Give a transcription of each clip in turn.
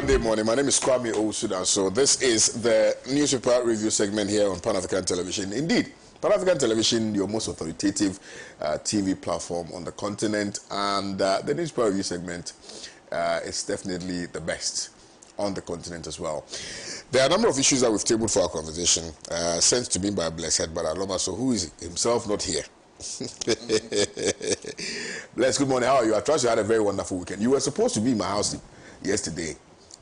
Monday morning. My name is Kwame Owusudan. So this is the newspaper review segment here on Pan-African Television. Indeed, Pan-African Television, your most authoritative TV platform on the continent, and the newspaper review segment is definitely the best on the continent as well. There are a number of issues that we've tabled for our conversation, sent to me by Blessed Badaloma, so who is himself not here. Bless, good morning. How are you? I trust you had a very wonderful weekend. You were supposed to be in my house yesterday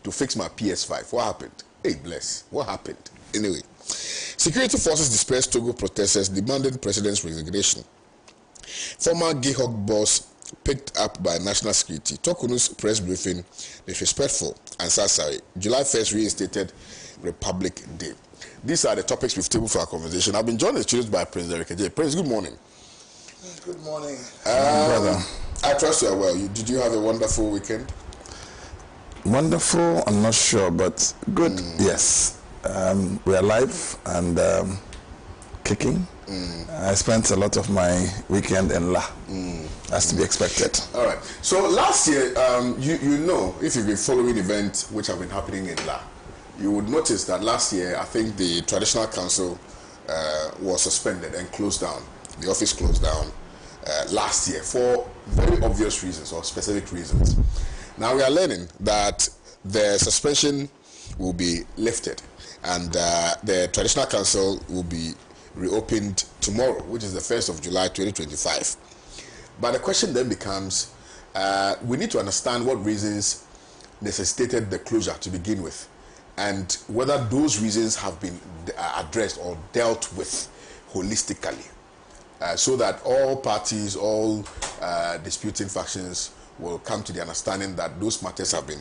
to fix my PS5. What happened? Hey, Bless, what happened? Anyway, security forces dispersed Togo protesters demanding the president's resignation. Former Gihog boss picked up by national security. Tokunu's press briefing, disrespectful, and Sassari. July 1st reinstated Republic Day. These are the topics we've tabled for our conversation. I've been joined in the studios by Prince Derek J. Prince, good morning. Good morning. Brother. I trust you are well. Did you have a wonderful weekend? Wonderful, I'm not sure, but good, yes. We are live and kicking. I spent a lot of my weekend in La, as to be expected. All right. So last year, you know, if you've been following events which have been happening in La, you would notice that last year, I think the Traditional Council was suspended and closed down. The office closed down last year for very obvious reasons or specific reasons. Now we are learning that the suspension will be lifted and the Traditional Council will be reopened tomorrow, which is the 1st of July 2025. But the question then becomes, we need to understand what reasons necessitated the closure to begin with, and whether those reasons have been addressed or dealt with holistically, so that all parties, all disputing factions will come to the understanding that those matters have been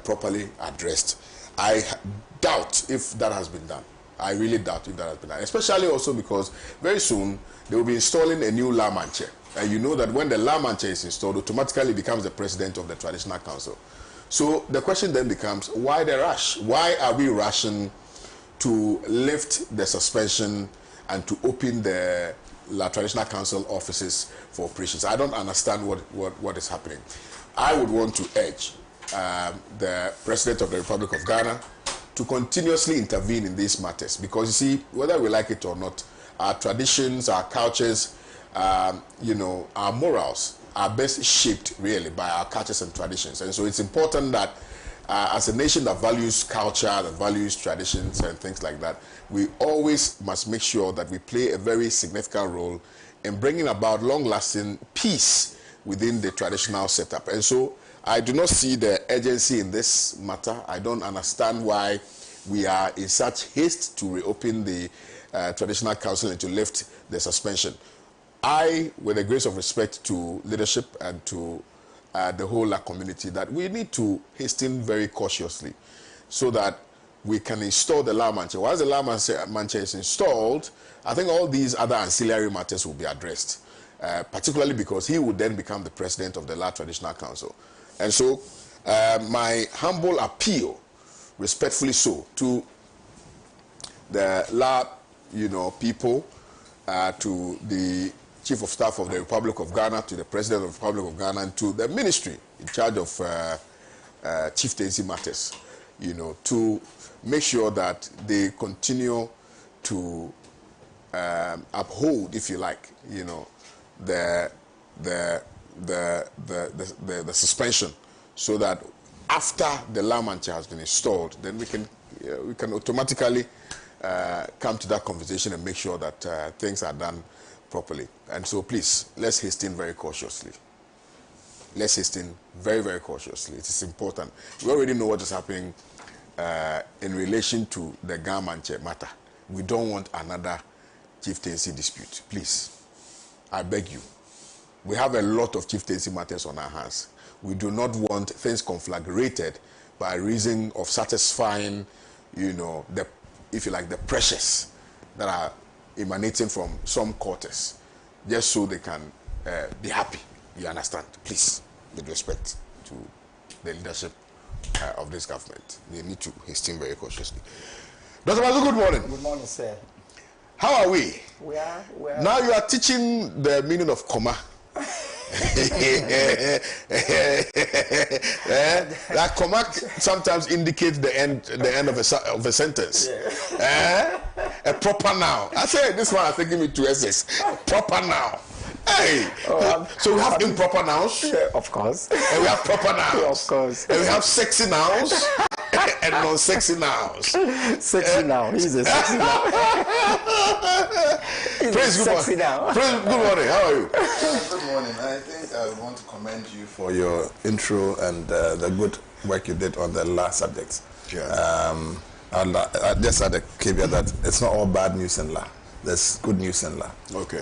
properly addressed. I doubt if that has been done. I really doubt if that has been done, especially also because very soon they will be installing a new La Manche. And you know that when the La Manche is installed, automatically becomes the president of the Traditional Council. So the question then becomes, why the rush? Why are we rushing to lift the suspension and to open the Traditional Council offices for operations? I don't understand what is happening. I would want to urge the President of the Republic of Ghana to continuously intervene in these matters, because you see, whether we like it or not, our traditions, our cultures, you know, our morals are best shaped really by our cultures and traditions. And so it's important that as a nation that values culture, that values traditions and things like that, we always must make sure that we play a very significant role in bringing about long-lasting peace within the traditional setup. And so I do not see the urgency in this matter. I don't understand why we are in such haste to reopen the Traditional Council and to lift the suspension. I, with the grace of respect to leadership and to the whole community, that we need to hasten very cautiously so that we can install the La Manche. Once the La Manche is installed, I think all these other ancillary matters will be addressed, particularly because he would then become the president of the La Traditional Council. And so my humble appeal, respectfully so, to the La, people, to the Chief of Staff of the Republic of Ghana, to the President of the Republic of Ghana, and to the ministry in charge of chieftaincy matters, to make sure that they continue to uphold, if you like, the suspension, so that after the La Manche has been installed, then we can automatically come to that conversation and make sure that things are done properly. And so please, let's hasten very cautiously. Let's hasten very, very cautiously. It is important. We already know what is happening in relation to the La Manche matter. We don't want another chieftaincy dispute. Please, I beg you. We have a lot of chieftaincy matters on our hands. We do not want things conflagrated by reason of satisfying, if you like, the pressures that are emanating from some quarters, just so they can be happy. You understand? Please, with respect to the leadership of this government, they need to hasten very cautiously. Dr. Mazu, good morning. Good morning, sir. How are we? We are. Now you are teaching the meaning of comma. That comma sometimes indicates the end of a sentence. A proper noun. I say this one is taking me to SS. Proper noun. Hey, so we have improper nouns. Yeah, of course. And we have proper nouns. Yeah, of course. And we have sexy nouns and non-sexy nouns. Sexy noun. He's a sexy noun. Praise good morning. Praise good morning. How are you? Good morning. I think I want to commend you for your intro and the good work you did on the last subject. Yeah. I just had a caveat that it's not all bad news in law. There's good news in law. Okay.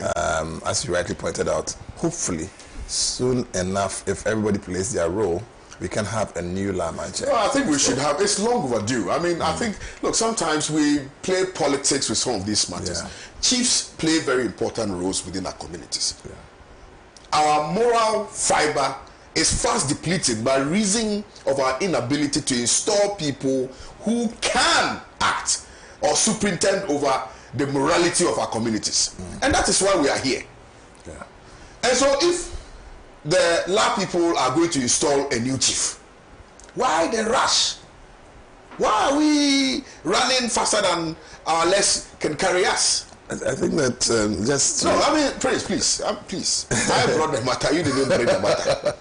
As you rightly pointed out, hopefully, soon enough, if everybody plays their role, we can have a new law manche. Well, I think we should have. It's long overdue. I mean, I think, look, sometimes we play politics with some of these matters. Yeah. Chiefs play very important roles within our communities. Yeah. Our moral fiber is fast depleted by reason of our inability to install people who can act or superintend over the morality of our communities. And that is why we are here. Yeah. And so if the La people are going to install a new chief, why the rush? Why are we running faster than our legs can carry us? I think that just... No, I mean, please. I brought the matter, you didn't bring the matter.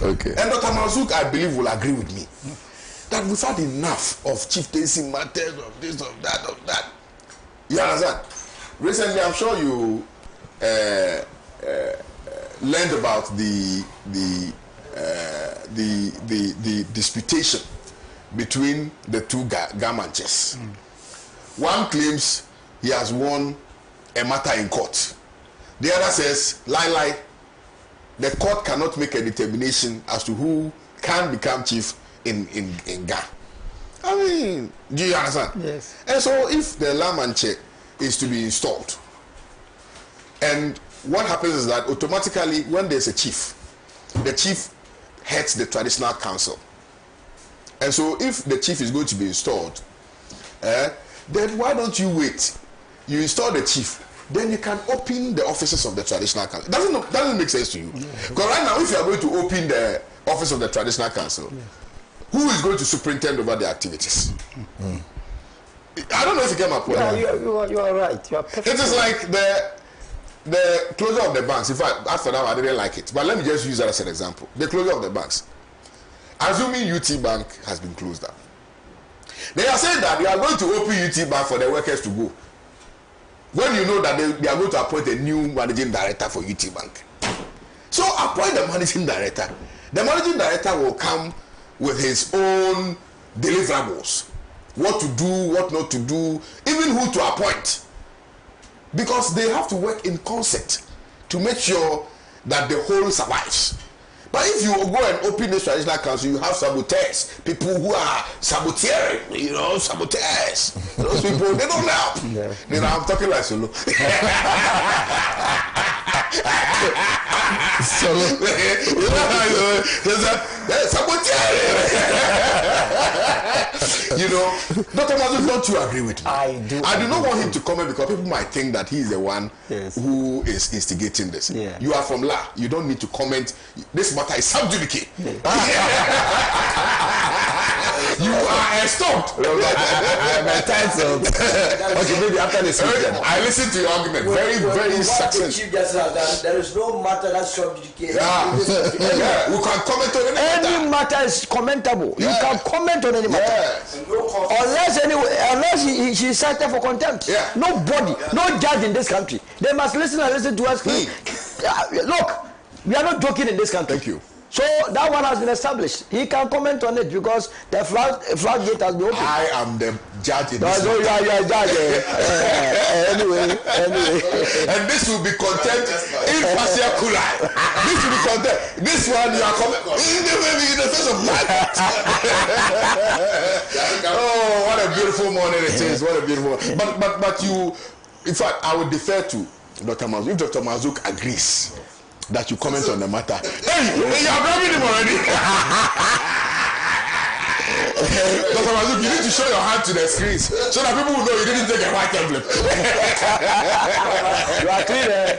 Okay. And Dr. Mazouk, I believe, will agree with me that we've had enough of chieftaincy matters, of this, of that. You understand? Recently, I'm sure you learned about the disputation between the two Gamanches. One claims he has won a matter in court. The other says, lie. The court cannot make a determination as to who can become chief in Ghana. I mean, do you understand? Yes. And so if the Lamanche is to be installed, and what happens is that automatically when there's a chief, the chief heads the traditional council. And so if the chief is going to be installed, then why don't you wait? You install the chief, then you can open the offices of the traditional council. Doesn't make sense to you? Because right now, if you are going to open the office of the traditional council, who is going to superintend over the activities? I don't know if you get my point. Yeah, you are right. You are perfect. It is like the closure of the banks. In fact, after that, I didn't like it. But let me just use that as an example. The closure of the banks. Assuming UT Bank has been closed down. They are saying that they are going to open UT Bank for the workers to go. When you know that they are going to appoint a new managing director for UT Bank. So appoint the managing director. The managing director will come with his own deliverables. What to do, what not to do, even who to appoint. Because they have to work in concert to make sure that the whole survives. But if you go and open this traditional council, you have saboteurs, people who are saboteurs, saboteurs. Those people, they don't help. Yeah. I'm talking like Solo. Dr. Mazu, don't you agree with me? I do not want him to comment because people might think that he is the one who is instigating this. Yeah. You are from La. You don't need to comment. This matter is sub judice. You are stopped. My time's up. Okay, maybe after this weekend. I listened to your argument. Very successful. There is no matter that's sub judice. Yeah, we can comment on any matter is commentable. You can comment on any matter. Yes. Unless she's cited for contempt. Yeah. Nobody, no judge in this country. They must listen to us. Look, we are not joking in this country. Thank you. So that one has been established. He can comment on it because the floodgate has been opened. I am the judge in this. No, you are judge. Anyway. And this will be content in Pasia Kulai. This will be content. This one you are in the face of life. Oh, what a beautiful morning it is. What a beautiful morning. But you, in fact, I would defer to Dr. Mazouk. If Dr. Mazouk agrees that you comment on the matter. Hey, you are grabbing him already. Dr. Mazuk, you need to show your hand to the screens so that people will know you didn't take a white envelope. You are clean, eh?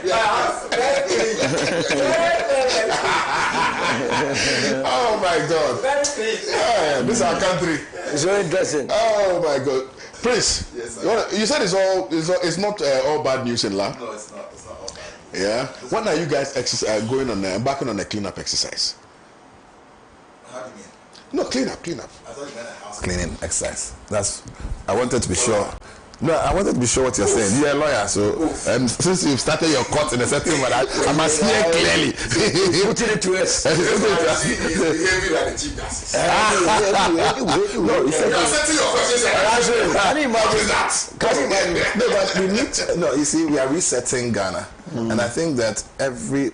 Oh my God. Yeah, this is our country. It's very interesting. Oh my God. Prince, Yes, sir. you said it's not all bad news in La. No, it's not. It's not all bad. Yeah. When are you guys going on embarking on a cleanup exercise? How do you mean? No, clean up. I thought you meant a house. Cleaning exercise. I wanted to be sure. No, I wanted to be sure what you're saying. You're a lawyer, so since you've started your court in a certain way, I must hear clearly. Putting it to us. Behaving like the chief justice. No, he said. You're setting your questions. Can you imagine that? Can you imagine? No, but we need to, no, you see, we are resetting Ghana. And I think that every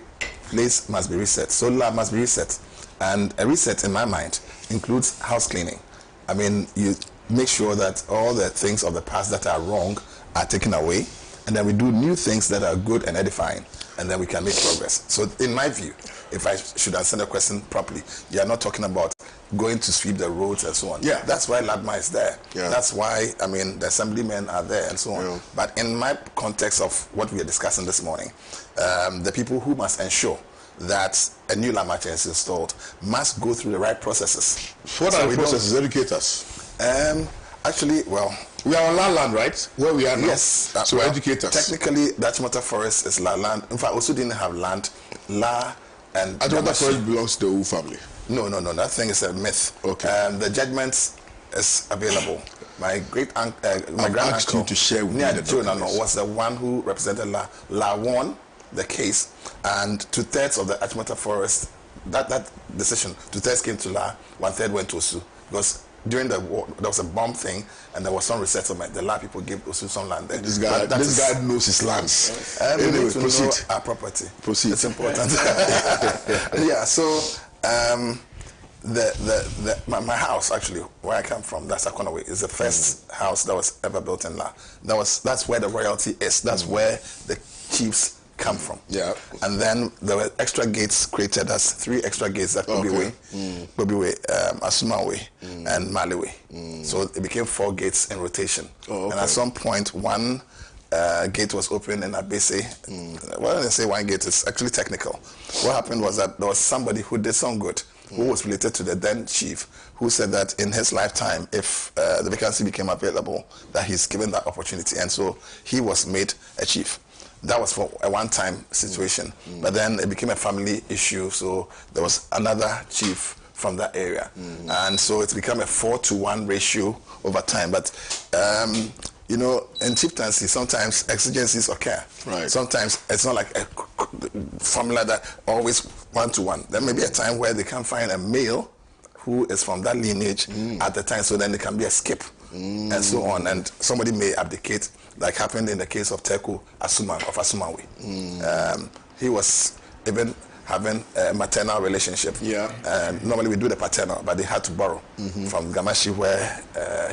place must be reset. So La must be reset. And a reset, in my mind, includes house cleaning. I mean, you make sure that all the things of the past that are wrong are taken away. And then we do new things that are good and edifying. And then we can make progress. So in my view, if I should answer the question properly, you are not talking about going to sweep the roads and so on. Yeah. That's why LADMA is there. Yeah. That's why, I mean, the assemblymen are there and so on. Yeah. But in my context of what we are discussing this morning, the people who must ensure that a new LAMACHA is installed must go through the right processes. What are the processes? Educate us. Actually, well, We are on land, right? Where we are now. yes. So well, educate us. Technically, the Achimota Forest is La land. In fact, also didn't have land. La and Achimota Damashi- Forest belongs to the Wu family. No. That thing is a myth. Okay. The judgment is available. My great uncle, my I've grand asked uncle, you to share with me the documents. was the one who represented La won the case, and 2/3 of the Achimota Forest, that decision, 2/3 came to La, 1/3 went to Osu, because during the war there was a bomb thing and there was some resettlement. The La people gave Osu some land there. This guy knows his lands. We Anyway, need to proceed. know our property. Proceed. It's important. Yeah. So my house, actually, where I come from, that's Akonawe, is the first house that was ever built in La. That's where the royalty is. That's where the chiefs come from. Yeah. And then there were extra gates created. That's 3 extra gates at Kobiwe, Asumawe, and Maliwe. So it became 4 gates in rotation. Oh, okay. And at some point, one gate was opened in Abese. Well, when I say one gate, it's actually technical. What happened was that there was somebody who did some good, who was related to the then chief, who said that in his lifetime, if the vacancy became available, that he's given that opportunity. And so he was made a chief. That was for a one-time situation. But then it became a family issue, so there was another chief from that area. And so it's become a 4-to-1 ratio over time. But you know, in chieftaincy, sometimes exigencies occur. Right. Sometimes it's not like a formula that always 1-to-1. There may be a time where they can find a male who is from that lineage at the time, so then there can be a skip and so on, and somebody may abdicate, like happened in the case of Teku Asuman of Asumawe. He was even having a maternal relationship. Yeah. Normally we do the paternal, but they had to borrow from Gamashi, where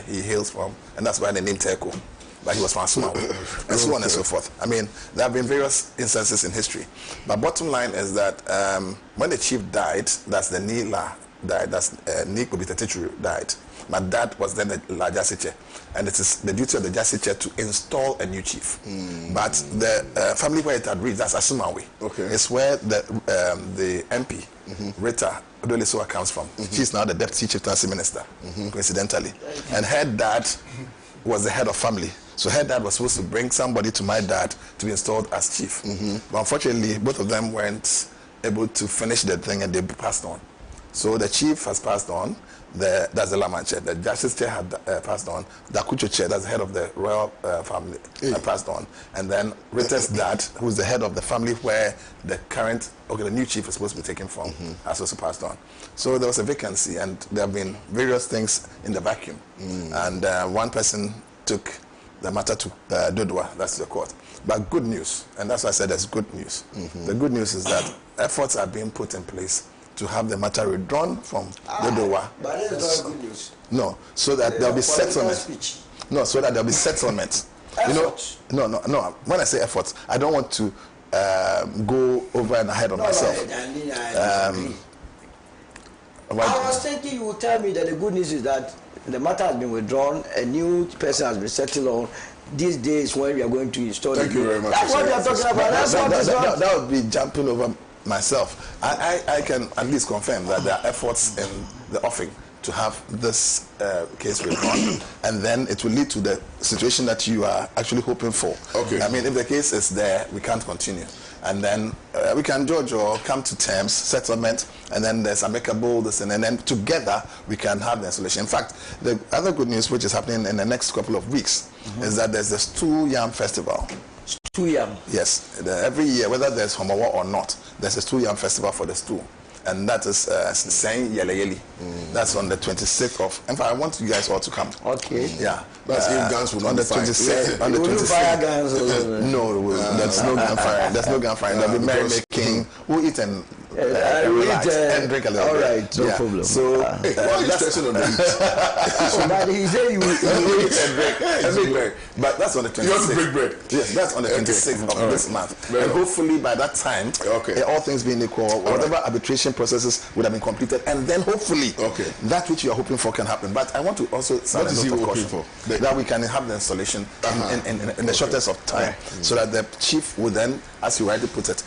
he hails from, and that's why they named Teku. But he was from Asumawe, and so on and so forth. I mean, there have been various instances in history. But bottom line is that when the chief died, that's the Nila died, that's Niko Bitatechu died. My dad was then the La Jasiche, and it is the duty of the Jasiche to install a new chief. But the family where it had reached, that's Asumawe. Okay. It's where the MP, Rita Odolesoa, comes from. She's now the deputy chieftaincy minister, coincidentally. And her dad was the head of family. So her dad was supposed to bring somebody to my dad to be installed as chief. But unfortunately, both of them weren't able to finish the thing, and they passed on. So the chief has passed on. That's the Laman chair. The justice chair had passed on. The Akucho chair, that's the head of the royal family, passed on. And then Rita's dad, who's the head of the family where the the new chief is supposed to be taken from, has also passed on. So there was a vacancy, and there have been various things in the vacuum. And one person took the matter to Dodua, that's the court. But good news, and that's why I said there's good news. The good news is that efforts are being put in place to have the matter withdrawn from Dodua. But that's not good news. No, so that there'll be settlement. Speech. No, so that there'll be settlement. You know, no. When I say efforts, I don't want to go over and ahead of myself. I was thinking you would tell me that the good news is that the matter has been withdrawn. A new person has been settled on. These days when we are going to install. Thank you very much. That's what we are talking about. That's what is not. That would be jumping over myself. I can at least confirm that there are efforts in the offing to have this case withdrawn, and then it will lead to the situation that you are actually hoping for. Okay. I mean, if the case is there, we can't continue. And then we can judge or come to terms, settlement, and then there's amicable this, and then together we can have the solution. In fact, the other good news which is happening in the next couple of weeks is that there's the Stew Yam Festival. Stew Yam. Yes, every year, whether there's Homowa or not, there's a Stew Yam Festival for the stew. And that is saying Yele Yeli. That's on the 26th of. In fact, I want you guys all to come. Okay. Yeah. That's if guns will on not the be fired. 26th. Yeah. On the Will you 26th. fire guns? No, there's no gun firing. There's no gun firing. There'll be merrymaking. We'll eat and relax and drink a little bit. All right, no problem. So, Hey, why are you stressing on the heat? But he said you eat and drink. And break bread. But that's on the 26th. You want to break bread? Yes, that's on the 26th of this month. Very and well. hopefully by that time, all things being equal, whatever arbitration processes would have been completed, and then hopefully that which you are hoping for can happen. But I want to also sound What is he hoping for? that we can have the installation in the shortest of time, so that the chief will then, as you rightly put it,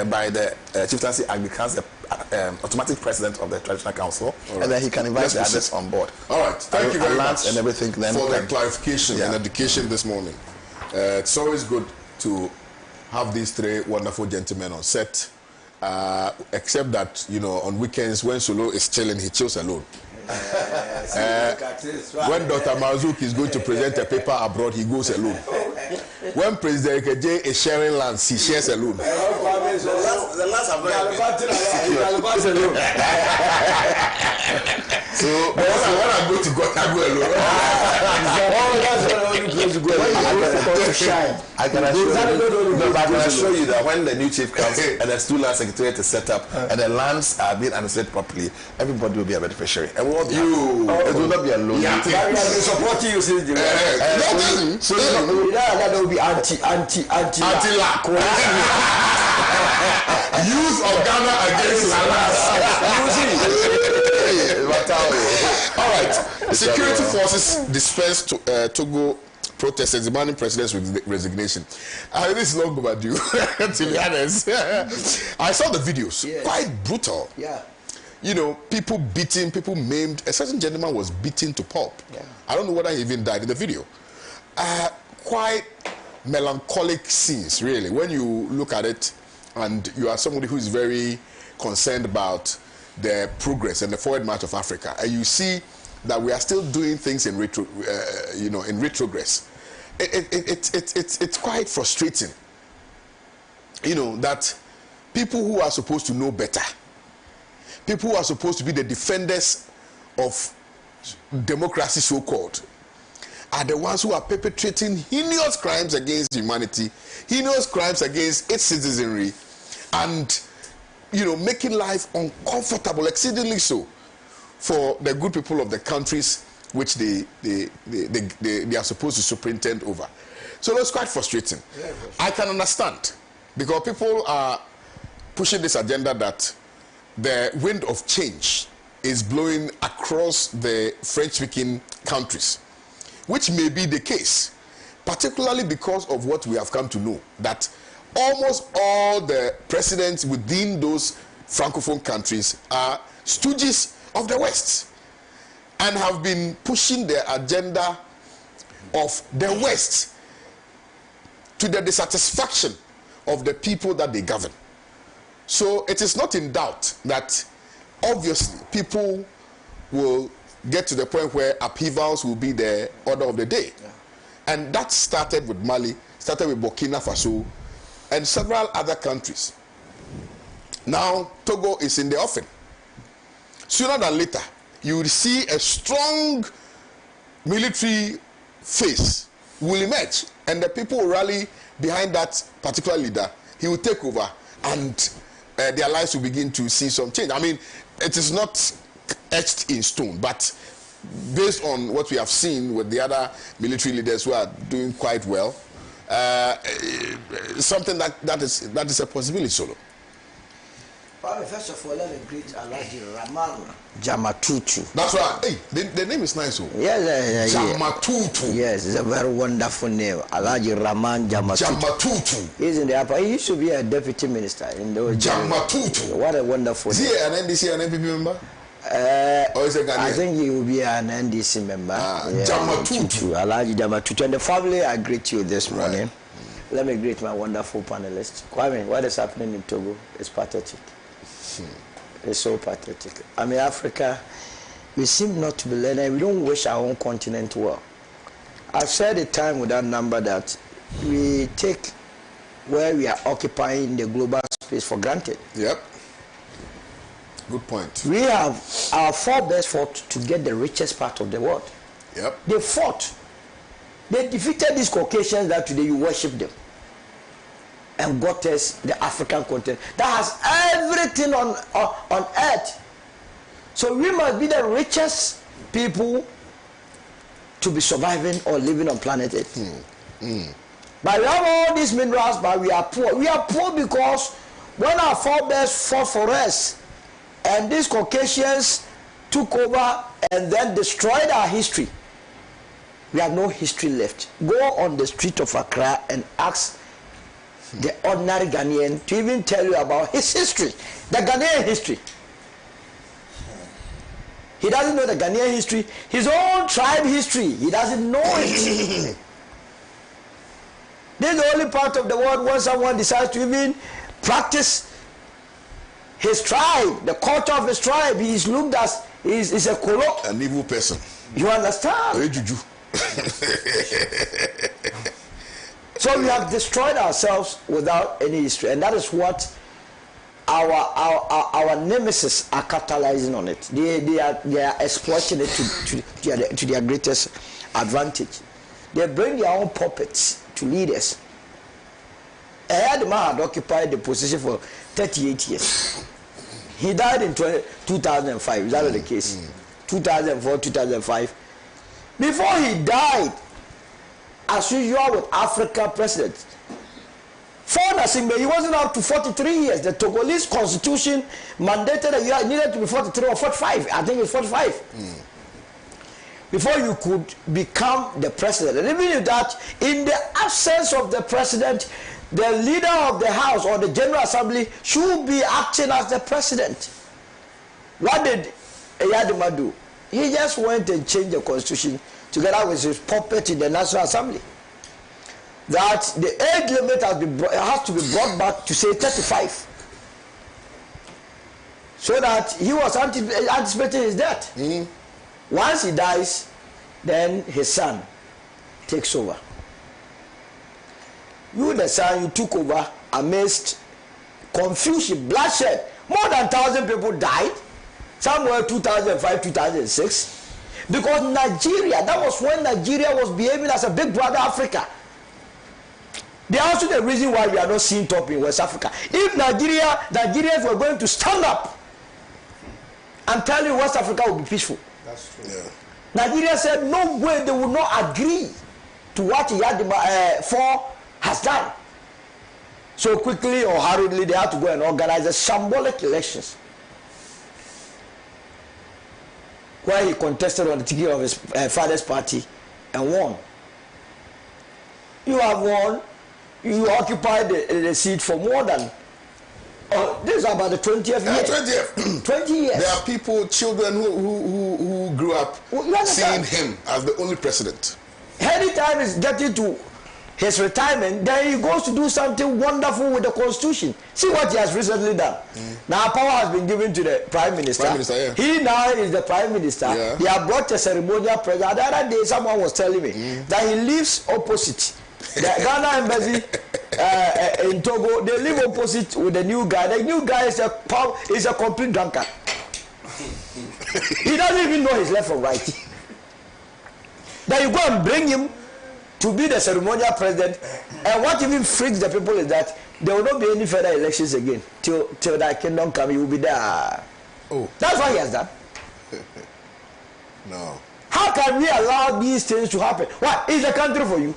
by the chieftaincy act becomes the automatic president of the traditional council, and then he can invite the others on board. All right, thank you very much and everything. Then for the clarification and education this morning. It's always good to have these three wonderful gentlemen on set, except that, you know, on weekends when Solo is chilling, he chills alone. When Dr. Mazouk is going to present a paper abroad, he goes alone. When President J is sharing lands, he shares alone. The last have not So when I go to God, I go alone. I can assure you that when the new chief comes and the Stew Land Secretariat is set up and the lands are being administered properly, everybody will be a beneficiary. And we'll be it will not be alone. We have been supporting you since the so that will be anti-lack. Youth of Ghana against All right. Security forces dispersed Togo protesters demanding president's resignation. This is not overdue, to be honest. I saw the videos. Yes. Quite brutal. Yeah. You know, people beaten, people maimed. A certain gentleman was beaten to pulp. Yeah. I don't know whether he even died in the video. Quite melancholic scenes, really, when you look at it and you are somebody who is very concerned about the progress and the forward march of Africa, and you see that we are still doing things in retrogress. It's quite frustrating, you know, that people who are supposed to know better, people who are supposed to be the defenders of democracy, so-called, are the ones who are perpetrating heinous crimes against humanity, heinous crimes against its citizenry, and, you know, making life uncomfortable, exceedingly so, for the good people of the countries which they are supposed to superintend over. So that's quite frustrating. I can understand, because people are pushing this agenda that the wind of change is blowing across the French-speaking countries, which may be the case, particularly because of what we have come to know, that almost all the presidents within those Francophone countries are stooges of the West and have been pushing the agenda of the West to the dissatisfaction of the people that they govern. So it is not in doubt that obviously people will get to the point where upheavals will be the order of the day. Yeah. And that started with Mali, started with Burkina Faso, and several other countries. Now, Togo is in the offing. Sooner than later, you will see a strong military face will emerge, and the people will rally behind that particular leader. He will take over, and their lives will begin to see some change. I mean, it is not etched in stone, but based on what we have seen with the other military leaders who are doing quite well, something that is a possibility. Solo. First of all, let me greet Ladi Jamatutu. That's right. Hey, the name is nice. Yes, Jamatutu. Yes, it's a very wonderful name. Ladi Rahman Jamatutu. Jamatutu. He's in the upper. He used to be a deputy minister in those Jamatutu. What a wonderful name. Is he an NDC and NPP member? Or is he Ghanaian? I think he will be an NDC member. Jamatutu. Ladi Jamatutu. And the family, I greet you this morning. Let me greet my wonderful panelists. Kwame, what is happening in Togo is pathetic. It's so pathetic. I mean, Africa, we seem not to be learning. We don't wish our own continent well. I've said a time with that number that we take where we are occupying the global space for granted. Yep. Good point. We have our forebears fought to get the richest part of the world. Yep. They fought. They defeated these Caucasians that today you worship them. And got us the African continent that has everything on earth. So we must be the richest people to be surviving or living on planet Earth. But we have all these minerals, but we are poor. We are poor because when our forebears fought for us and these Caucasians took over and then destroyed our history, we have no history left. Go on the street of Accra and ask the ordinary Ghanaian to even tell you about his history, the Ghanaian history. He doesn't know the Ghanaian history, his own tribe history. He doesn't know it. This is the only part of the world where someone decides to even practice his tribe, the culture of his tribe. He is looked as is a color. An evil person. You understand? So we have destroyed ourselves without any history, and that is what our nemesis are capitalizing on it. They are exploiting it to their greatest advantage. They bring their own puppets to lead us. The man had occupied the position for 38 years. He died in 2005. Is that the case? 2004, 2005. Before he died, as usual with African presidents, he wasn't up to 43 years. The Togolese constitution mandated that you needed to be 43 or 45. I think it's 45. Before you could become the president. And even if that, in the absence of the president, the leader of the House or the General Assembly should be acting as the president. What did Eyadema do? He just went and changed the constitution together with his puppet in the National Assembly, that the age limit has to be brought back to say 35, so that he was anticipating his death. Once he dies, then his son takes over. You, the son, you took over amidst confusion, bloodshed. More than 1,000 people died, somewhere 2005, 2006. Because Nigeria, that was when Nigeria was behaving as a big brother Africa. They are also the reason why we are not seeing top in West Africa. If Nigerians were going to stand up and tell you West Africa will be peaceful. That's true. Yeah. Nigeria said no way, they will not agree to what Eyadema 4 has done. So quickly or hurriedly they had to go and organize a symbolic elections, where he contested on the ticket of his father's party and won. You have won. You occupied the seat for more than, this is about the 20th year. 20th. 20 years. There are people, children who grew up seeing him as the only president. Anytime he's getting to his retirement, then he goes to do something wonderful with the constitution. See what he has recently done. Now power has been given to the prime minister. Yeah. He now is the prime minister. Yeah. He has brought a ceremonial president. The other day someone was telling me that he lives opposite the Ghana embassy in Togo. They live opposite with the new guy. The new guy is a complete drunkard. He doesn't even know his left from right. Then you go and bring him to be the ceremonial president, and what even freaks the people is that there will not be any further elections again till that kingdom come. He will be there. Oh, that's what he has done. No. How can we allow these things to happen? What is the country for you?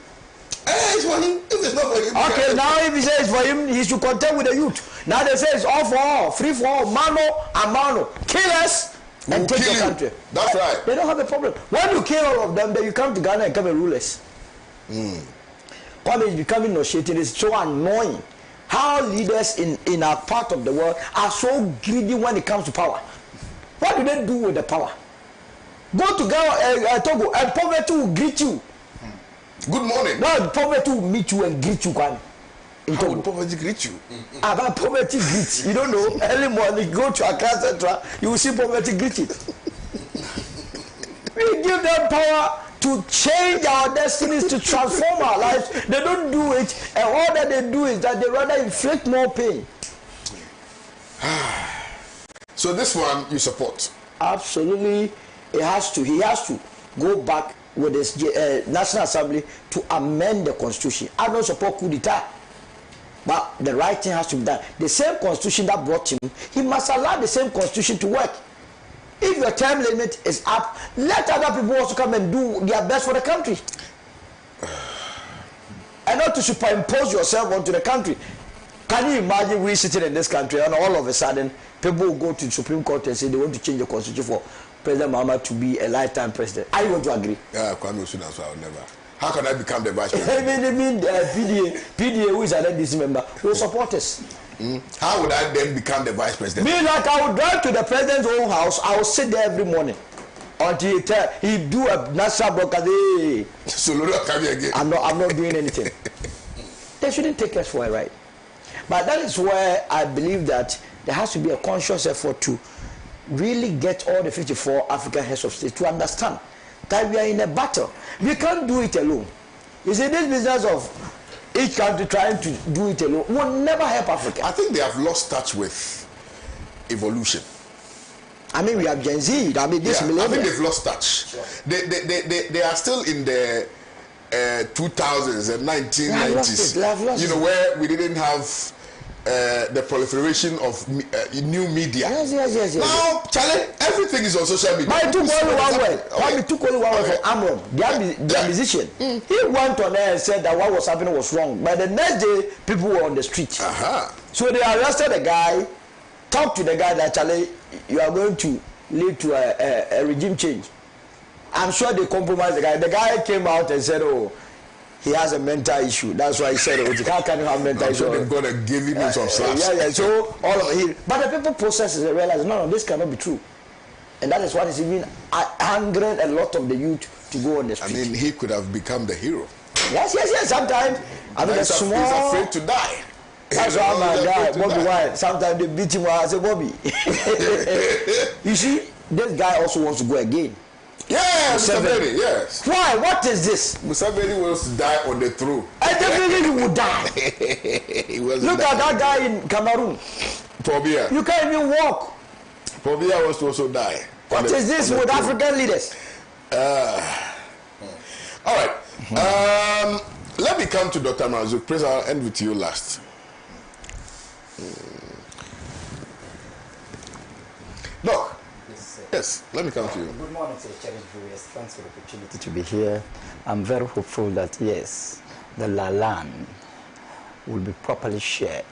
It's for him. If it's not for him. Okay, now if he says it's for him, he should contend with the youth. Now they say it's all for all, free for all, mano and mano. Kill us and take your country. That's right. They don't have a problem. When you kill all of them, then you come to Ghana and come and rule us. Kwame is becoming nauseating. It's so annoying how leaders in our part of the world are so greedy when it comes to power. What do they do with the power? Go to Ghana, Togo, and poverty will greet you. Good morning. No, poverty will meet you and greet you, Kwame. How would poverty greet you? About poverty greet. You don't know. Early morning, go to Accra Central, you will see poverty greeting. We give them power to change our destinies, to transform our lives. They don't do it, and all that they do is that they rather inflict more pain. So this one you support? Absolutely. He has to go back with his National Assembly to amend the constitution. I don't support coup d'etat, but the right thing has to be done. The same constitution that brought him, he must allow the same constitution to work. If your term limit is up, let other people also come and do their best for the country. And not to superimpose yourself onto the country. Can you imagine we sitting in this country and all of a sudden people will go to the Supreme Court and say they want to change the constitution for President Muhammad to be a lifetime president? Are you going to agree? Yeah, Kwame Osunanso, I will never. How can I become the vice president? I mean PDA, who is an NDC member, will support us. How would I then become the vice president? Me, like I would drive to the president's own house, I will sit there every morning until he do a national broadcast. Hey. So again. I'm not doing anything. They shouldn't take us for a ride. But that is where I believe that there has to be a conscious effort to really get all the 54 African heads of state to understand that we are in a battle. We can't do it alone. You see, this business of each country trying to do it alone will never help Africa. I think they have lost touch with evolution. I mean, we have Gen Z. I mean, this millennium. I think they've lost touch. They are still in the 2000s and 1990s. You know, where we didn't have the proliferation of new media. Yes. Now, Charlie, everything is on social media. But it took only one word. It took only one word for Amron, the musician. He went on there and said that what was happening was wrong. But the next day, people were on the street. So they arrested the guy, talked to the guy that, Charlie, you are going to lead to a regime change. I'm sure they compromised the guy. The guy came out and said, oh, he has a mental issue. That's why he said, oh, how can you have mental issue? They're going to give him some slaps. So all of it. But the people process it and realize, no, this cannot be true. And that is what is even angering a lot of the youth to go on the street. I mean, he could have become the hero. Yes. Sometimes, I mean, he's afraid to die. That's why my guy, Bobby Wine, sometimes they beat him while I say, Bobby. You see, this guy also wants to go again. Yeah, Museveni, yes. Why? What is this? Museveni wants to die on the throne. I definitely he would die. Look at that guy in Cameroon. Pobia. You can't even walk. Pobia wants to also die. What is this with African leaders? All right. Let me come to Dr. Marzuk. Please, I'll end with you last. Look. Yes, let me come to you. Good morning to the cherished viewers. Thanks for the opportunity to be here. I'm very hopeful that, yes, the land will be properly shared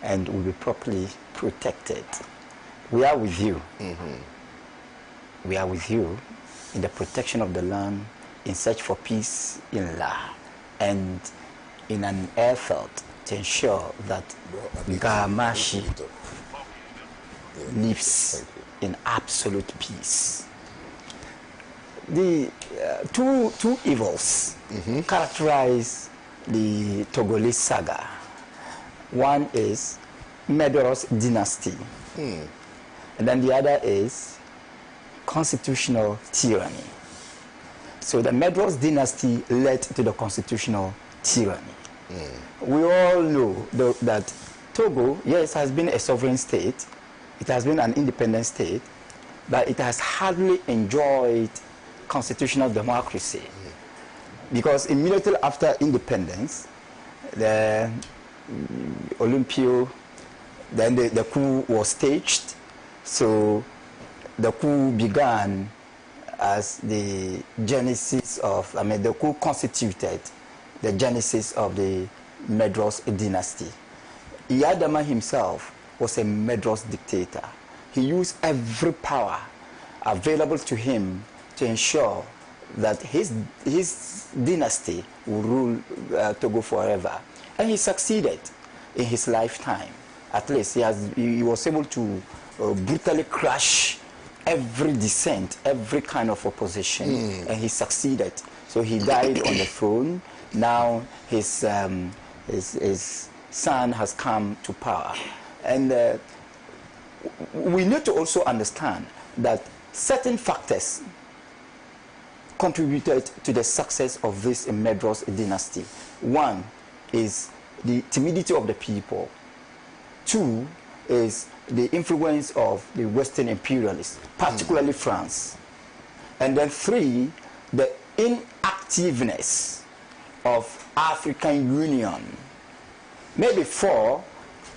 and will be properly protected. We are with you. We are with you in the protection of the land, in search for peace in La, and in an effort to ensure that Gamashi lives in absolute peace. The two evils characterize the Togolese saga. One is Medros dynasty, and then the other is constitutional tyranny. So the Medros dynasty led to the constitutional tyranny. We all know that Togo, yes, has been a sovereign state. It has been an independent state, but it has hardly enjoyed constitutional democracy. Because immediately after independence, the Olympio, then the coup was staged. So the coup began as the genesis of, the coup constituted the genesis of the Medros dynasty. Iyadama himself was a Medros dictator. He used every power available to him to ensure that his dynasty will rule Togo forever. And he succeeded in his lifetime. At least he was able to brutally crush every dissent, every kind of opposition, and he succeeded. So he died on the throne. Now his son has come to power. And we need to also understand that certain factors contributed to the success of this Medros dynasty. One is the timidity of the people. Two is the influence of the Western imperialists, particularly France. And then three, the inactiveness of African Union. Maybe four,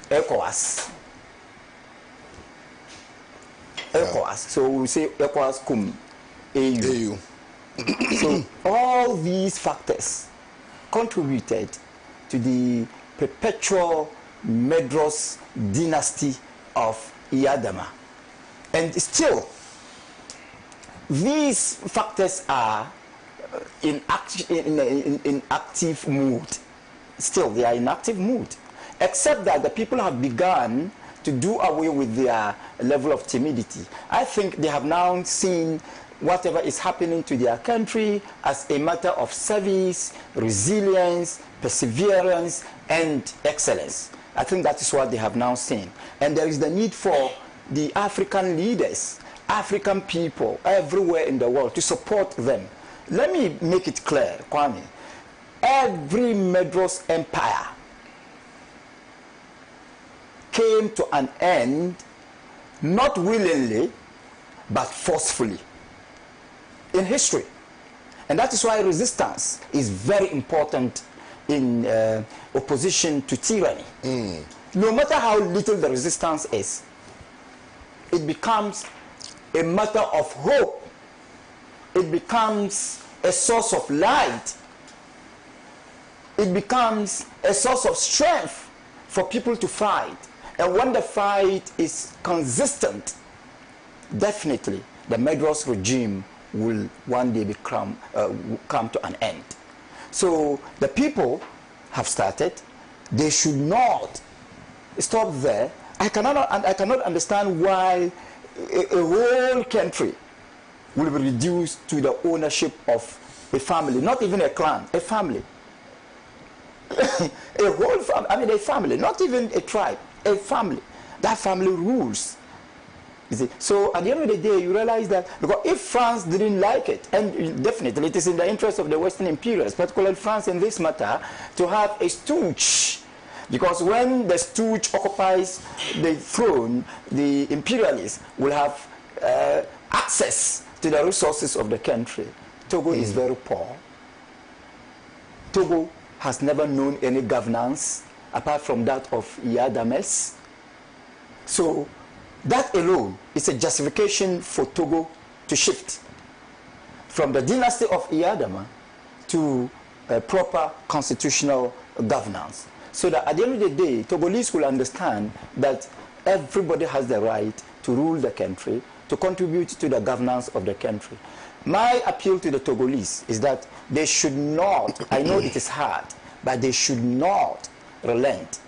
ECOWAS. ECOWAS. So we say ECOWAS cum AU. So all these factors contributed to the perpetual Medros dynasty of Iyadama. And still, these factors are in active mood. Still, they are in active mood. Except that the people have begun to do away with their level of timidity. I think they have now seen whatever is happening to their country as a matter of service, resilience, perseverance, and excellence. I think that is what they have now seen. And there is the need for the African leaders, African people everywhere in the world to support them. Let me make it clear, Kwame. Every Medros empire came to an end not willingly but forcefully in history. And that is why resistance is very important in opposition to tyranny. No matter how little the resistance is, it becomes a matter of hope. It becomes a source of light. It becomes a source of strength for people to fight. And when the fight is consistent, definitely the Medros regime will one day come to an end. So the people have started. They should not stop there. I cannot understand why a whole country will be reduced to the ownership of a family, not even a clan, a family. A whole family, I mean a family, not even a tribe, a family. That family rules. You see? So at the end of the day, you realize that, because if France didn't like it, and definitely it is in the interest of the Western imperialists, particularly France in this matter, to have a stooge. Because when the stooge occupies the throne, the imperialists will have access to the resources of the country. Togo is very poor. Togo has never known any governance apart from that of Iyadames. So that alone is a justification for Togo to shift from the dynasty of Iyadama to a proper constitutional governance. So that at the end of the day, Togolese will understand that everybody has the right to rule the country, to contribute to the governance of the country. My appeal to the Togolese is that they should not, I know it is hard, but they should not relent.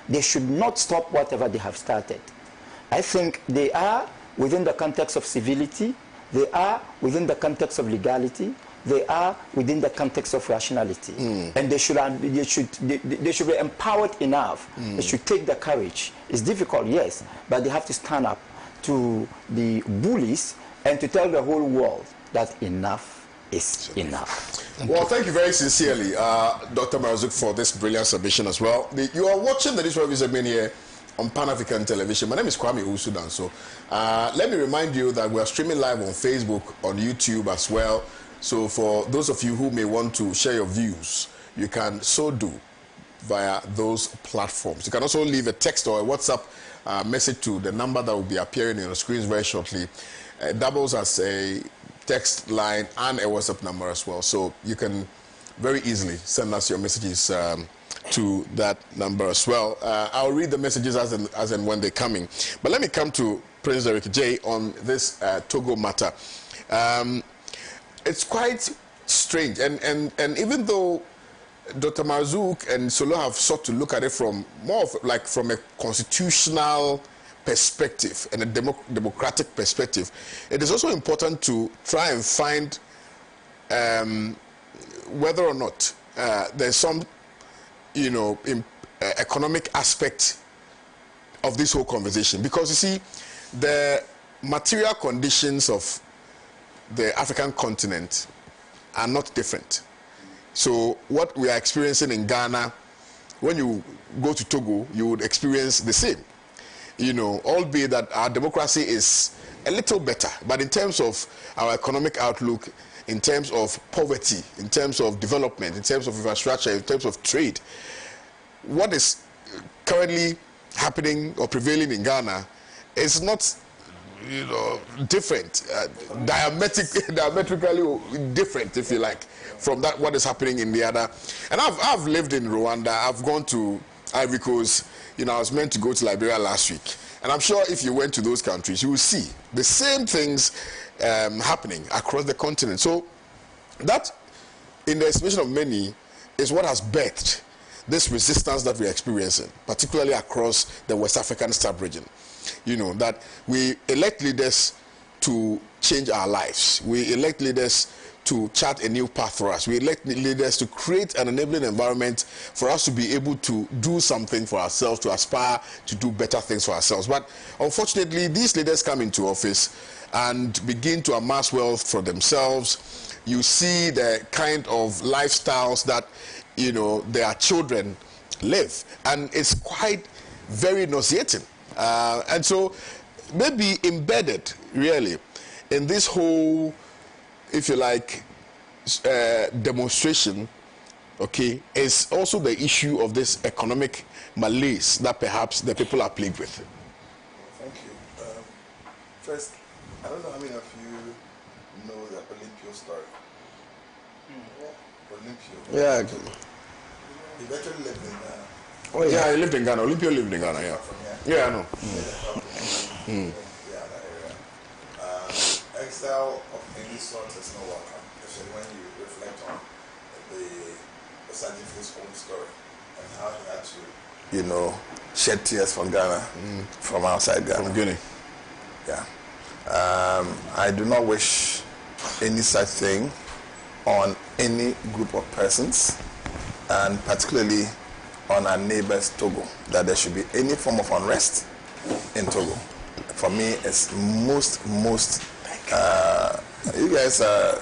They should not stop whatever they have started. I think they are within the context of civility, they are within the context of legality, they are within the context of rationality. And they should be empowered enough. They should take the courage. It's difficult, yes, but they have to stand up to the bullies and to tell the whole world that enough is enough. Well, thank you very sincerely, Dr. Marzouk, for this brilliant submission as well. You are watching the Judiciary segment here on Pan-African Television. My name is Kwame Usudan. So let me remind you that we are streaming live on Facebook, on YouTube as well. So for those of you who may want to share your views, you can so do via those platforms. You can also leave a text or a WhatsApp message to the number that will be appearing on your screens very shortly. It doubles as a text line and a WhatsApp number as well. So you can very easily send us your messages to that number as well. I'll read the messages as and when they're coming. But let me come to Prince Derek J on this Togo matter. It's quite strange, and even though Dr. Marzouk and Solo have sought to look at it from more of like from a constitutional perspective and a democratic perspective, it is also important to try and find whether or not there's some, economic aspect of this whole conversation. Because you see, the material conditions of the African continent are not different. So what we are experiencing in Ghana, when you go to Togo, you would experience the same. Albeit that our democracy is a little better, but in terms of our economic outlook, in terms of poverty, in terms of development, in terms of infrastructure, in terms of trade, what is currently happening or prevailing in Ghana is not, different, diametrically different, if you like, from that what is happening in the other. And I've lived in Rwanda. I've gone to Ivory Coast. I was meant to go to Liberia last week, and I'm sure if you went to those countries, you will see the same things happening across the continent. So that, in the estimation of many, is what has birthed this resistance that we're experiencing, particularly across the West African sub-region. That we elect leaders to change our lives. We elect leaders to chart a new path for us. We elect leaders to create an enabling environment for us to be able to do something for ourselves, to aspire to do better things for ourselves. But unfortunately, these leaders come into office and begin to amass wealth for themselves. You see the kind of lifestyles that, their children live. And it's quite very nauseating. And so maybe embedded, really, in this whole, if you like, demonstration, okay, is also the issue of this economic malaise that perhaps the people are plagued with. Thank you. First, I don't know how many of you know the Olympio story. Olympio. Yeah. He eventually lived in Ghana. Oh, yeah. Yeah, he lived in Ghana. Olympio lived in Ghana, yeah. Yeah, I know. Yeah, that area. Exile of any sort is not welcome, especially when you reflect on the Osajifu's own story and how he had to, shed tears from Ghana, from outside Ghana. From Guinea. Yeah. I do not wish any such thing on any group of persons, and particularly on our neighbors Togo, that there should be any form of unrest in Togo. For me, it's most you guys are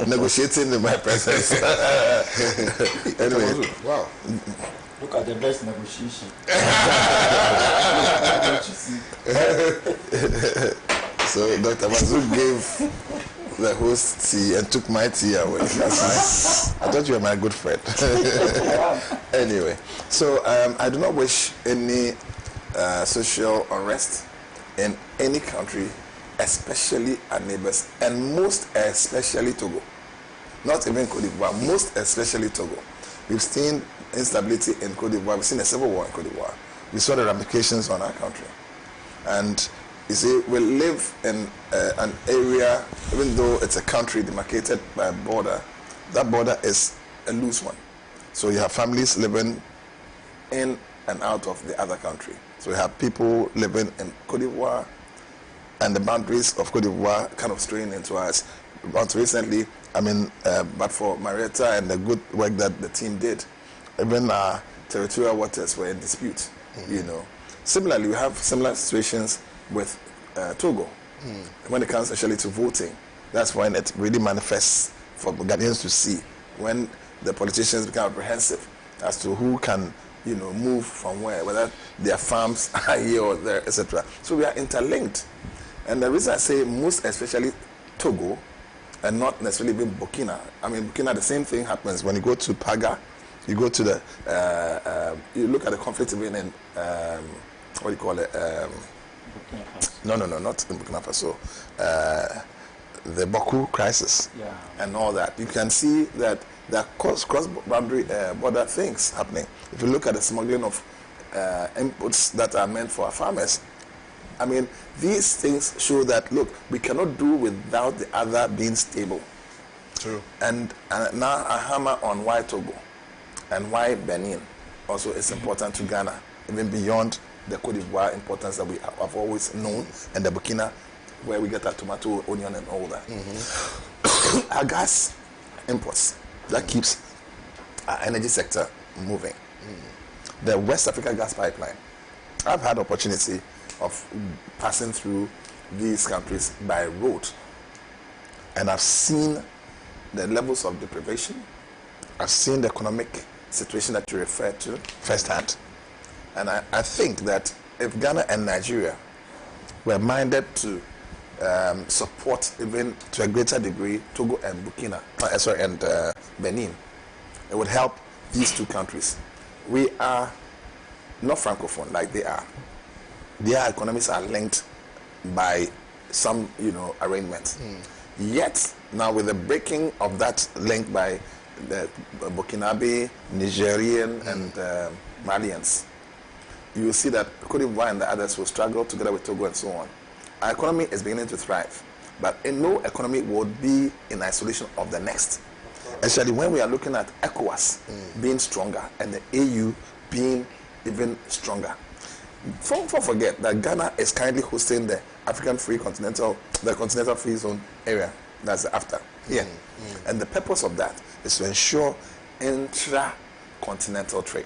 negotiating in my presence. Anyway, Wow. Look at the best negotiation. So Dr. Mazu gave the host tea and took my tea away. I thought you were my good friend. Anyway, so I do not wish any social unrest in any country, especially our neighbors, and most especially Togo. Not even Cote d'Ivoire, most especially Togo. We've seen instability in Cote d'Ivoire. We've seen a civil war in Cote d'Ivoire. We saw the ramifications on our country. And you see, we live in an area, even though it's a country demarcated by a border, that border is a loose one. So you have families living in and out of the other country. So you have people living in Cote d'Ivoire, and the boundaries of Cote d'Ivoire kind of straying into us. Until recently, but for Marietta and the good work that the team did, even our territorial waters were in dispute, Similarly, we have similar situations with Togo. When it comes actually to voting, that's when it really manifests for Ghanaians to see, when the politicians become apprehensive as to who can, move from where, whether their farms are here or there, etc. So we are interlinked. And the reason I say most especially Togo, and not necessarily even Burkina. Burkina, the same thing happens when you go to Paga, you go to the, you look at the conflict even in, what do you call it? No, not in Burkina Faso. the Baku crisis and all that, you can see that there are cross-boundary border things happening. If you look at the smuggling of inputs that are meant for our farmers, I mean, these things show that, look, we cannot do without the other being stable. True. And now I hammer on why Togo and why Benin also is important to Ghana, even beyond the Cote d'Ivoire importance that we have always known, and the Burkina, where we get our tomato, onion, and all that. Our gas imports, that keeps our energy sector moving. The West Africa gas pipeline, I've had opportunity of passing through these countries by road, and I've seen the levels of deprivation. I've seen the economic situation that you referred to firsthand. And I think that if Ghana and Nigeria were minded to support, even to a greater degree, Togo and Benin, it would help these two countries. We are not francophone like they are. Their economies are linked by some, arrangements. Yet, now with the breaking of that link by the Burkinabe, Nigerian, and Malians, you will see that Cote d'Ivoire and the others will struggle together with Togo and so on. Our economy is beginning to thrive, but no economy would be in isolation of the next. Especially when we are looking at ECOWAS being stronger and the AU being even stronger. Don't forget that Ghana is currently hosting the African Continental Free Zone area. That's the AFTA. Yeah. And the purpose of that is to ensure intra-continental trade.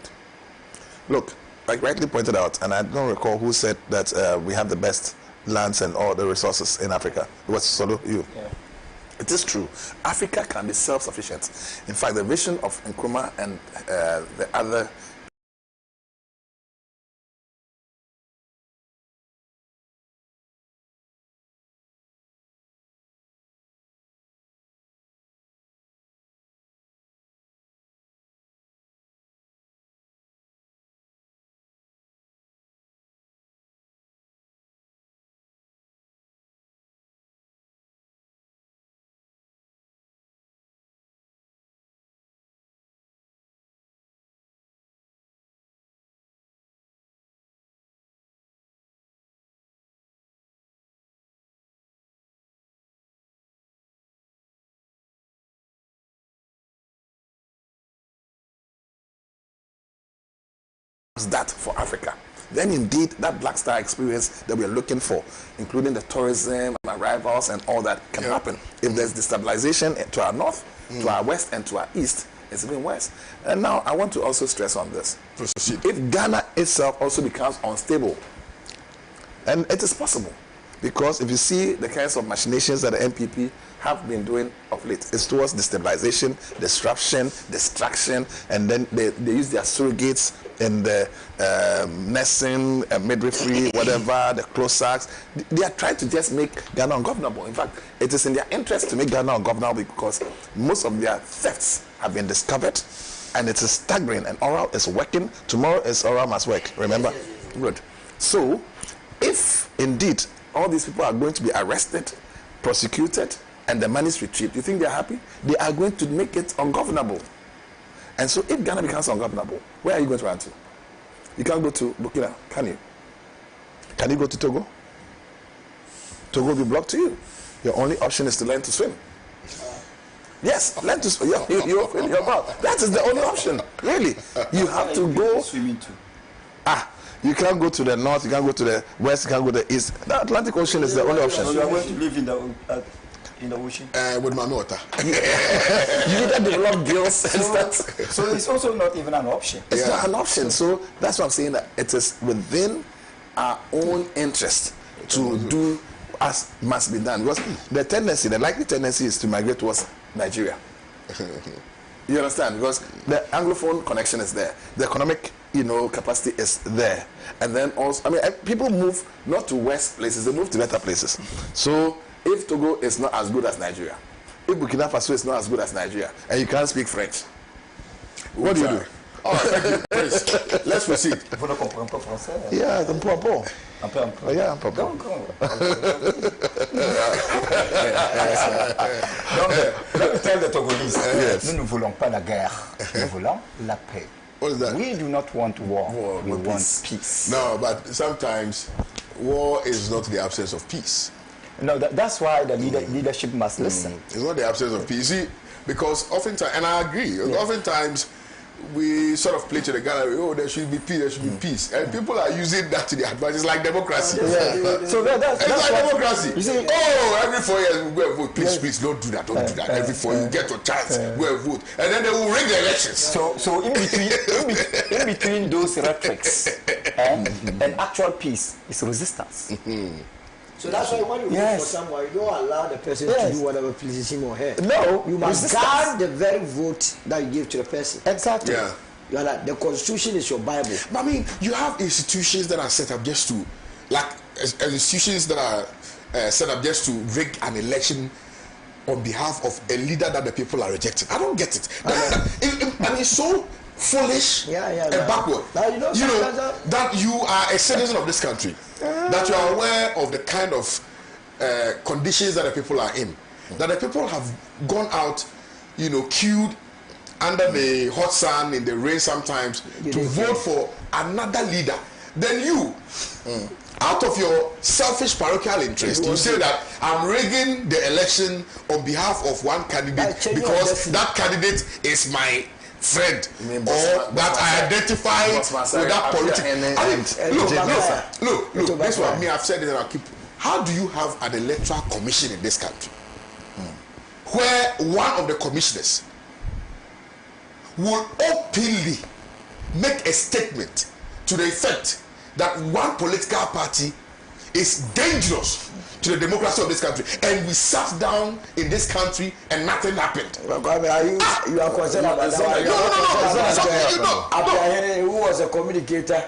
Look, like rightly pointed out, and I don't recall who said that we have the best lands and all the resources in Africa. It was Solo, you. Yeah. It is true. Africa can be self-sufficient. In fact, the vision of Nkrumah and the other that for Africa, then indeed that Black Star experience that we are looking for, including the tourism and arrivals and all that, can happen. If there's destabilization to our north, to our west, and to our east, it's even worse. And now I want to also stress on this. If Ghana itself also becomes unstable, and it is possible, because if you see the kinds of machinations that the MPP have been doing of late, it's towards destabilization, disruption, distraction, and then they use their surrogates in the nursing, midwifery, whatever, the close-sacks. They are trying to just make Ghana ungovernable. In fact, it is in their interest to make Ghana ungovernable because most of their thefts have been discovered, and it is staggering, and Oral is working. Tomorrow is Oral must work, remember? Good. So, if indeed all these people are going to be arrested, prosecuted, and the money's retrieved, you think they're happy? They are going to make it ungovernable. And so if Ghana becomes ungovernable, where are you going to run to? You can't go to Burkina, can you? Can you go to Togo? Togo will be blocked to you. Your only option is to learn to swim. Yes, learn to swim. You're opening your mouth. That is the only option, really. You have to go. Swimming too. You can't go to the north, you can't go to the west, you can't go to the east. The Atlantic Ocean is the only option. So you are going to live in the ocean? With my water. You either develop gills and stuff. So it's also not even an option. It's not an option. So that's what I'm saying, that it is within our own interest to do as must be done. Because the likely tendency is to migrate towards Nigeria. You understand? Because the Anglophone connection is there. The economic, capacity is there. And then also, people move not to west places, they move to better places. So if Togo is not as good as Nigeria, if Burkina Faso is not as good as Nigeria, and you can't speak French, what do you do? All right, thank you. Please, let's proceed. Vous ne comprenez pas français? Yeah, un peu. Un peu. Oh, yeah, un peu. Donc, let me tell the Togolese, nous ne voulons pas la guerre, nous voulons la paix. What is that? We do not want war, we want peace. No, but sometimes war is not the absence of peace. No, that's why the leadership must listen. It's not the absence of peace. See, because oftentimes, and I agree, oftentimes we sort of play to the gallery, oh, there should be peace, there should be peace. And people are using that to their advantage. It's like democracy. So that's like democracy. You see, oh, every 4 years we go and vote. Please, please, don't do that, don't do that. Every 4 years you get a chance, go and vote. And then they will rig the elections. So in between those rhetorics and actual peace is resistance. So that's why when you vote for someone, you don't allow the person to do whatever pleases him or her. No, you must guard the very vote that you give to the person. Exactly. Yeah. You are like, the Constitution is your Bible. But I mean, you have institutions that are set up just to, like, institutions that are set up just to rig an election on behalf of a leader that the people are rejecting. I don't get it. I mean, it's so foolish and backward. You know that you are a citizen of this country, that you are aware of the kind of conditions that the people are in, that the people have gone out, queued under the hot sun, in the rain sometimes, to vote for another leader. Then you, out of your selfish parochial interest, you say that I'm rigging the election on behalf of one candidate because that candidate is my friend, or that I identify with that political. Look, this one, I've said it and I'll keep. How do you have an electoral commission in this country where one of the commissioners will openly make a statement to the effect that one political party is dangerous to the democracy of this country, and we sat down in this country and nothing happened? You are concerned about that? No. Who was a communicator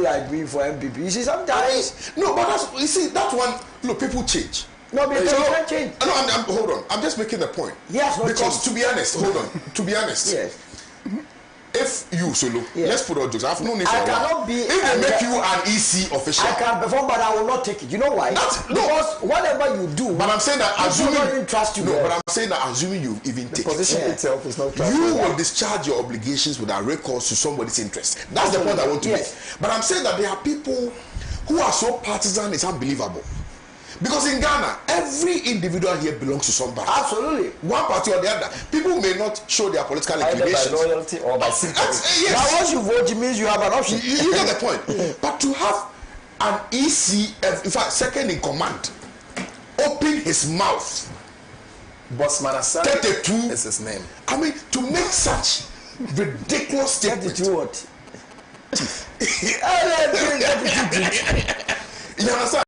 like me for MPP? You see, sometimes that one. Look, people change. No, but you can't change. No, hold on. I'm just making the point. Yes, because to be honest, hold on. To be honest, yes. If you solo, let's put all jokes. I've known it for a while. Cannot be. If they make you an EC official, I can perform, but I will not take it. You know why? Because whatever you do, but I'm saying that assuming even trust you. No, but I'm saying that assuming you even take position itself is not trustworthy. You will discharge your obligations without recourse to somebody's interest. That's the point I want to make. But I'm saying that there are people who are so partisan, it's unbelievable. Because in Ghana, every individual here belongs to somebody. Absolutely. One party or the other. People may not show their political inclinations. Either by loyalty or by sympathy. Yes. Now once you vote, it means you have an option. You get the point. But to have an EC, in fact, second in command, open his mouth. Bossman Assad 32 is his name. I mean, to make such ridiculous statements. 32 what? You understand?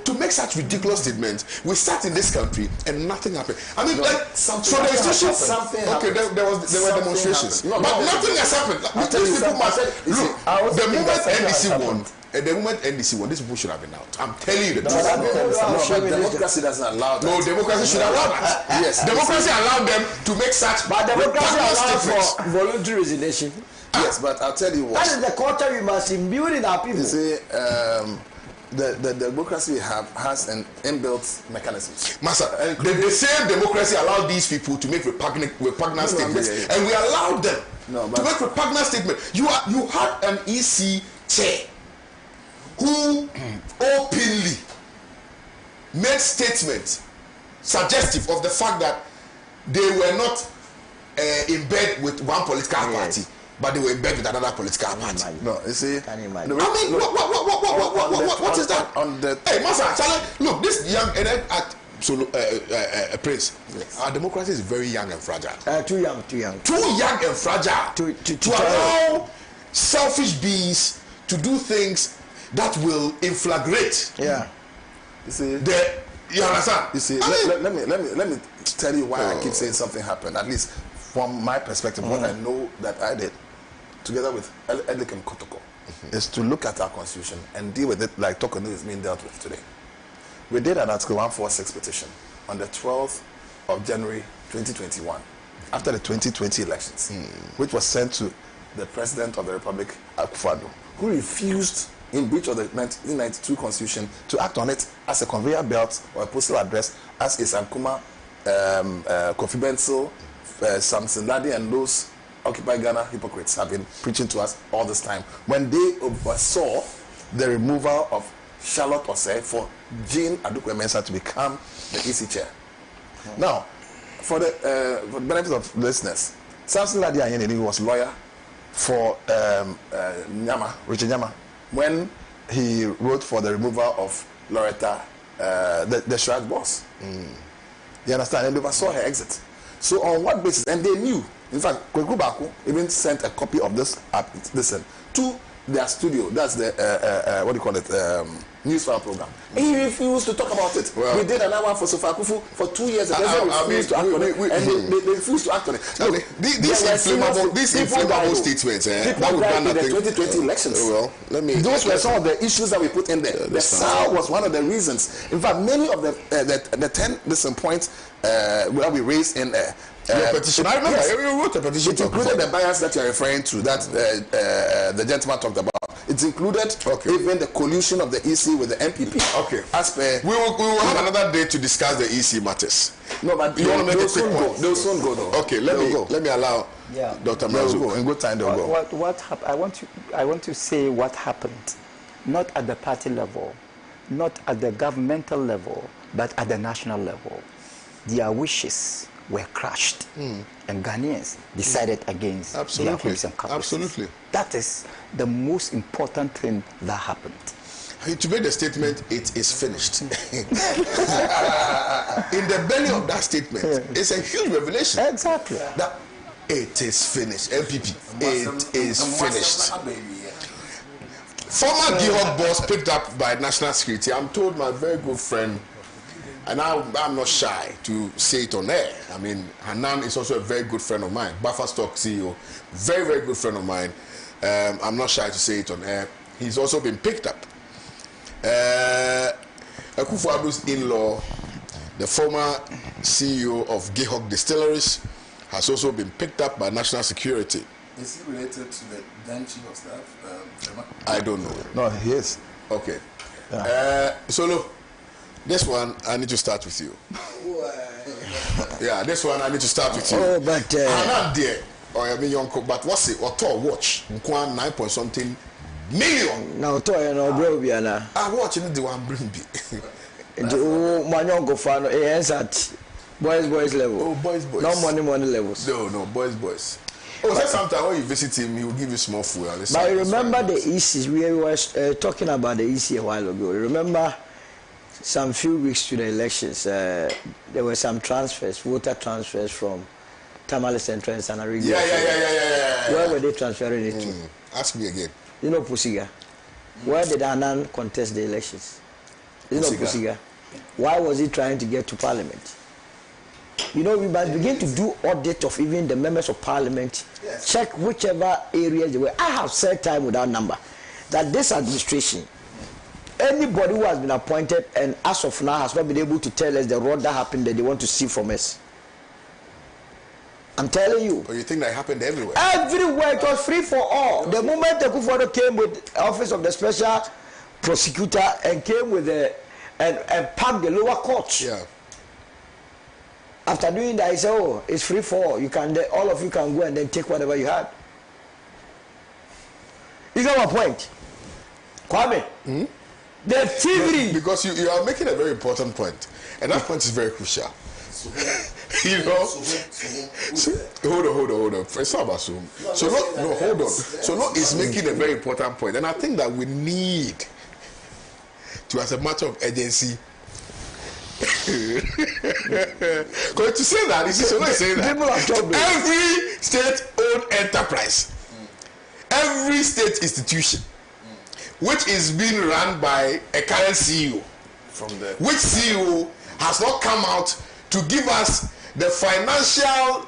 To make such ridiculous statements, we sat in this country and nothing happened. I mean, so the institutions. Okay, there were demonstrations, but nothing has happened. These people must look. The moment NDC won, the moment NDC won, these people should have been out. I'm telling you the truth. Democracy doesn't allow that. No, democracy should allow that. Yes, democracy allowed them to make such. But democracy allows for voluntary resignation. Yes, but I'll tell you what. That is the culture we must imbue in our people. You see, the democracy we have has an inbuilt mechanism. Master, the same democracy allowed these people to make repugnant statements, and we allowed them to make repugnant statements. You had an EC chair who openly made statements suggestive of the fact that they were not in bed with one political party, but they were in bed with another political party. No, you see. Can you imagine? I mean, what is that? Hey, Master, look, this young Prince. Yes. Our democracy is very young and fragile. Too young and fragile to allow selfish beings to do things that will inflagrate. Yeah. You see. You understand? You see. Let me tell you why I keep saying something happened. At least from my perspective, what I know that I did, together with Elik and Kotoko, is to look at our constitution and deal with it like Togo is being dealt with today. We did an Article 146 petition on the 12th of January 2021, after the 2020 elections, which was sent to the President of the Republic, Akufo-Addo, who refused, in breach of the 1992 Constitution, to act on it as a conveyor belt or a postal address, as is Nkrumah, Kofi Bensil, Samson Ladi, and those Occupy Ghana hypocrites have been preaching to us all this time. When they oversaw the removal of Charlotte Osei for Jean Aduku-Mensah to become the EC chair. Now, for the benefit of listeners, Samson Ladi Ayamba was lawyer for Richard Nyama, when he wrote for the removal of Loretta, the Shrine boss. You understand? And they oversaw her exit. So on what basis? And they knew. In fact, Kweku Baku even sent a copy of this to their studio. That's the what do you call it? Newsfile program. He refused to talk about it. Well, we did an hour for Sofa Akufu for 2 years. And they refused to act on it. And they refused to act on it. Look, these inflammable statements that would ban the 2020 elections. Well, those were some of the issues that we put in there. The SAR was one of the reasons. In fact, many of the 10 points that we raised in your petition. I remember you wrote a petition. It included the bias that you're referring to, that the gentleman talked about. It included even the collusion of the EC with the MPP. Okay. As per we will have another day to discuss the EC matters. No, but you want to make a quick point. They'll soon go though. Okay, let me allow Dr. Mazu. In good time they'll go. What I want to say what happened, not at the party level, not at the governmental level, but at the national level. Their wishes were crushed, and Ghanaians decided against their homes and capacities. Absolutely. That is the most important thing that happened. To make the statement, it is finished. In the belly of that statement, it's a huge revelation. Exactly. That it is finished. MPP, it is finished. Former GIHOC boss picked up by national security. I'm told my very good friend, and I'm not shy to say it on air. I mean, Hanan is also a very good friend of mine. Buffer Stock CEO, very, very good friend of mine. I'm not shy to say it on air. He's also been picked up. Akufo-Addo's in-law, the former CEO of GIHOC Distilleries, has also been picked up by national security. Is he related to the then chief of staff? I don't know. No, he is. Okay. Yeah. Solo. This one, I need to start with you. Yeah, this one, I need to start with you. Oh, but... I'm not there. I mean, but what's it? What watch? 9 point something million. Now, toy and bro, I watch the one bring me. My young fan, ends at boys level. Oh, boys. No money levels. No, boys. Oh, so sometimes when you visit him, he will give you small food. But I remember the EC, we were talking about the EC a while ago. Remember, some few weeks to the elections, there were some transfers, voter transfers from Tamale Central and Sanarigo. Yeah. Where were they transferring it to? Ask me again. You know Pusiga. Where did Anan contest the elections? You know Pusiga. Why was he trying to get to Parliament? You know, we must begin to do audit of even the members of Parliament. Yes. Check whichever areas they were. I have said time without number that this administration, anybody who has been appointed and as of now has not been able to tell us the road that happened that they want to see from us. I'm telling you. But you think that happened everywhere? Everywhere. It was free for all. The moment the Akufo-Addo came with the office of the special prosecutor and came with the and packed the lower courts. Yeah. After doing that, he said, "Oh, it's free for all. You can, all of you can go and then take whatever you had." You got my point, Kwame. The thievery. Because you are making a very important point, and that point is very crucial. You know, hold on. It's not about so. So no, hold on. So no is making a very important point, and I think that we need to, as a matter of urgency, because to say that, so not saying that every state-owned enterprise, every state institution, which is being run by a current CEO, which CEO has not come out to give us the financial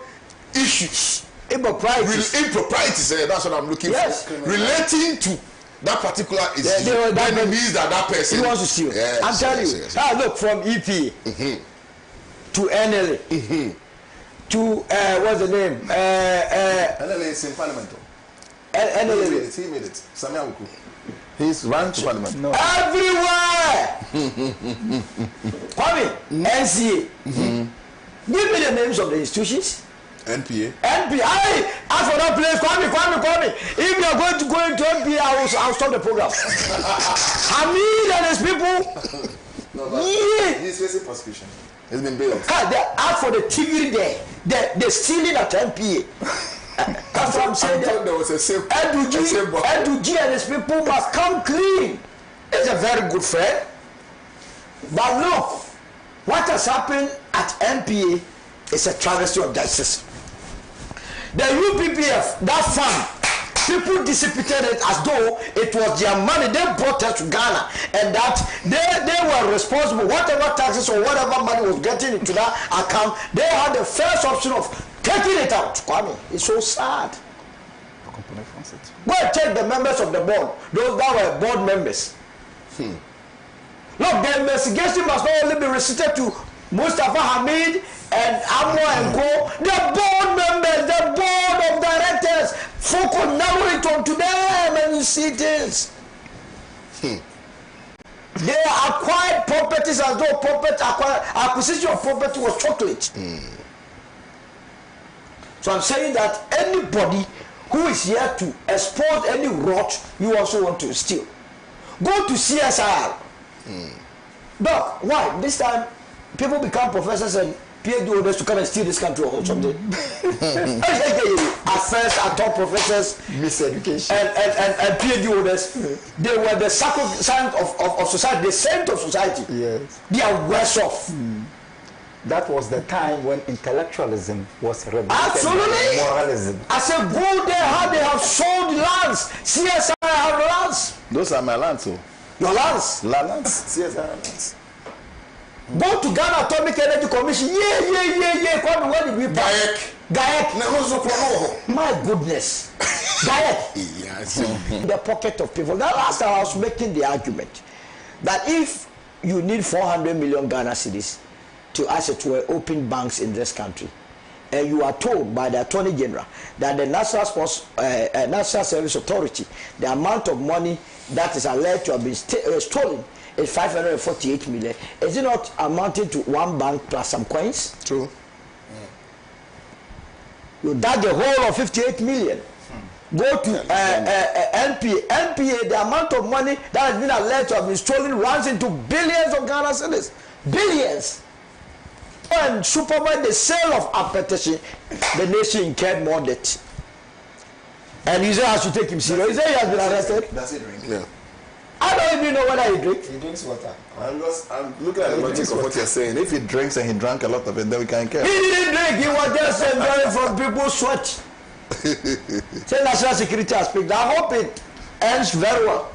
issues, improprieties. That's what I'm looking for. Relating to that particular issue. That means that person he wants to steal. Yes, I'm telling you. Look, from EP to NLA to what's the name? NLA is in Parliament. He made it. Samia Wuku. He's run to parliament. No. Everywhere. Kwame, NCA. Give me the names of the institutions. NPA. NPA. As for that place, Kwame. If you are going to go into NPA, I'll stop the program. Hamid and his people. He's facing prosecution. He's been bailed. They ask for the TV there. They're stealing at NPA. That's what I'm saying. There was a safe. Edu and his people must come clean. He's a very good friend. But look, what has happened at NPA is a travesty of justice. The UPPF, that fund, people dissipated it as though it was their money. They brought it to Ghana, and that they were responsible. Whatever taxes or whatever money was getting into that account, they had the first option of taking it out. Kwame, it's so sad. Go and check the members of the board, those that were board members. Look, the investigation must not only be restricted to Mustafa Hamid and Amo and Go, the board members, the board of directors, focus narrow it onto them and you see things. They acquired properties as though acquisition of property was chocolate. So I'm saying that anybody who is here to expose any rot, you also want to steal. Go to CSR. Doc, why? This time people become professors and PhD holders to come and steal this country or something. At first, I taught professors, miseducation, and PhD holders. They were the sacrosanct of society, the saint of society. Yes. They are worse off. That was the time when intellectualism was replaced. Absolutely. Moralism. I said, go there, how they have sold lands. CSI have lands. Those are my lands, so. Your lands. Lands. CSI lands. Go to Ghana Atomic Energy Commission. Yeah. Come, where did we buy? Gayek. My goodness. Gayek. In the pocket of people. Now, last time I was making the argument that if you need 400 million Ghana cedis to asset to open banks in this country, and you are told by the Attorney General that the National Service Authority, the amount of money that is alleged to have been stolen is 548 million. Is it not amounting to one bank plus some coins? True. You dug a hole of 58 million. Go to NPA, the amount of money that has been alleged to have been stolen runs into billions of Ghana cedis. Billions. And supervise the sale of appetition, the nation incurred more debt. And he said I should take him serious. He said he has been arrested. Does he drink? Yeah. I don't even know whether he drinks. He drinks water. I'm looking at the logic of what you're saying. If he drinks and he drank a lot of it, then we can't care. He didn't drink. He was just enjoying from people's sweat. Say national security has picked. I hope it ends very well.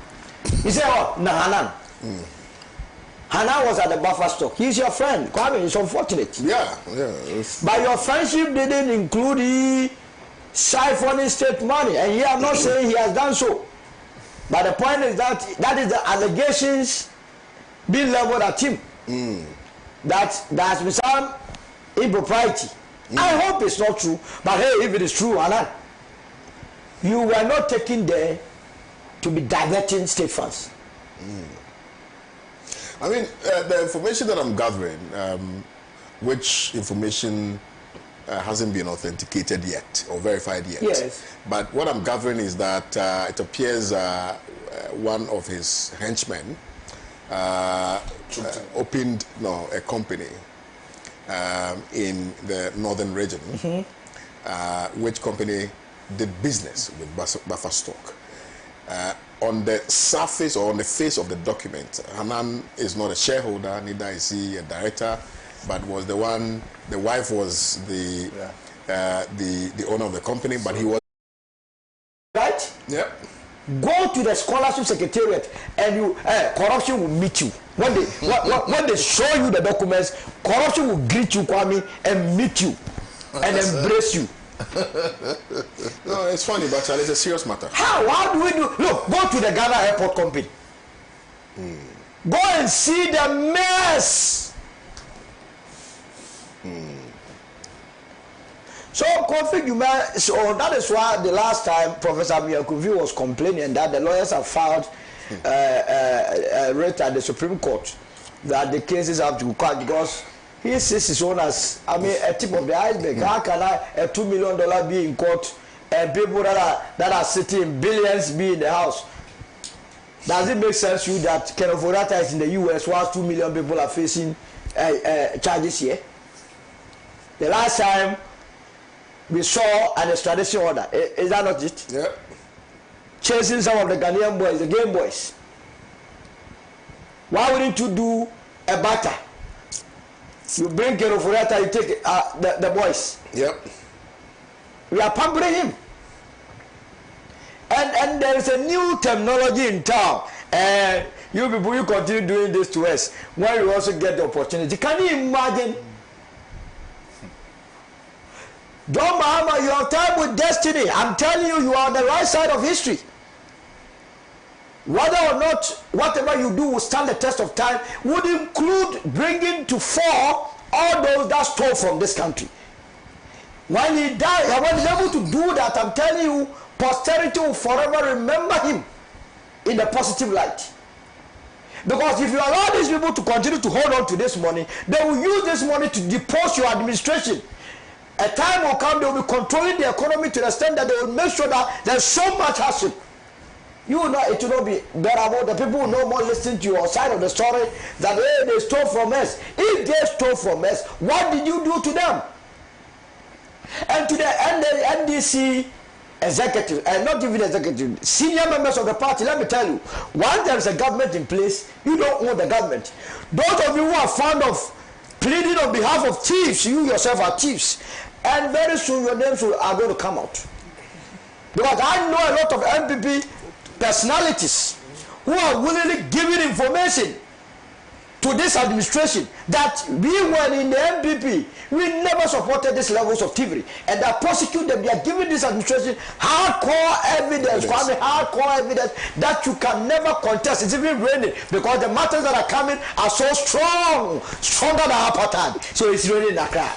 He said, "Oh, Hanan. Hanan was at the buffer stock. He's your friend. Kwame, it's unfortunate. Yeah. But your friendship didn't include he siphoning state money, and here I'm not saying he has done so. But the point is that is the allegations being leveled at him. That there has been some impropriety. I hope it's not true, but hey, if it is true, Alan, you were not taken there to be diverting state funds. I mean, the information that I'm gathering, which information hasn't been authenticated yet or verified yet. Yes. But what I'm gathering is that it appears one of his henchmen opened a company in the northern region, which company did business with buffer stock. On the surface or on the face of the document, Hanan is not a shareholder, neither is he a director, but was the one. The wife was the owner of the company, but he was right. Yeah. Go to the scholarship secretariat, and you corruption will meet you when they show you the documents. Corruption will greet you, Kwame, and meet you and embrace you. No, it's funny, but it's a serious matter. How do we do? Look, go to the Ghana Airport Company. Go and see the mess. So Kofi Juma, so that is why the last time Professor Miyakuvi was complaining that the lawyers have filed writ at the Supreme Court that the cases have to go because he sees his own as, I mean, a tip of the iceberg. How can a $2 million be in court and people that are sitting billions be in the house? Does it make sense to you that Kenneth Orata is in the US whilst 2 million people are facing charges here? The last time we saw an extradition order, is that not it? Yeah. Chasing some of the Ghanaian boys, the game boys. Why wouldn't you do a batter? You bring Kenneth Orata, you take the boys. Yep. We are pampering him. And there is a new terminology in town. And you people, you continue doing this to us when you also get the opportunity. Can you imagine? John Mahama, you have time with destiny. I'm telling you, you are on the right side of history. Whether or not whatever you do will stand the test of time would include bringing to fore all those that stole from this country. When he died, and when he's able to do that, I'm telling you, posterity will forever remember him in a positive light. Because if you allow these people to continue to hold on to this money, they will use this money to depose your administration. A time will come, they will be controlling the economy to the extent that they will make sure that there's so much hassle. You will not, it will not be bearable. The people will no more listen to your side of the story that hey, they stole from us. If they stole from us, what did you do to them? And to the NDC executive, and not even executive, senior members of the party, let me tell you, once there is a government in place, you don't own the government. Those of you who are fond of pleading on behalf of chiefs, you yourself are chiefs, and very soon your names are going to come out. Because I know a lot of MPP personalities who are willingly giving information to this administration that we were in the MPP, we never supported these levels of thievery, and that prosecute them. They are giving this administration hardcore evidence, hardcore evidence that you can never contest. It's even raining because the matters that are coming are so strong, stronger than apartheid. So it's raining in Accra.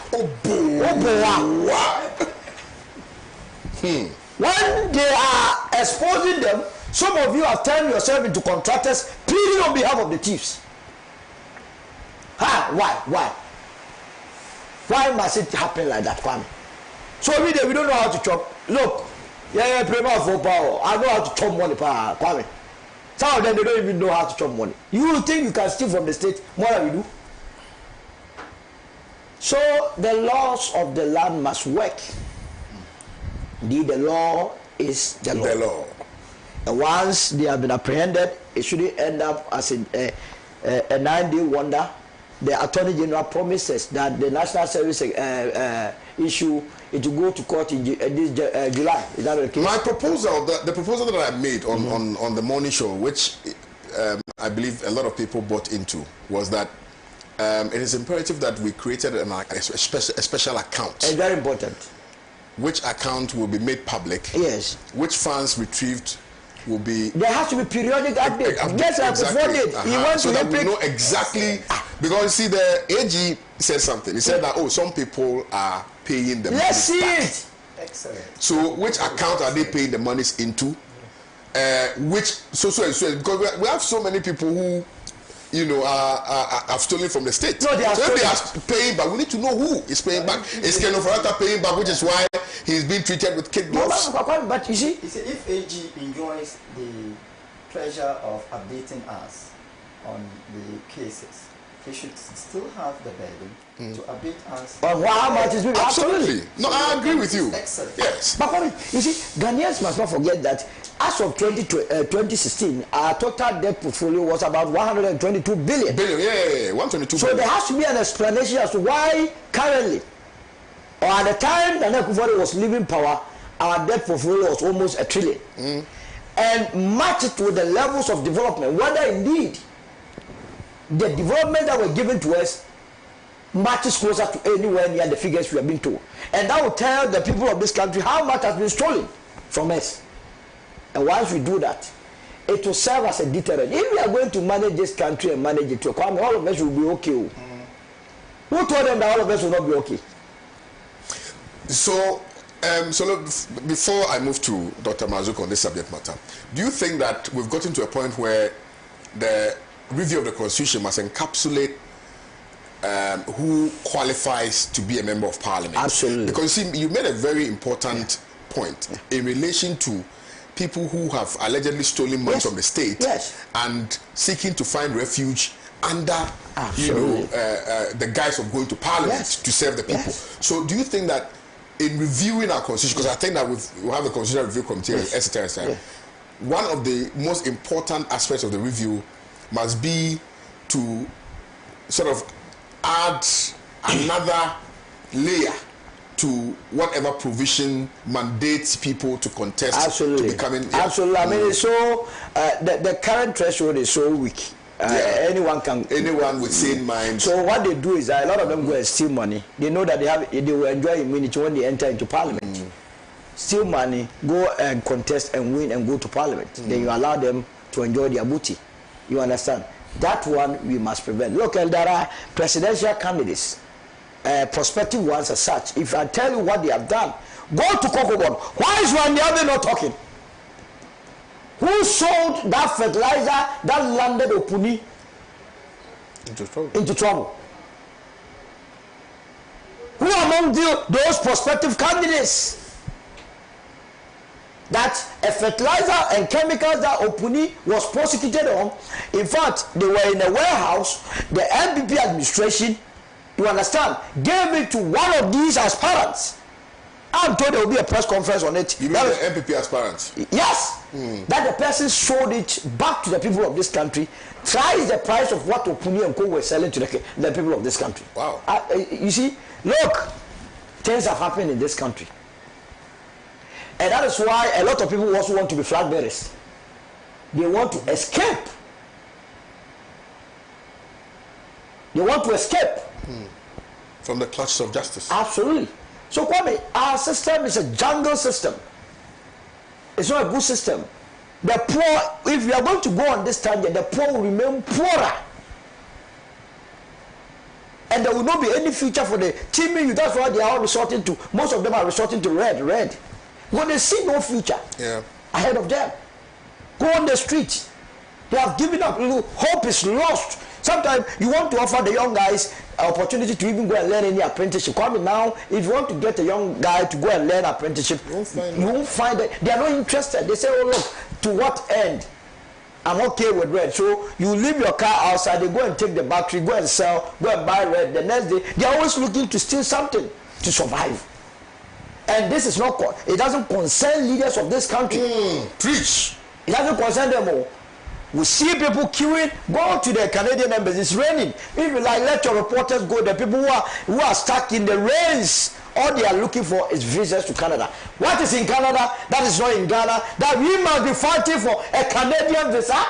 When they are exposing them, some of you have turned yourself into contractors pleading on behalf of the thieves. Why? Why must it happen like that, Kwame? So we don't know how to chop. Look, yeah, prepare for power. I know how to chop money, Kwame. Some of them, they don't even know how to chop money. You think you can steal from the state more than we do? So the laws of the land must work. Indeed, the law is the law. The law. And once they have been apprehended, it shouldn't end up as a 9-day wonder. The Attorney General promises that the National Service issue it will go to court in this July. Is that okay? My proposal, the proposal that I made on the morning show, which I believe a lot of people bought into, was that it is imperative that we created a special account. It's very important. Which account will be made public? Yes. Which funds retrieved will be... There has to be periodic update. Yes, exactly. So that we know exactly... Because you see, the AG said something. He said that, some people are paying the money. Let's see it. Excellent. So which account are they paying the monies into? Because we have so many people who, are stealing from the state. No, they are paying back. We need to know who is paying back. Is Kenneth Orata paying back, which is why he's being treated with kid gloves? But you see, if AG enjoys the pleasure of updating us on the cases, he should still have the burden to update us. On how much is being absolutely. No, I agree with you. Excellent. Yes. But you see, Ghanaians must not forget that as of 2016, our total debt portfolio was about 122 billion. Yeah, 122 so billion. there has to be an explanation as to why currently, or at the time that Akufo-Addo was leaving power, our debt portfolio was almost $1 trillion. And match it with the levels of development, whether indeed the development that were given to us matches closer to anywhere near the figures we have been told. And that will tell the people of this country how much has been stolen from us. And once we do that, it will serve as a deterrent. If we are going to manage this country and manage it to Kwame, all of us will be okay. Who told them that all of us will not be okay? So, look, before I move to Dr. Mazuko on this subject matter, do you think that we've gotten to a point where the review of the Constitution must encapsulate who qualifies to be a member of Parliament? Absolutely. Because you see, you made a very important point in relation to people who have allegedly stolen money from the state and seeking to find refuge under the guise of going to Parliament to serve the people. So do you think that in reviewing our Constitution, because I think that we have the Constitutional Review Committee, etc., one of the most important aspects of the review must be to sort of add another layer to whatever provision mandates people to contest to becoming... Absolutely. I mean, it's so the current threshold is so weak. Anyone with sane mind. So what they do is that a lot of them go and steal money. They know that they will enjoy immunity when they enter into Parliament. Steal money, go and contest and win and go to Parliament. Then you allow them to enjoy their booty. You understand? That one we must prevent. Look, and there are presidential candidates, prospective ones as such. If I tell you what they have done, go to Cocoa. Why is one the other not talking? Who sold that fertilizer that landed Opuni into trouble? Who among those prospective candidates that a fertilizer and chemicals that Opuni was prosecuted on, in fact, they were in a warehouse, the NPP administration, you understand, gave it to one of these aspirants. I'm told there will be a press conference on it. You mean the NPP aspirants? Yes. That the person sold it back to the people of this country, thrice the price of what Opuni and Co were selling to the people of this country. Wow. You see, look, things have happened in this country. And that is why a lot of people also want to be flag bearers. They want to escape. They want to escape. From the clutches of justice. Absolutely. So Kwame, our system is a jungle system. It's not a good system. The poor, if we are going to go on this tangent, the poor will remain poorer. And there will not be any future for the teaming. That's why they are all resorting to, most of them are resorting to red. When they see no future ahead of them, go on the street. They have given up. Hope is lost. Sometimes you want to offer the young guys an opportunity to even go and learn any apprenticeship. Come now, if you want to get a young guy to go and learn apprenticeship, you won't find that. They are not interested. They say, oh look, to what end? I'm okay with red. So you leave your car outside, they go and take the battery, go and sell, go and buy red. The next day, they are always looking to steal something to survive. And this is not, it doesn't concern leaders of this country. Preach. It doesn't concern them all. We see people queuing, go to the Canadian embassy. It's raining. If you like, let your reporters go. The people who are stuck in the rains, all they are looking for is visas to Canada. What is in Canada that is not in Ghana? That we must be fighting for a Canadian visa?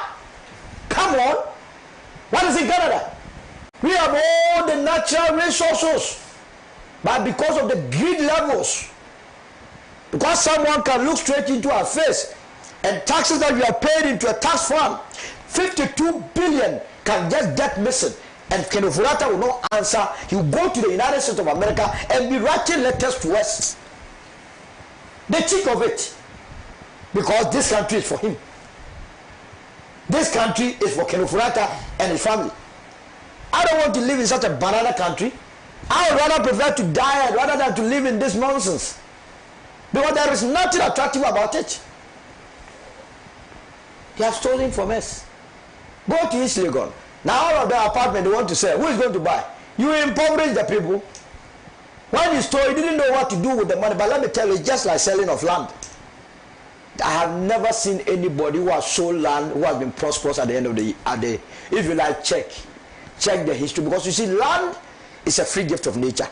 Come on. What is in Canada? We have all the natural resources. But because of the greed levels, because someone can look straight into our face, and taxes that we are paid into a tax fund, 52 billion can just get missing. And Kenofurata will not answer. He will go to the United States of America and be writing letters to us. They think of it. Because this country is for him. This country is for Kenofurata and his family. I don't want to live in such a banana country. I would rather prefer to die rather than to live in this nonsense. Because there is nothing attractive about it. They have stolen from us. Go to East Legon. Now all of the apartment they want to sell. Who is going to buy? You impoverish the people. When you stole, you didn't know what to do with the money. But let me tell you, it's just like selling of land. I have never seen anybody who has sold land who has been prosperous at the end of the day. If you like, check the history. Because you see, land is a free gift of nature.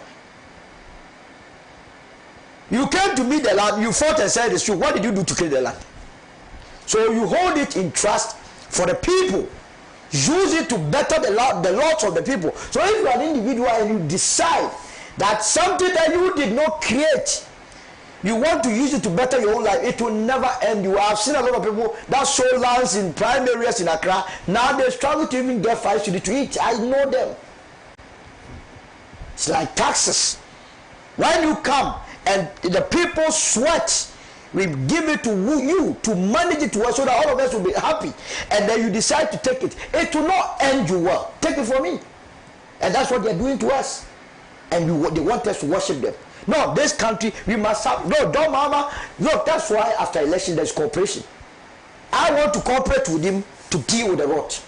You came to meet the land, you fought and said it's true. What did you do to kill the land? So you hold it in trust for the people. Use it to better the lots of the people. So if you are an individual and you decide that something that you did not create, you want to use it to better your own life, it will never end. You have seen a lot of people that sold lands in prime areas in Accra. Now they struggle to even get 5 cedi to eat. I know them. It's like taxes. When you come, and the people sweat. We give it to you to manage it to us so that all of us will be happy. And then you decide to take it. It will not end you well. Take it from me. And that's what they're doing to us. And they want us to worship them. No, this country, we must have. No, don't mama. Look, that's why after election there's cooperation. I want to cooperate with him to deal with the rot.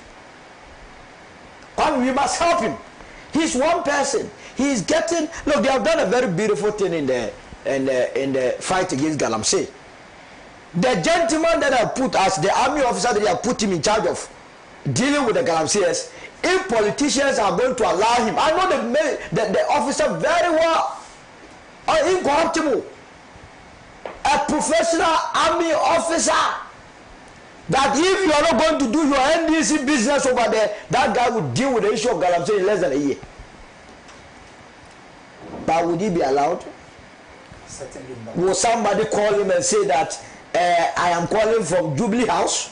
And we must help him. He's one person. He's getting. Look, they have done a very beautiful thing in the fight against Galamsey. The gentleman that I put as the army officer that I put him in charge of dealing with the Galamseyers, if politicians are going to allow him, I know the officer very well, incorruptible, a professional army officer, that if you are not going to do your NDC business over there, that guy will deal with the issue of Galamsey in less than a year. But would he be allowed? Certainly not. Will somebody call him and say that I am calling from Jubilee House,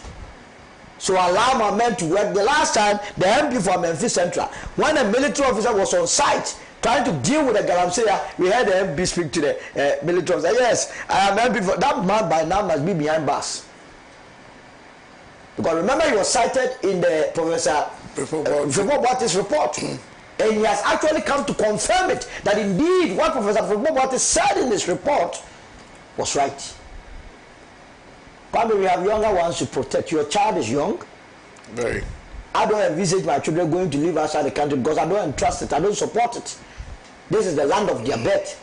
so allow my men to work? The last time, the MP for Memphis Central, when a military officer was on site trying to deal with the Galamsey, we heard the MP speak to the military officer. Yes, I am MP for that man. By now must be behind bars, because remember he was cited in the Professor Boatis report. And he has actually come to confirm it, that indeed what Professor Boatis said in this report was right. Probably we have younger ones to protect. Your child is young. Very. I don't envisage my children going to live outside the country because I don't entrust it. I don't support it. This is the land of their birth.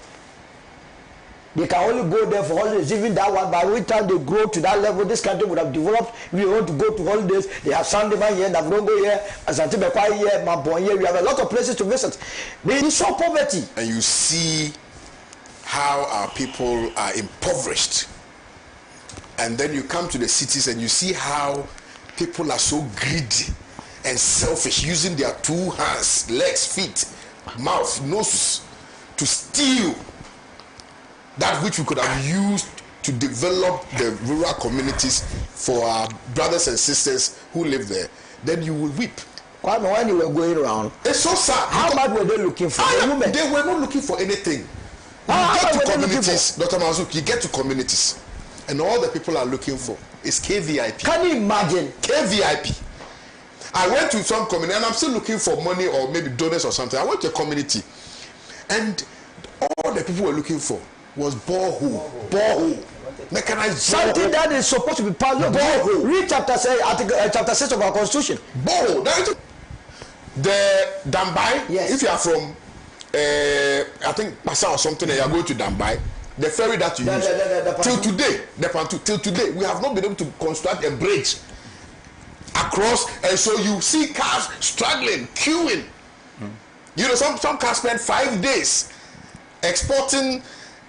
They can only go there for holidays. Even that one, by which time they grow to that level, this country would have developed. We want to go to holidays. They have Sandeman here, Navrongo here, Asantebekwa here, Mabon here. We have a lot of places to visit. They saw poverty. And you see how our people are impoverished. And then you come to the cities and you see how people are so greedy and selfish, using their two hands, legs, feet, mouth, nose to steal that which we could have used to develop the rural communities for our brothers and sisters who live there. Then you will weep. When you were going around, it's so sad. How much were they looking for? They were not looking for anything. You get to communities, Dr. Mazuk, you get to communities, and all the people are looking for is KVIP. Can you imagine? KVIP. I went to some community and I'm still looking for money or maybe donors or something. I went to a community and all the people were looking for was borehole. Mechanized something borehole. that is supposed to be part of borehole. Read chapter 6 of our constitution. Borehole. The Dambai, yes. If you are from I think Pasa or something and you are going to Dambai, the ferry that you use till today we have not been able to construct a bridge across, and so you see cars struggling, queuing. You know, some cars spend 5 days exporting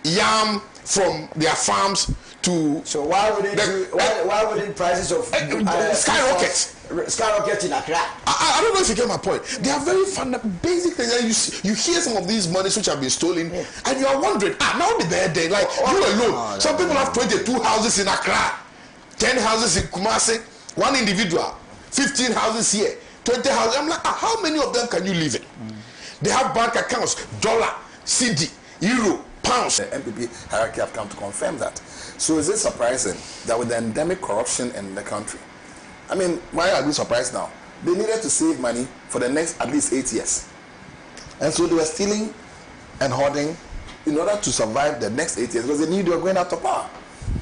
yam from their farms to. So why wouldn't prices of skyrocket in Accra? I don't know if you get my point. They are very basic things, and you hear some of these monies which have been stolen, and you are wondering, now the bad day, like you alone. Some people have 22 houses in Accra, 10 houses in Kumasi, one individual, 15 houses here, 20 houses. I'm like, how many of them can you live in? They have bank accounts, dollar, CD, euro, pounds. The MPP hierarchy have come to confirm that. So is it surprising that with the endemic corruption in the country, I mean, why are we surprised now? They needed to save money for the next at least 8 years. And so they were stealing and hoarding in order to survive the next 8 years because they knew they were going out of power.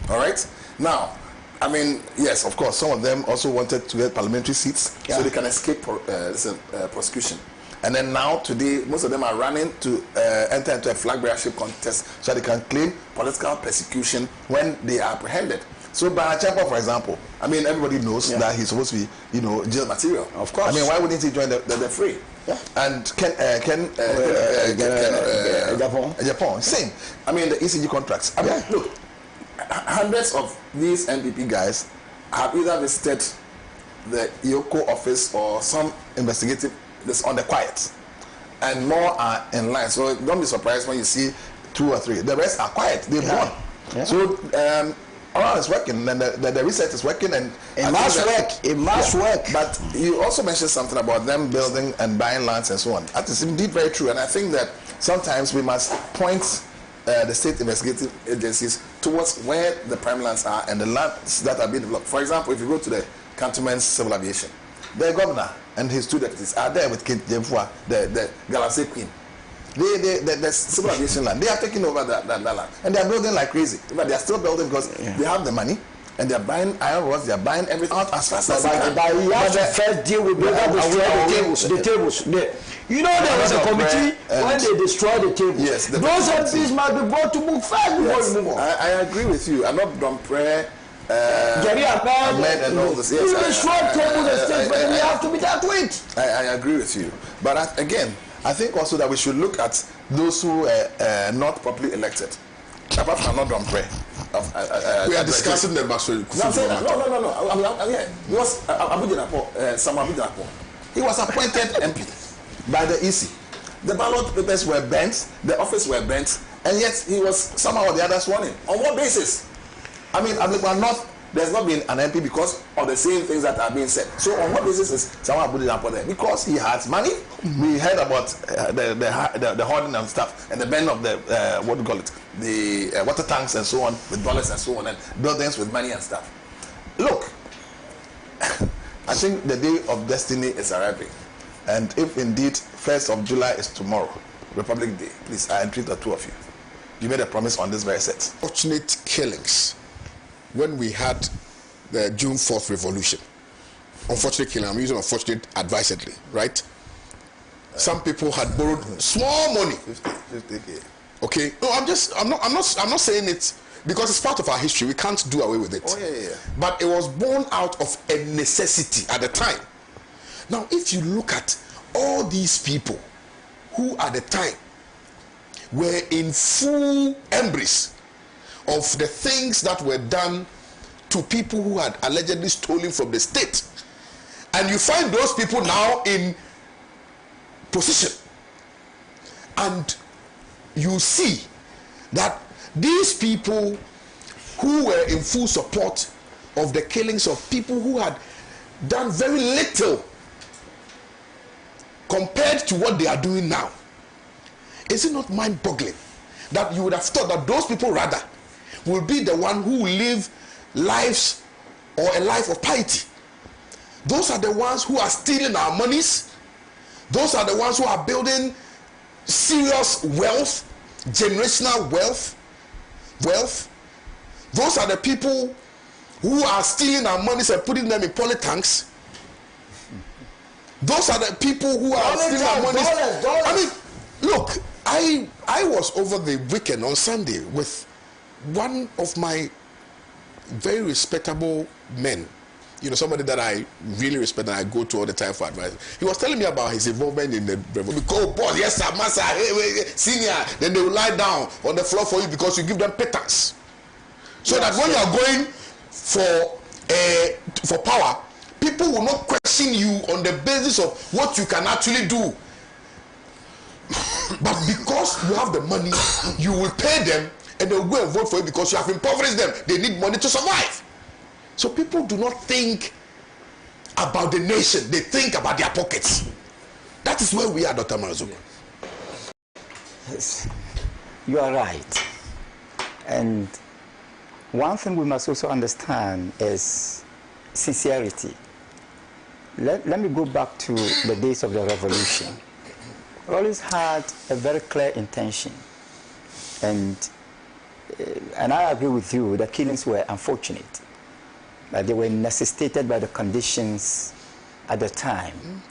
All right? Now, I mean, yes, of course, some of them also wanted to get parliamentary seats so they can escape prosecution. And then now, today, most of them are running to enter into a flag bearership contest so they can claim political persecution when they are apprehended. So, Banachempo, for example, I mean, everybody knows that he's supposed to be, you know, jail material. Of course. I mean, why wouldn't he join the fray? Yeah. And Japan, same. I mean, the ECG contracts. I mean, look, hundreds of these NPP guys have either visited the IOCO office or some investigative this on the quiet, and more are in line. So don't be surprised when you see 2 or 3. The rest are quiet. They've gone. Yeah. So around is working, and the research is working, and it must work. But you also mentioned something about them building and buying lands and so on. That is indeed very true, and I think that sometimes we must point the state investigative agencies towards where the prime lands are and the lands that are being developed. For example, if you go to the Cantonment Civil Aviation, the governor and his two deputies are there with Kate Jemfua, the Galaxy Queen. The civil aviation land, they are taking over that land, and they are building like crazy. But they are still building because they have the money, and they are buying iron rods, they are buying everything out as fast as they can. But you have to first deal with the tables. You know there was a committee when they destroyed the tables. Yes, those MPs must be brought to move fast before you move on. I agree with you. I'm not done prayer. Jerry Ahmed and all this. Yes, you destroy tables and states, but we have to be that with. I agree with you. But again, I think also that we should look at those who are not properly elected. Apart from not done prayer. We are discussing the Maxwell. No. He was Sam Abudinapo. He was appointed MP by the EC. The ballot papers were burnt, the office were burnt, and yet he was somehow or the other sworn in. On what basis? I mean, there's not been an MP because of the same things that are being said. So on what basis is someone put it up there? Because he has money. We heard about the hoarding and stuff and the ban of the what do you call it, the water tanks and so on with dollars and so on, and buildings with money and stuff. Look, I think the day of destiny is arriving, and if indeed 1st of July is tomorrow, Republic Day, please, I entreat the two of you. You made a promise on this very set. Fortunate killings. When we had the June 4th revolution, unfortunate killing, I'm using unfortunate advisedly, right? Some people had borrowed small money. 50K. Okay, no, I'm not saying it because it's part of our history. We can't do away with it. Oh yeah. But it was born out of a necessity at the time. Now, if you look at all these people who at the time were in full embrace of the things that were done to people who had allegedly stolen from the state, and you find those people now in position, and you see that these people who were in full support of the killings of people who had done very little compared to what they are doing now, is it not mind-boggling that you would have thought that those people rather will be the one who will live lives or a life of piety? Those are the ones who are stealing our monies. Those are the ones who are building serious wealth, generational wealth. Those are the people who are stealing our monies and putting them in polytanks. Those are the people who are stealing our monies. I mean, look, I was over the weekend on Sunday with one of my very respectable men, you know, somebody that I really respect and I go to all the time for advice. He was telling me about his involvement in the revolution. Oh, boss, yes sir, master, hey, senior. Then they will lie down on the floor for you because you give them pittance. So that when you are going for power, people will not question you on the basis of what you can actually do. But because you have the money, you will pay them and they'll go and vote for you because you have impoverished them. They need money to survive. So people do not think about the nation. They think about their pockets. That is where we are, Dr. Marazuka. Yes, you are right. And one thing we must also understand is sincerity. Let me go back to the days of the revolution. We always had a very clear intention. And I agree with you, the killings were unfortunate. But they were necessitated by the conditions at the time.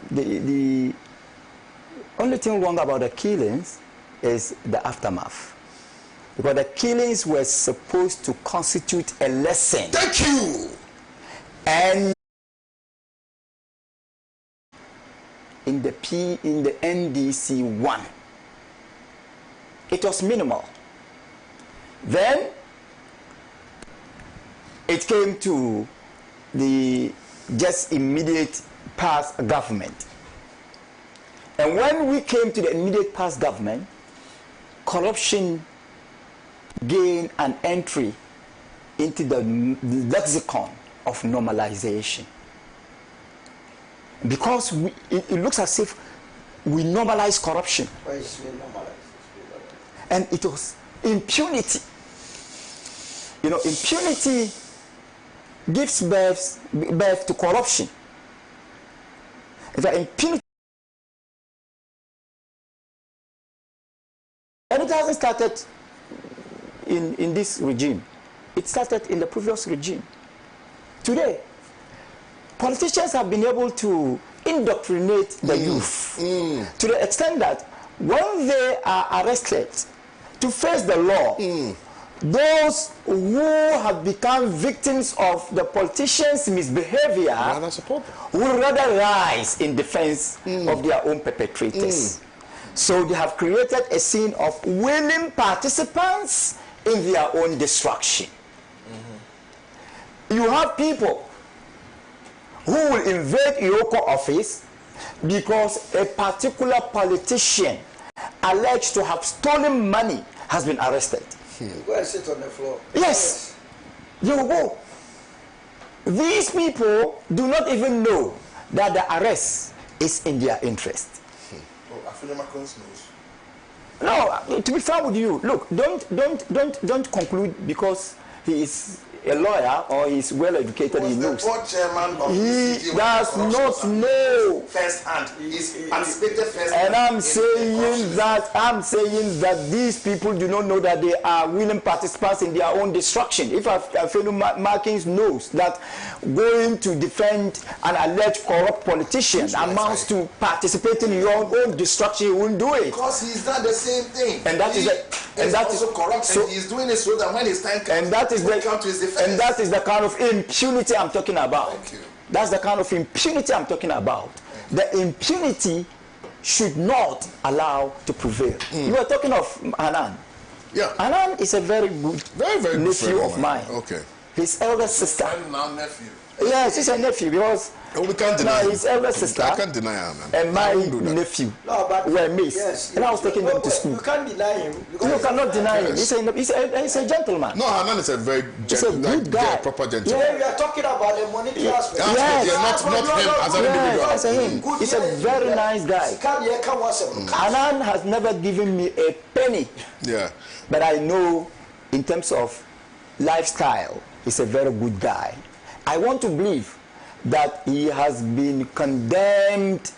The only thing wrong about the killings is the aftermath. Because the killings were supposed to constitute a lesson. Thank you! And in the NDC 1, it was minimal. Then it came to the just immediate past government. And when we came to the immediate past government, corruption gained an entry into the lexicon of normalization. Because it looks as if we normalize corruption. And it was impunity. You know, impunity gives birth to corruption. The impunity, and it hasn't started in this regime. It started in the previous regime. Today, politicians have been able to indoctrinate the youth to the extent that when they are arrested to face the law, those who have become victims of the politicians' misbehavior will rather rise in defense of their own perpetrators. So they have created a scene of willing participants in their own destruction. You have people who will invade Yoko office because a particular politician alleged to have stolen money has been arrested. Go and sit on the floor. Yes, you will go. These people do not even know that the arrest is in their interest. No, to be fair with you, look, don't conclude because he is a lawyer or he's well educated. He knows. He does not know first hand. He's participated first and hand. I'm saying that these people do not know that they are willing participants in their own destruction. If a fellow Markins knows that going to defend an alleged corrupt politician amounts to participating in your own destruction, he won't do it. Because he's done the same thing. And that is also corrupt. So, and he's doing it so that when his time comes, and that is the kind of impunity I'm talking about. That's the kind of impunity I'm talking about. The impunity should not allow to prevail. You are talking of Hanan. Yeah. Hanan is a very good very nephew of mine. Okay. His elder sister. Nephew. Yes, he's a nephew because we can't deny his elder sister. I can't deny him, man. And my nephew were mates. Yes, and I was taking them to school. You can't deny him. You cannot deny him. He's a gentleman. No, Hanan is a very good guy. Proper gentleman. Yeah, we are talking about the monetary aspect. Yes. Not him as an individual. As a him. He's a very nice guy. Hanan has never given me a penny. Yeah. But I know in terms of lifestyle, he's a very good guy. I want to believe that he has been condemned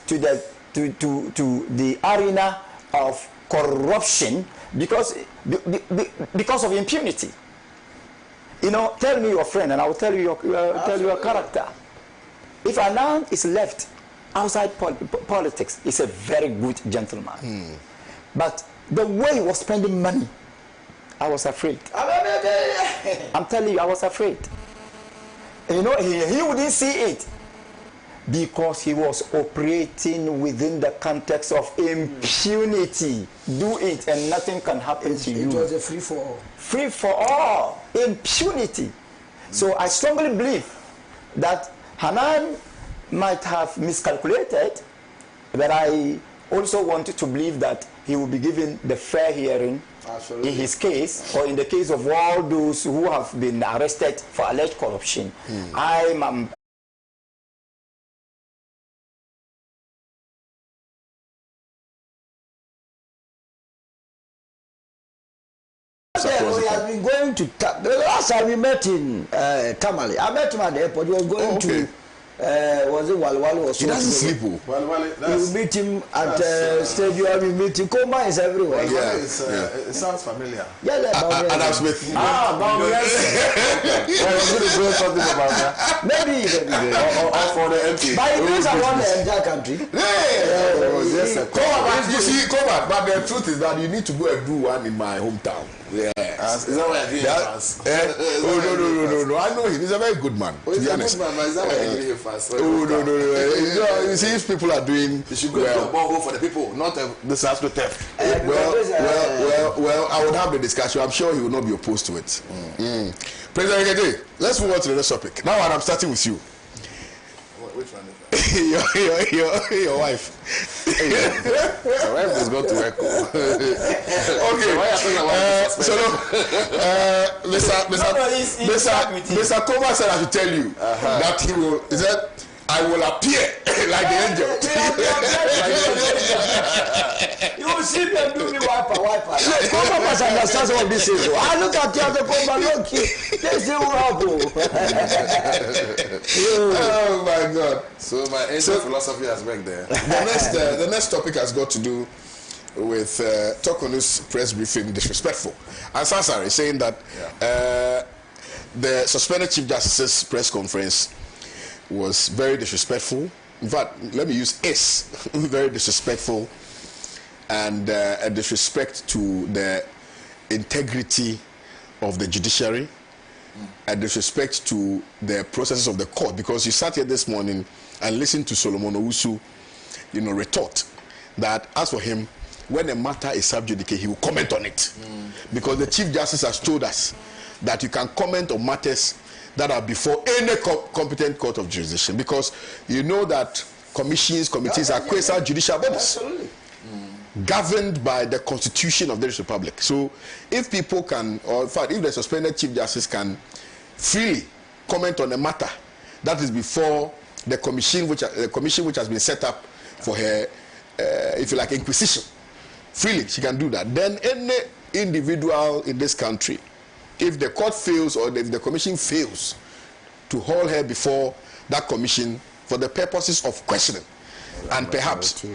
to the arena of corruption because of impunity. You know, tell me your friend and I will tell you your character. If Anand is left outside politics, he's a very good gentleman. But the way he was spending money, I was afraid. I'm telling you, I was afraid. You know, he wouldn't see it because he was operating within the context of impunity. Do it and nothing can happen to you. It was a free for all. Free for all. Impunity. So I strongly believe that Hanan might have miscalculated, but I also wanted to believe that he will be given the fair hearing. Absolutely. In his case, or in the case of all those who have been arrested for alleged corruption. I'm we have been going to the last time we met in Tamale. I met him at the airport. He was going to was it Walwali or something? He doesn't sleep. You meet him at stadium, you meet him. Koma is everywhere. It sounds familiar. Yeah, Adam Smith. Maybe or for the MP. But it is around the entire country. You see, but the truth is that you need to go and do one in my hometown. Yes. Is that what you're doing? No. I know him. He's a very good man. To be honest. Is that what you're doing first? No. You see, if people are doing, you should go to a borehole for the people, not this has to theft. Well, I would have the discussion. I'm sure he will not be opposed to it. President Gede, let's move on to the next topic. Now, I'm starting with you. Which one is that? your wife. The wife is going to work. Okay. Mr. Koma said I should tell you that he will. He said I will appear like the angel. You will see them do me wiper. Come must understand some of these things. I look at the other people, look, they say, Oh my God. So my ancient philosophy has worked there. The next topic has got to do with Tokonu's press briefing disrespectful. And Sansari is saying that the suspended Chief Justice's press conference was very disrespectful. In fact, let me use very disrespectful, and a disrespect to the integrity of the judiciary, a disrespect to the processes of the court, because you sat here this morning and listened to Solomon Owusu, retort that as for him, when a matter is sub judice, he will comment on it. Because the Chief Justice has told us that you can comment on matters that are before any competent court of jurisdiction, because you know that committees are quasi-judicial bodies governed by the Constitution of this Republic. So if people can, or in fact, if the suspended Chief Justice can freely comment on a matter that is before the commission which has been set up for her, if you like, inquisition, freely she can do that, then any individual in this country, if the court fails or if the commission fails to hold her before that commission for the purposes of questioning and perhaps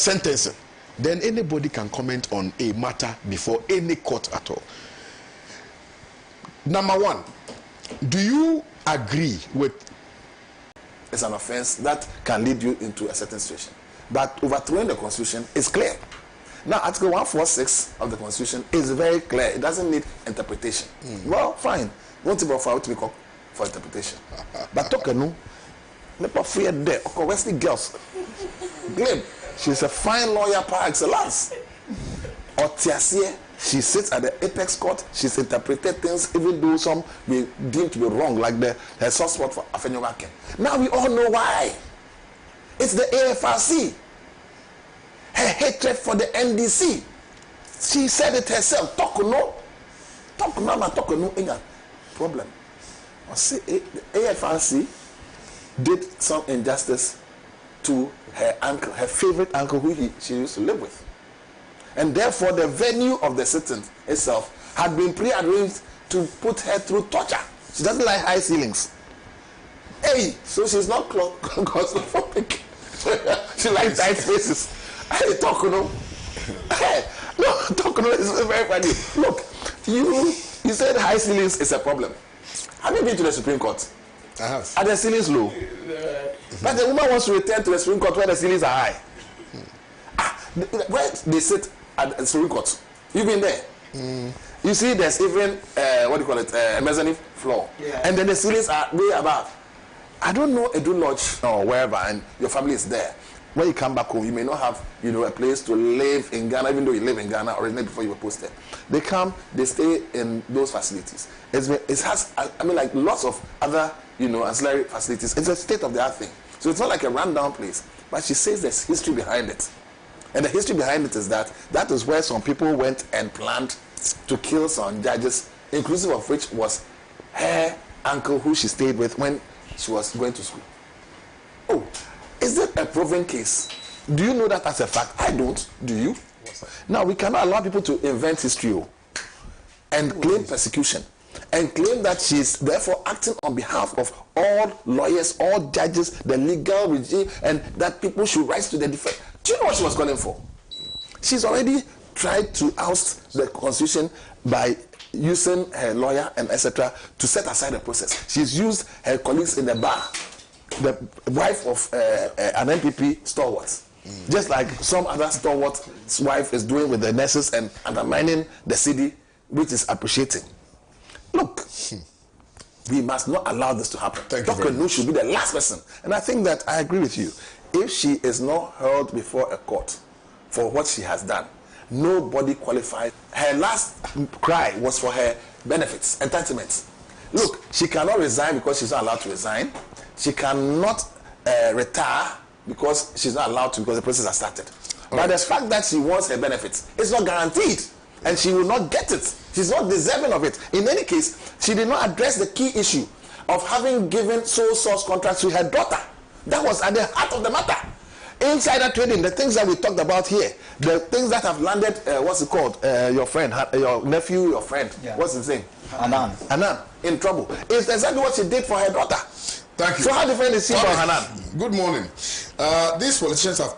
sentencing, then anybody can comment on a matter before any court at all. Number one, do you agree with it's an offense that can lead you into a certain situation, but overthrowing the Constitution is clear? Now, Article 146 of the Constitution is very clear. It doesn't need interpretation. Well, fine. Won't it be for interpretation? But Tokenu, never fear there. Wesley girls, Glib, she's a fine lawyer par excellence. Otiasie, she sits at the apex court. She's interpreted things, even though some we deemed to be wrong, like her soft spot for Afenyoake. Now we all know why. It's the AFRC. Her hatred for the NDC. She said it herself. Tokuno inga problem. See, the AFRC did some injustice to her uncle, her favorite uncle, who she used to live with. And therefore, the venue of the sitting itself had been pre-arranged to put her through torture. She doesn't like high ceilings. Hey, so she's not claustrophobic. She likes tight spaces. Hey, Tokuno. Hey, no, Tokuno is very funny. Look, you said high ceilings is a problem. Have you been to the Supreme Court? I have. Are the ceilings low? But the woman wants to return to the Supreme Court where the ceilings are high. Where they sit at the Supreme Court, you've been there. You see, there's even a mezzanine floor, and then the ceilings are way above. I don't know Edu Lodge or wherever, and your family is there. When you come back home, you may not have, a place to live in Ghana, even though you live in Ghana originally before you were posted. They come, they stay in those facilities. It has, like lots of other, ancillary facilities. It's a state-of-the-art thing. So it's not like a rundown place. But she says there's history behind it. And the history behind it is that is where some people went and planned to kill some judges, inclusive of which was her uncle who she stayed with when she was going to school. Oh, is it a proven case? Do you know that as a fact? I don't. Do you? Now, we cannot allow people to invent history and claim persecution and claim that she's therefore acting on behalf of all lawyers, all judges, the legal regime, and that people should rise to the defense. Do you know what she was calling for? She's already tried to oust the Constitution by using her lawyer and etc. to set aside the process. She's used her colleagues in the bar, the wife of an NPP stalwart, just like some other stalwart's wife is doing with the nurses and undermining the city, which is appreciating. Look, we must not allow this to happen. Dr. Nu should be the last person. And I think that I agree with you. If she is not held before a court for what she has done, nobody qualified. Her last cry was for her benefits, entitlements. Look, she cannot resign because she's not allowed to resign. She cannot retire because she's not allowed to, because the process has started. But the fact that she wants her benefits is not guaranteed, and she will not get it. She's not deserving of it. In any case, she did not address the key issue. of having given sole source contracts to her daughter. That was at the heart of the matter. Insider trading, the things that we talked about here, the things that have landed, what's it called? Your friend, your nephew, your friend, what's his name? Anan, in trouble. It's exactly what she did for her daughter. Thank you. So how different is she from Hanan? Good morning. These politicians have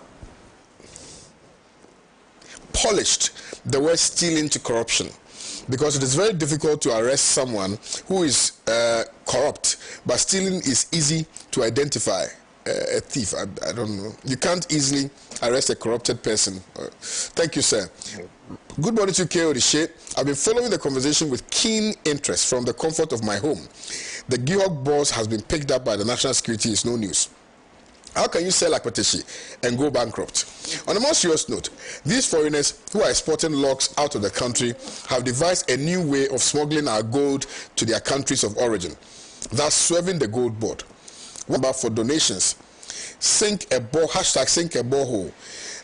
polished the word stealing to corruption, because it is very difficult to arrest someone who is corrupt, but stealing is easy to identify. A thief, I don't know. You can't easily arrest a corrupted person. Thank you, sir. Good morning to you, K.O. Rishe. I've been following the conversation with keen interest from the comfort of my home. The Gihog boss has been picked up by the national security. Is no news. How can you sell Akpateshi and go bankrupt? On a more serious note, these foreigners who are exporting logs out of the country have devised a new way of smuggling our gold to their countries of origin, thus swerving the gold board. What about for donations? Sink a borehole.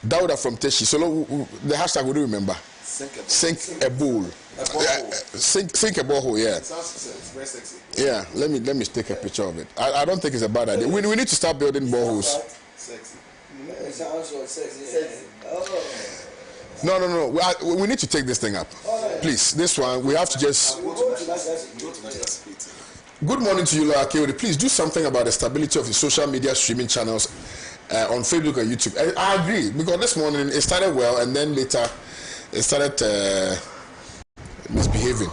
Dauda from Teshi. So the hashtag, would you remember? Sink a bowl. Sink a borehole, yeah. It sounds very sexy. Yeah, let me take a picture of it. I don't think it's a bad idea. We need to start building boreholes. Sexy. It sounds so sexy. Oh. No. We need to take this thing up. Please, this one, we have to just... Go to national security. Good morning to you, Lawyer Keori. Please do something about the stability of the social media streaming channels on Facebook and YouTube. I agree, because this morning it started well, and then later it started misbehaving.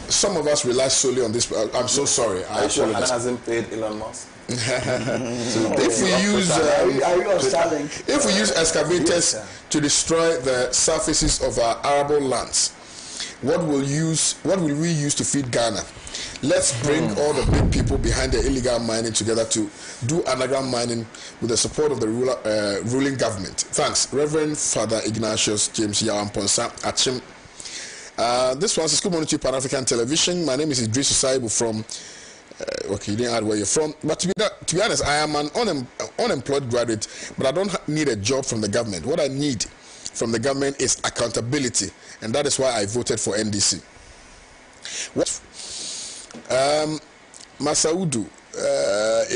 Some of us rely solely on this. I'm so sorry. Are you sure Hannah hasn't paid Elon Musk? If we use excavators to destroy the surfaces of our arable lands, what will we use to feed Ghana? Let's bring all the big people behind the illegal mining together to do underground mining with the support of the ruling government. Thanks, Reverend Father Ignatius James Yawamponsa Achim. This one says, good morning to Pan-African Television. My name is Idris Osaibu from, okay, you didn't add where you're from. But to be honest, I am an unemployed graduate, but I don't need a job from the government. What I need from the government is accountability, and that is why I voted for NDC. Masaudu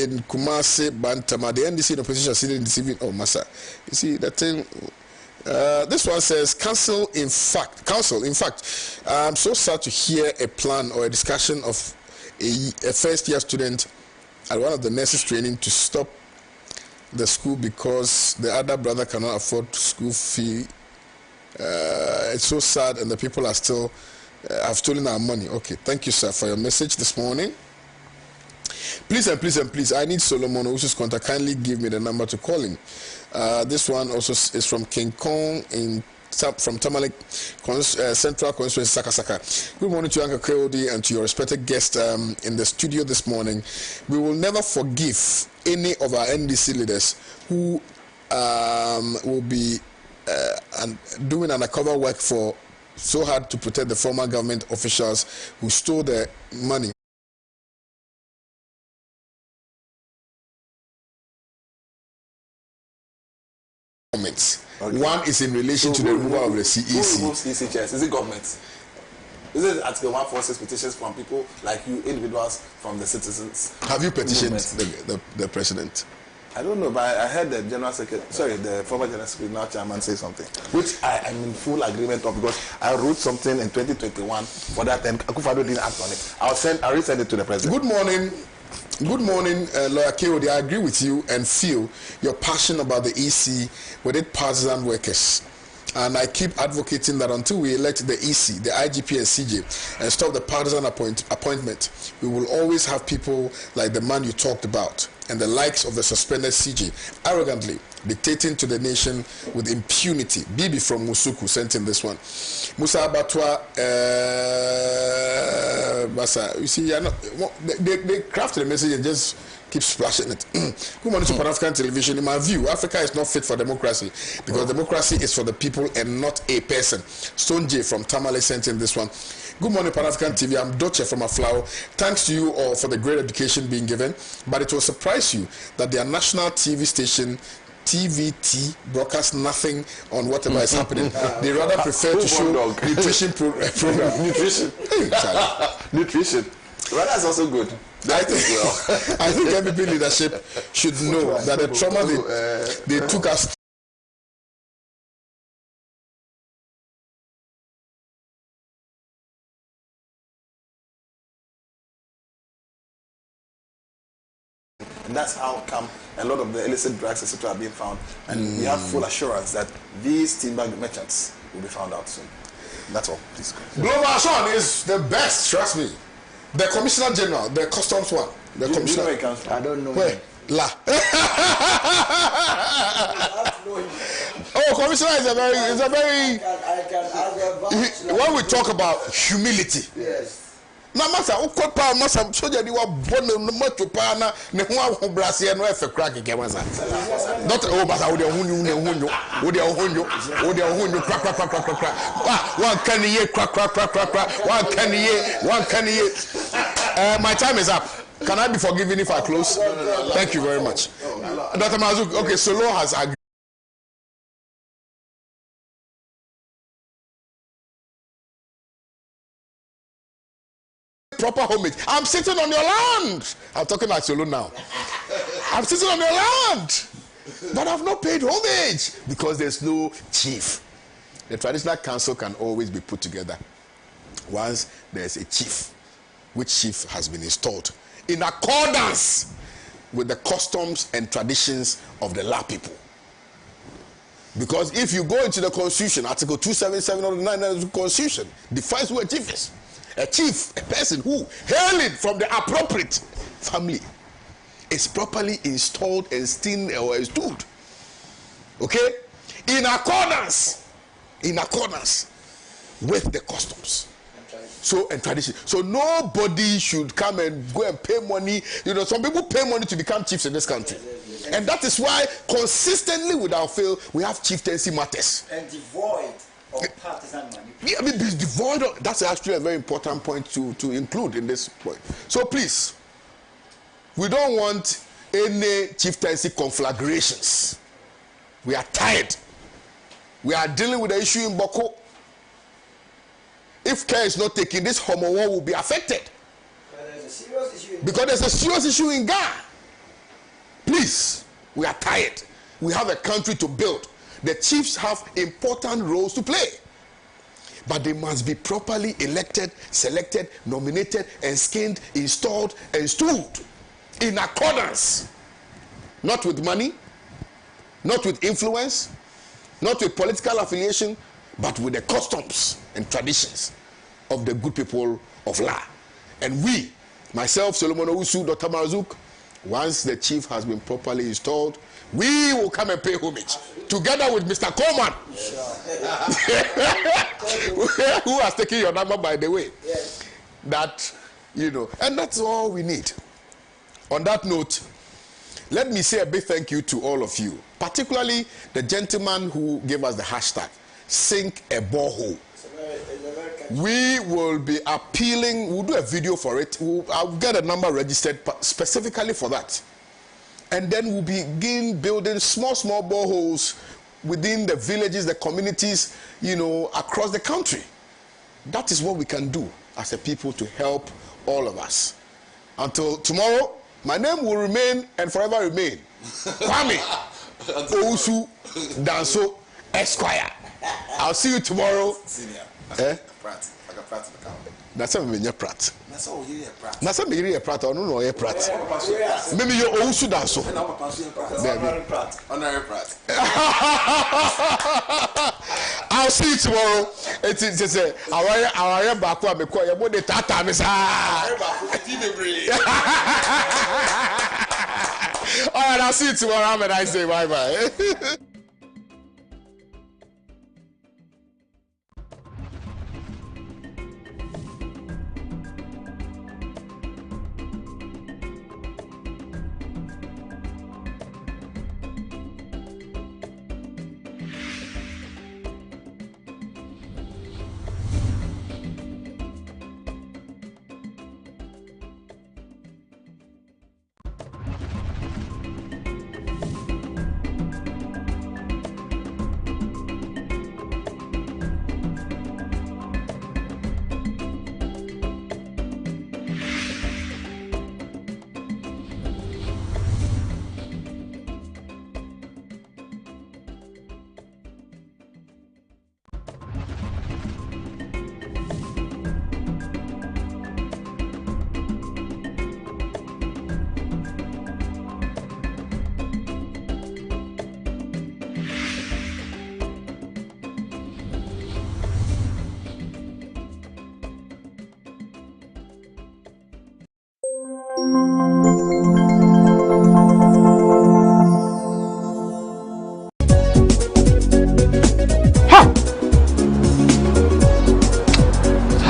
in Kumasi, Bantama, the NDC in opposition sitting deceiving. Oh, Masa, you see that thing. This one says, Council. In fact, I'm so sad to hear a plan or a discussion of a first-year student at one of the nurses training to stop the school because the other brother cannot afford school fee. It's so sad, and the people are still have stolen our money. Okay, thank you, sir, for your message this morning. Please, I need Solomon Owusu's contact. Kindly give me the number to call him. This one also is from King Kong from Tamale Central Constituency, Sakasaka. Good morning to Uncle Kreodi and to your respected guest in the studio this morning. We will never forgive any of our NDC leaders who will be doing undercover work for so hard to protect the former government officials who stole the money. Okay. One is in relation to the removal of the CEC. Who removes CEC chairs? Is it government? Is it Article 146 petitions from people like you, individuals, from the citizens? Have you petitioned the president? I don't know, but I heard the the former general secretary, now chairman, say something, which I am in full agreement of, because I wrote something in 2021 for that, and Akufo-Addo didn't act on it. I'll resend it to the president. Good morning, Lawyer Keodi. I agree with you and feel your passion about the EC with its partisan workers. And I keep advocating that until we elect the EC, the IGP and CJ, and stop the partisan appointment, we will always have people like the man you talked about and the likes of the suspended CJ arrogantly dictating to the nation with impunity. Bibi from Musuku sent in this one. Musa Abatwa, Basa, you see, they crafted a message and just keep splashing it. Good morning to Pan-African Television. In my view, Africa is not fit for democracy, because democracy is for the people and not a person. Stone J from Tamale sent in this one. Good morning, Pan-African TV. I'm Doche from Aflao. Thanks to you all for the great education being given, but it will surprise you that their national TV station, TVT, broadcasts nothing on whatever is happening. They rather prefer to show nutrition program. Nutrition. Well, that's also good. I think NPP leadership should know that the trauma they took us. And that's how come a lot of the illicit drugs, etc., are being found. And we have full assurance that these timber merchants will be found out soon. That's all. Please go. Global Sean is the best, trust me. The Commissioner General, the Customs one. The Do you know Commissioner. where it comes from? I don't know. Where? La. Oh, Commissioner is a very. I can ask When we talk about humility. Yes. Na masa ukopa masa soja ni wa bone moto pa na ne ho ahobrase no efe crack ke masa. Not oh masa wo de hunyu crack. One can ye crack. One can ye. My time is up. Can I be forgiven if I close? No. Thank you very much. Dr. Mazuk, okay, Solo has agreed. Proper homage. I'm sitting on your land. I'm talking like Solo now. I'm sitting on your land. But I've not paid homage because there's no chief. The traditional council can always be put together once there's a chief, which chief has been installed in accordance with the customs and traditions of the La people. Because if you go into the constitution, Article 277 of the 99 Constitution defines who a chief is. A chief, a person who, hailing from the appropriate family, is properly installed and installed. Okay? In accordance with the customs. And tradition. So nobody should come and go and pay money. You know, some people pay money to become chiefs in this country. And that is why consistently without fail, we have chieftaincy matters. And devoid of partisan money. Yeah, I mean, devoid of, that's actually a very important point to include in this point. So please, we don't want any chieftaincy conflagrations. We are tired. We are dealing with the issue in Boko. If care is not taken, this Homo war will be affected. Because there's a serious issue in Ghana. Please, we are tired. We have a country to build. The chiefs have important roles to play. But they must be properly elected, selected, nominated, and skinned, installed, and stood in accordance. Not with money, not with influence, not with political affiliation, but with the customs and traditions of the good people of La. And we, myself, Solomon Owusu, Dr. Marzuk, once the chief has been properly installed, we will come and pay homage together with Mr. Coleman, who has taken your number, by the way. Yes. That, you know, and that's all we need. On that note, let me say a big thank you to all of you, particularly the gentleman who gave us the hashtag, Sink a Borehole. We will be appealing, we'll do a video for it. I'll get a number registered specifically for that. And then we'll begin building small boreholes within the villages, the communities, you know, across the country. That is what we can do as a people to help all of us. Until tomorrow, my name will remain and forever remain Kwame Owusu Danso Esquire. I'll see you tomorrow. Senior. Pratt. Like a Pratt in the county. That's a me Pratt. That's all you hear, Pratt. That's a me Pratt or no Pratt. Maybe you Owusu Danso. Honorary Pratt. I'll see you tomorrow. It's a our back one because you the tata me all right, I'll see you tomorrow. Have a nice day. Bye.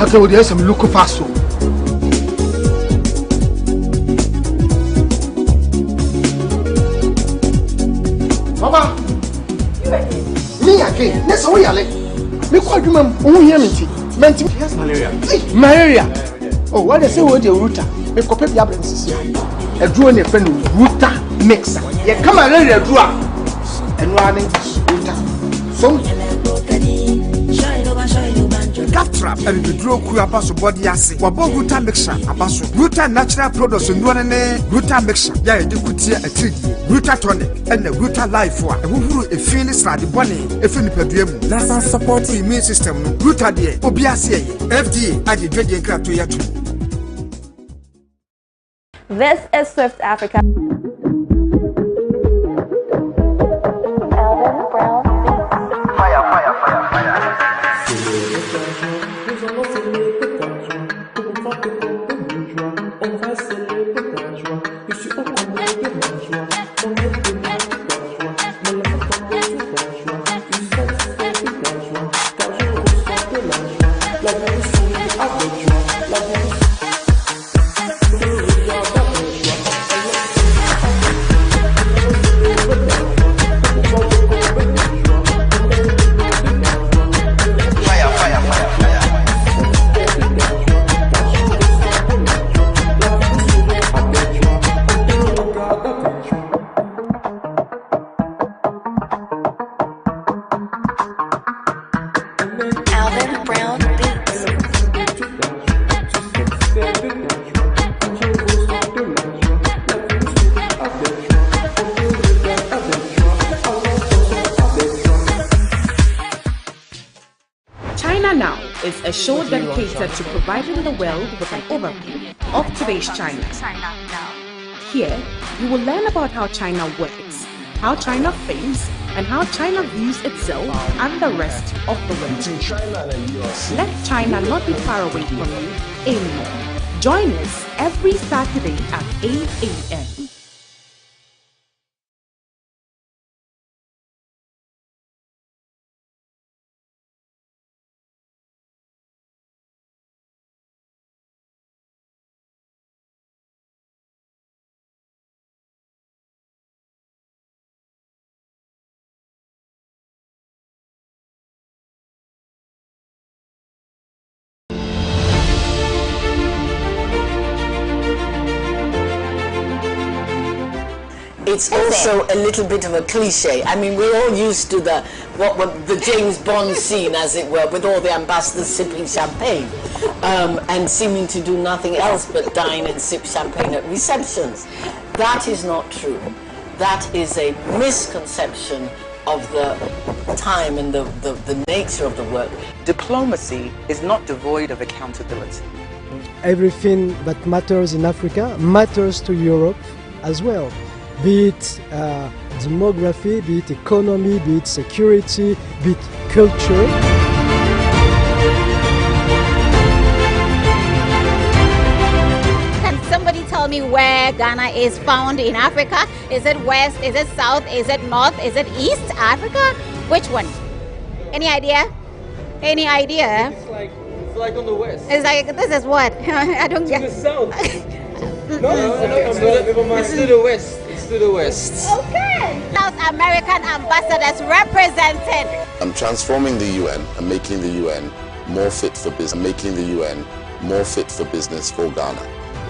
say we some look fast. Papa, me again. Let's go yale. Me quite remember who hear me. Yes, malaria. Malaria. Oh, what they say with the router? Me copy the absence here. A drone a friend router mixer. You come malaria draw and running router. So Cat trap and the draw crew abaso body assay. Wabo router mixture abaso. Router natural products and one router mixture. Yeah, you could see a treat. Router tonic and the router life for a who a finish like the bunny, a fin per diem. Let's support the immune system. Router dear, Obiasia, FDA, I did drinking crap to yet. This is Swift Africa. A show dedicated to providing the world with an overview of today's China. Here, you will learn about how China works, how China thinks, and how China views itself and the rest of the world. Let China not be far away from you anymore. Join us every Saturday at 8 a.m. It's also a little bit of a cliche. I mean, we're all used to the James Bond scene, as it were, with all the ambassadors sipping champagne and seeming to do nothing else but dine and sip champagne at receptions. That is not true. That is a misconception of the time and the nature of the work. Diplomacy is not devoid of accountability. Everything that matters in Africa matters to Europe as well. Be it demography, be it economy, be it security, be it culture. Can somebody tell me where Ghana is found in Africa? Is it west? Is it south? Is it north? Is it east Africa? Which one? Any idea? Any idea? It's like on the west. It's like, this is what? I don't get. To the south. It's to the west. To the west. Okay. South American ambassadors represented. I'm transforming the UN and making the UN more fit for business. Making the UN more fit for business for Ghana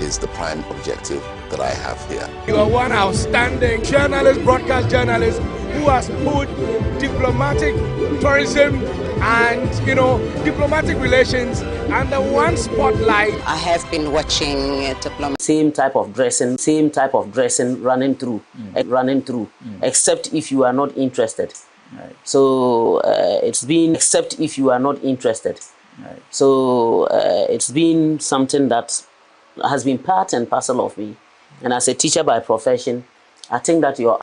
is the prime objective that I have here. You are one outstanding journalist, broadcast journalist, who has put diplomatic tourism and, diplomatic relations under one spotlight. I have been watching diplomacy. Same type of dressing running through, except if you are not interested. Right. So it's been, except if you are not interested. Right. So it's been something that has been part and parcel of me. And as a teacher by profession, I think that your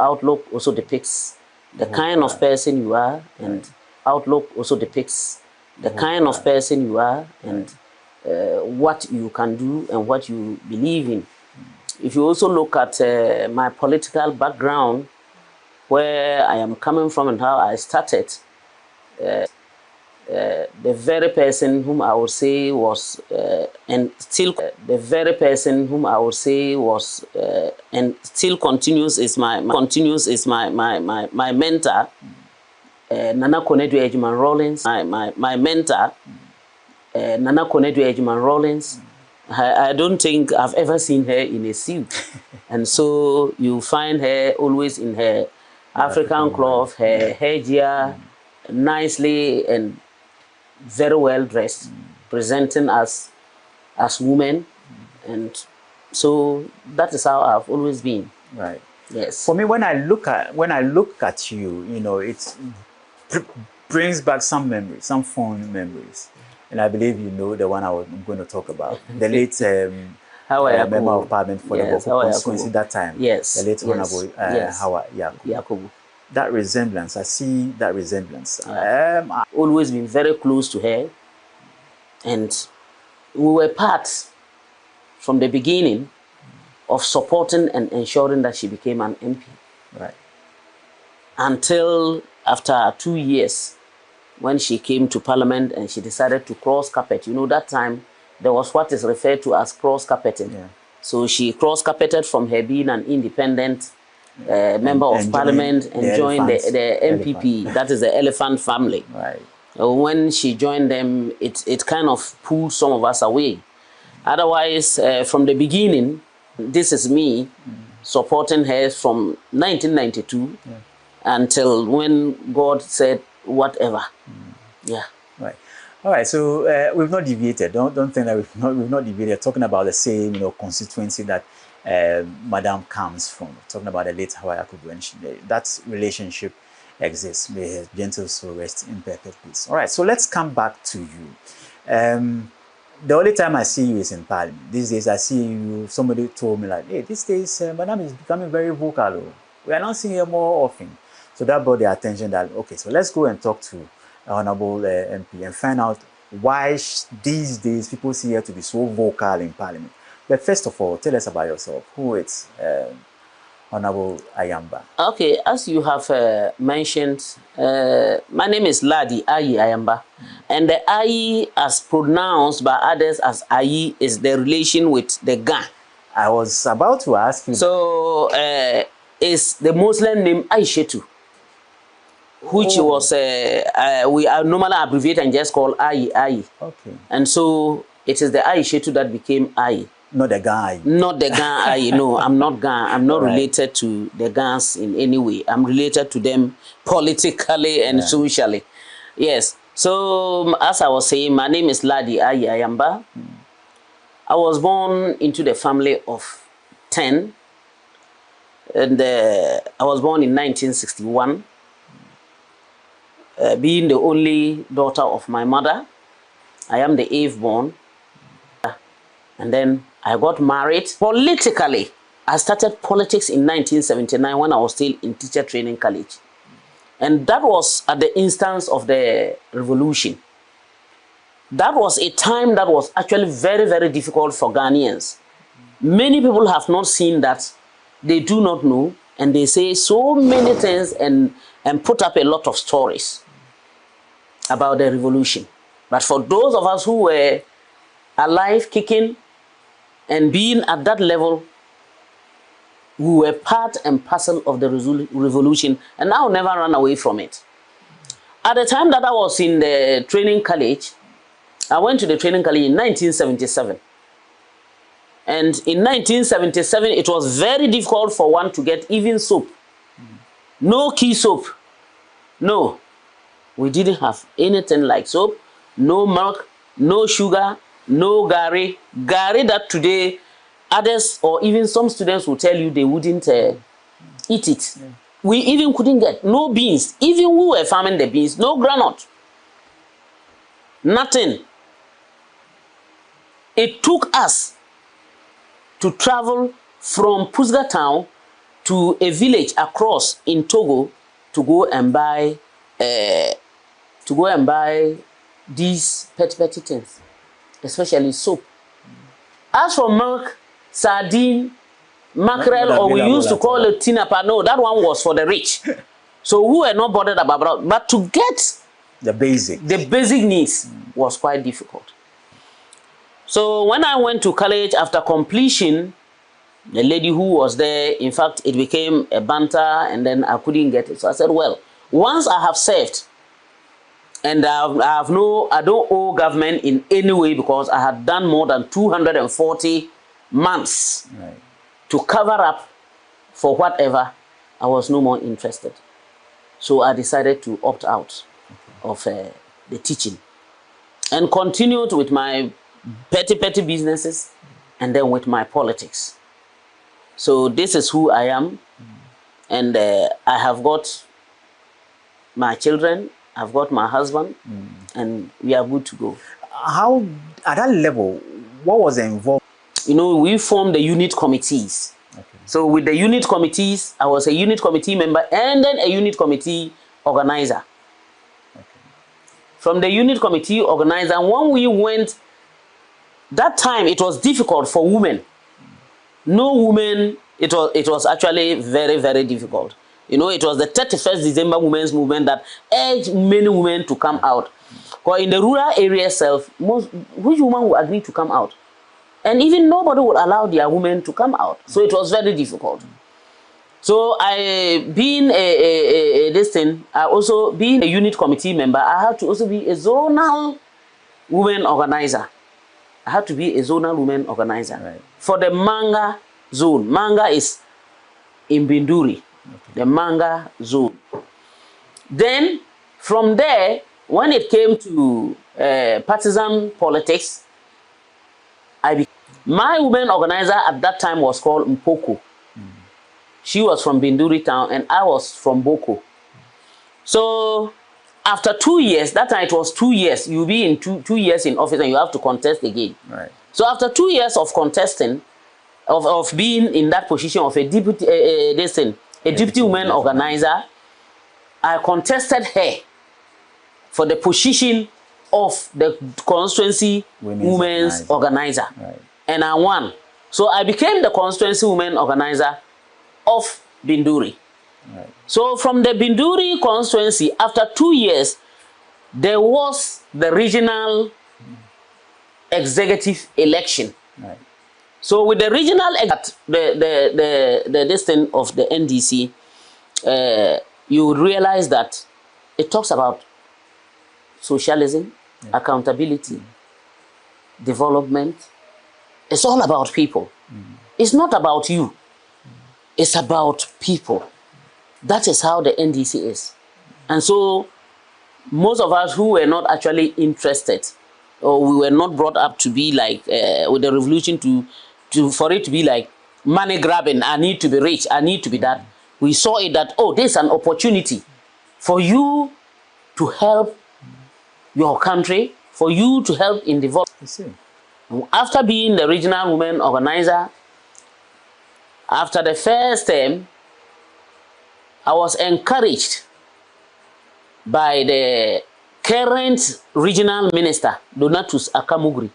outlook also depicts the kind of person you are, and outlook also depicts the kind of person you are, and what you can do and what you believe in. If you also look at my political background, where I am coming from and how I started, the very person whom I would say was and still the very person whom I would say was and still continues is my mentor, Nana Konadu Ejman Rollins, my mentor, Nana Konadu Ejman Rollins. I don't think I've ever seen her in a suit. And so you find her always in her African cloth, her headgear, nicely and very well dressed, presenting as women. And so that is how I've always been. Right. Yes. For me, when I look at you, you know, it brings back some memories, some fond memories. And I believe you know the one I'm going to talk about. The late member of Parliament for the Boko constituency that time. Yes. The late Honorable Howard Yakubu. That resemblance, I see that resemblance. I've always been very close to her. And we were part from the beginning of supporting and ensuring that she became an MP. Right. Until after 2 years, when she came to Parliament and she decided to cross-carpet. You know, that time there was what is referred to as cross-carpeting. Yeah. So she cross-carpeted from her being an independent member of Parliament and joined the MPP, that is the Elephant family. Right. When she joined them, it kind of pulled some of us away. Otherwise, from the beginning, this is me supporting her from 1992 until when God said, whatever. Yeah. Right. All right. So we've not deviated. Don't think that we've not deviated. Talking about the same, you know, constituency that Madam comes from. Talking about the late Howard Yakubu, and that relationship exists. May his gentle soul rest in perfect peace. All right. So let's come back to you. The only time I see you is in Parliament. These days I see you. Somebody told me like, hey, these days Madam is becoming very vocal. We are not seeing her more often. So that brought the attention that, okay, so let's go and talk to Honorable MP and find out why these days people see her to be so vocal in Parliament. But first of all, tell us about yourself. Who is Honorable Ayamba? Okay, as you have mentioned, my name is Ladi Ayamba. And the Ayi, as pronounced by others as Ayi, is the relation with the Ga. I was about to ask you. So, it's the Muslim name Aishetu, which was, we are normally abbreviate and just call Ayi. Okay. And so, it is the Aishetu that became Ayi. Not the Ga. Not the Ga Ayi, no, I'm not Ga. I'm not related to the Gans in any way. I'm related to them politically and socially. Yes. So, as I was saying, my name is Ladi Ayamba. I was born into the family of 10. And I was born in 1961. Being the only daughter of my mother, I am the 8th born. And then I got married. Politically, I started politics in 1979 when I was still in teacher training college. And that was at the instance of the revolution. That was a time that was actually very, very difficult for Ghanaians. Many people have not seen that. They do not know. And they say so many things and put up a lot of stories about the revolution. But for those of us who were alive, kicking, and being at that level, we were part and parcel of the revolution, and I'll never run away from it. At the time that I was in the training college, I went to the training college in 1977. And in 1977, it was very difficult for one to get even soap. No key soap. No. We didn't have anything like soap, no milk, no sugar, no gari. Gari that today others or even some students will tell you they wouldn't eat it. Yeah. We even couldn't get no beans. Even we were farming the beans, no granite. Nothing. It took us to travel from Pusga town to a village across in Togo to go and buy these petty things, especially soap. As for milk, sardine, mackerel, or we used to call it tinapa, no, that one was for the rich. So we were not bothered about it. But to get The basic needs was quite difficult. So when I went to college after completion, the lady who was there, in fact, it became a banter, and then I couldn't get it. So I said, well, once I have served, and I don't owe government in any way because I had done more than 240 months to cover up for whatever, I was no more interested. So I decided to opt out of the teaching and continued with my petty businesses and then with my politics. So this is who I am, and I have got my children, I've got my husband, and we are good to go. How, at that level, what was involved? You know, we formed the unit committees. Okay. So with the unit committees, I was a unit committee member and then a unit committee organizer. Okay. From the unit committee organizer, when we went, that time it was difficult for women. No women, it was actually very, very difficult. You know, it was the 31st December Women's Movement that urged many women to come out. Because in the rural area itself, which woman would agree to come out? And even nobody would allow their women to come out. So it was very difficult. So being I also being a unit committee member, I had to also be a zonal women organizer. I had to be a zonal women organizer for the Manga zone. Manga is in Binduri. The Manga zone. Then from there, when it came to partisan politics, my women organizer at that time was called Mpoko. She was from Binduri town and I was from Boko. So after 2 years, that time it was 2 years, you'll be in two years in office and you have to contest again. Right. So after 2 years of contesting, of being in that position of a deputy, deputy women organizer, I contested her for the position of the constituency women's organizer. Right. And I won. So I became the constituency women organizer of Binduri. Right. So from the Binduri constituency, after 2 years, there was the regional executive election. Right. So with the regional the listing of the NDC, you would realize that it talks about socialism, accountability, development. It's all about people. It's not about you. It's about people. That is how the NDC is. And so most of us who were not actually interested, or we were not brought up to be like with the revolution for it to be like money grabbing, I need to be rich, I need to be that. We saw it that, oh, there's an opportunity for you to help your country, for you to help in development. After being the regional women organizer, after the first term, I was encouraged by the current regional minister, Donatus Akamugri.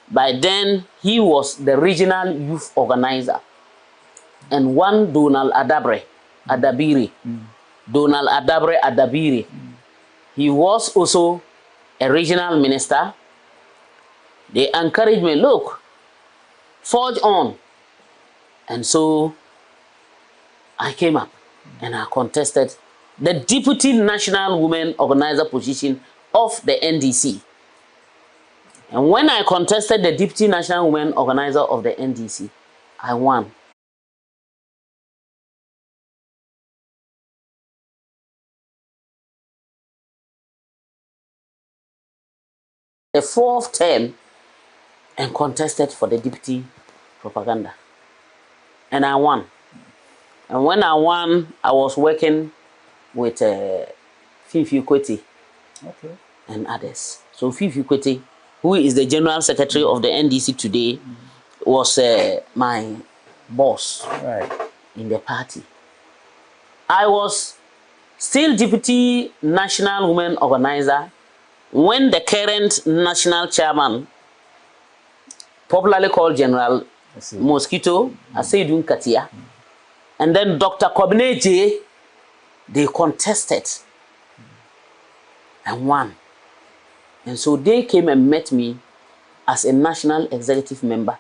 By then, he was the regional youth organizer. And one Donald Adabiri. Donald Adabiri. He was also a regional minister. They encouraged me, look, forge on. And so I came up and I contested the Deputy National Women Organizer position of the NDC. And when I contested the Deputy National Women Organizer of the NDC, I won. The fourth term and contested for the Deputy Propaganda. And I won. And when I won, I was working with Fifi Kweti and others. So Fifi Kweti, who is the General Secretary of the NDC today, was my boss in the party. I was still Deputy National Women Organizer when the current national chairman, popularly called General Mosquito, Aseidun Katia, and then Dr. Kobine J, they contested. and won. And so they came and met me as a national executive member.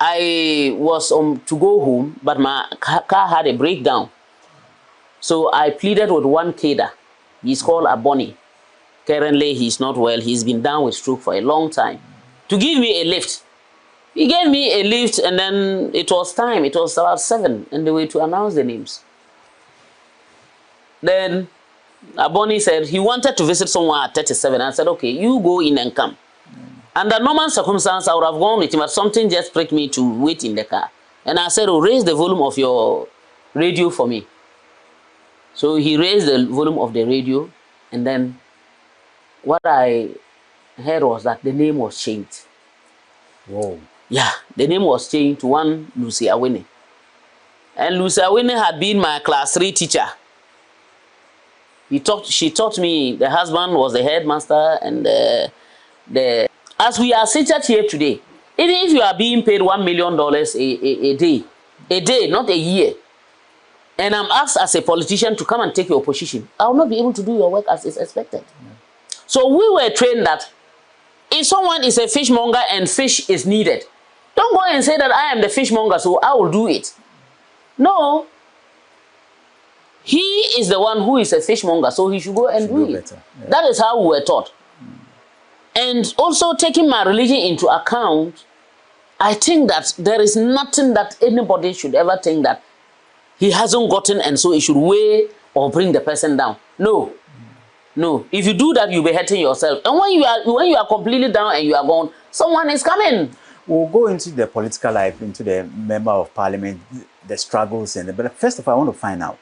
I was to go home, but my car had a breakdown. So I pleaded with one cadre. He's called Aboni. Currently, he's not well. He's been down with stroke for a long time. To give me a lift. He gave me a lift, and then it was time. It was about 7, and they were to announce the names. Then Aboni said he wanted to visit someone at 37. I said, okay, you go in and come. Under normal circumstances, I would have gone with him, but something just pricked me to wait in the car. And I said, oh, raise the volume of your radio for me. So he raised the volume of the radio, and then what I heard was that the name was changed. Whoa. Yeah, the name was changed to one Lucy Awene. And Lucy Awene had been my class 3 teacher. She taught me, the husband was the headmaster, and as we are seated here today, even if you are being paid $1 million a day, not a year, and I'm asked as a politician to come and take your position, I will not be able to do your work as is expected. So we were trained that if someone is a fishmonger and fish is needed, don't go and say that I am the fishmonger, so I will do it. No. He is the one who is a fishmonger, so he should go and do it. Yeah. That is how we were taught. And also taking my religion into account, I think that there is nothing that anybody should ever think that he hasn't gotten, and so he should weigh or bring the person down. No. No. If you do that, you'll be hurting yourself. And when you are completely down and you are gone, someone is coming. We'll go into the political life, into the member of parliament, the struggles, but first of all, I want to find out.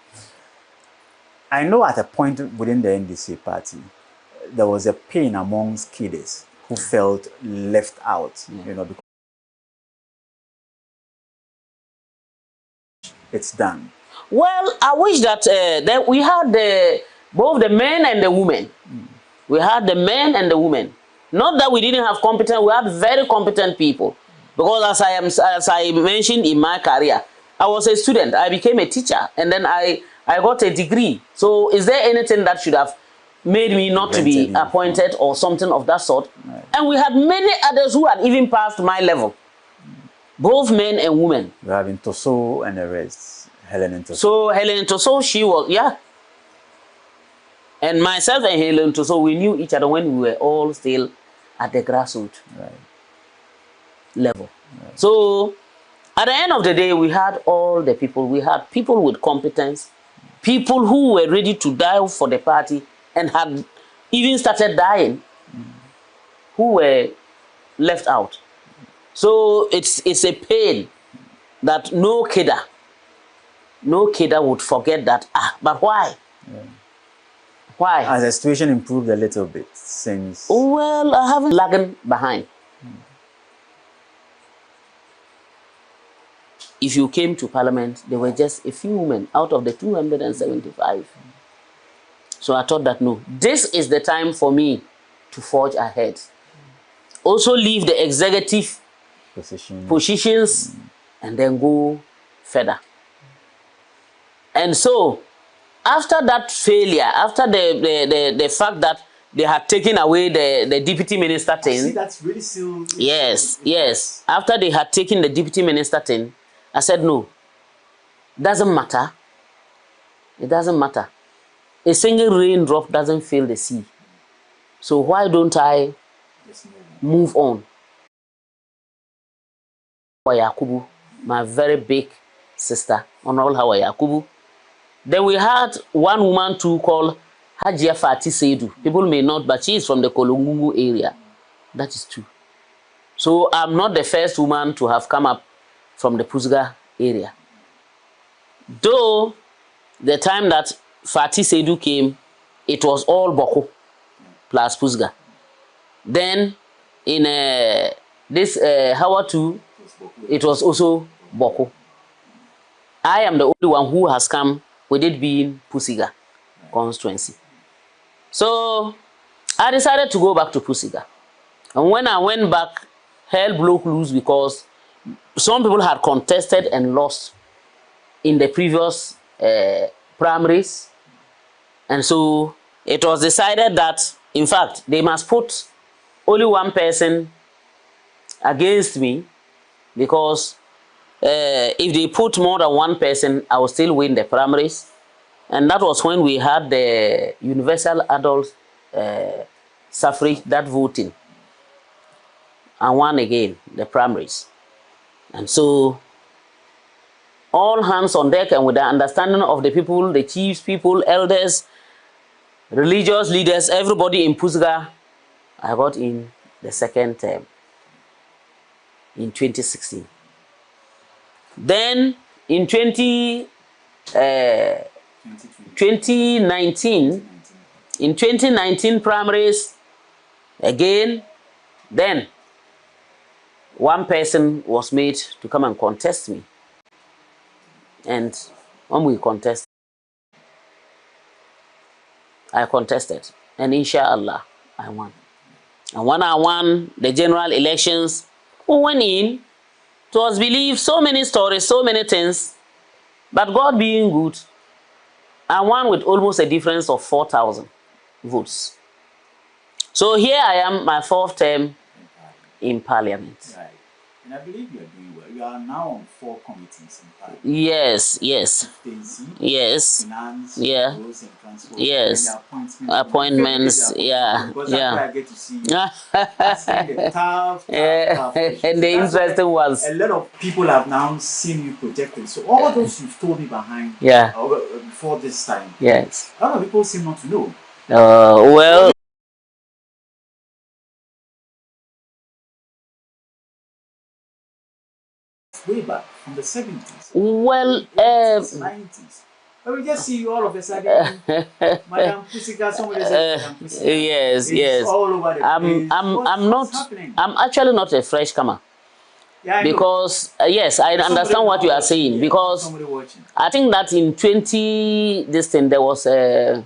I know at a point within the NDC party, there was a pain amongst kiddies who felt left out, you know, because it's done. Well, I wish that, that we had both the men and the women. We had the men and the women. Not that we didn't have competent, we had very competent people. Because as I mentioned in my career, I was a student, I became a teacher, and then I got a degree. So is there anything that should have made me not to be appointed or something of that sort? Right. And we had many others who had even passed my level. Both men and women. We have in Togo and the rest. Helen Togo. So Helen Togo, she was, yeah. And myself and Helen Togo, we knew each other when we were all still at the grassroots level. Right. So at the end of the day, we had all the people. We had people with competence, people who were ready to die for the party and had even started dying, who were left out. So it's a pain that no kidder would forget that. But why? Yeah. Why? Has the situation improved a little bit since? Well, I haven't lagging behind. If you came to parliament, there were just a few women out of the 275. So I thought that no, this is the time for me to forge ahead. Also leave the executive positions and then go further. And so after that failure, after the fact that they had taken away the deputy minister thing. See, that's really still. Yes. After they had taken the deputy minister thing, I said, no, doesn't matter. It doesn't matter. A single raindrop doesn't fill the sea. So why don't I move on? Yakubu, my very big sister, Honorable Hawa Yakubu. Then we had one woman too called Hajia Fati Seidu. People may not, but she is from the Kolongungu area. That is true. So I'm not the first woman to have come up from the Pusga area. Though the time that Fati Seidu came, it was all Boko plus Pusga. Then in this Hawa too, it was also Boko. I am the only one who has come with it being Pusiga constituency. So I decided to go back to Pusiga. And when I went back, hell broke loose because some people had contested and lost in the previous primaries. And so it was decided that, in fact, they must put only one person against me, because if they put more than one person, I will still win the primaries. And that was when we had the universal adult suffrage, that voting, and won again the primaries. And so all hands on deck, and with the understanding of the people, the chiefs, people, elders, religious leaders, everybody in Pusga, I got in the second term in 2016. Then in 2019, in 2019 primaries, again, then one person was made to come and contest me. And when we contested, I contested. And inshallah, I won. And when I won the general elections, we went in. It was believed, so many stories, so many things. But God being good, I won with almost a difference of 4,000 votes. So here I am, my fourth term in Parliament. Right. And I believe you are doing well. You are now on 4 committees in Parliament. Yes, yes. Yes. Finance, yeah. roads and transport. Yes. And Appointments, yeah. Because yeah. that's where I get to see you asking the tough questions. And the interesting ones. A lot of people have now seen you projected. So all those you've told me behind, before this time, yes. a lot of people seem not to know. Well, way back from the 70s. Well, 80s, 90s. But we just see you all of a sudden, Madam Pussycat, somebody says Madam Pussycat. Yes, it's all over the place. What's happening? I'm actually not a fresh comer. Yeah, because yes, I understand what you are saying, because I think that in 20 this thing there was a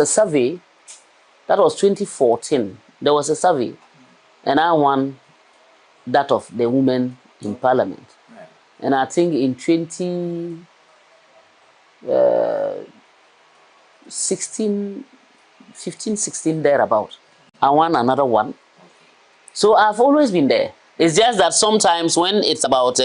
survey. That was 2014. There was a survey, and I won that of the women in Parliament. Right. And I think in 2016, 15, 16 thereabout, I won another one. So I've always been there. It's just that sometimes when it's about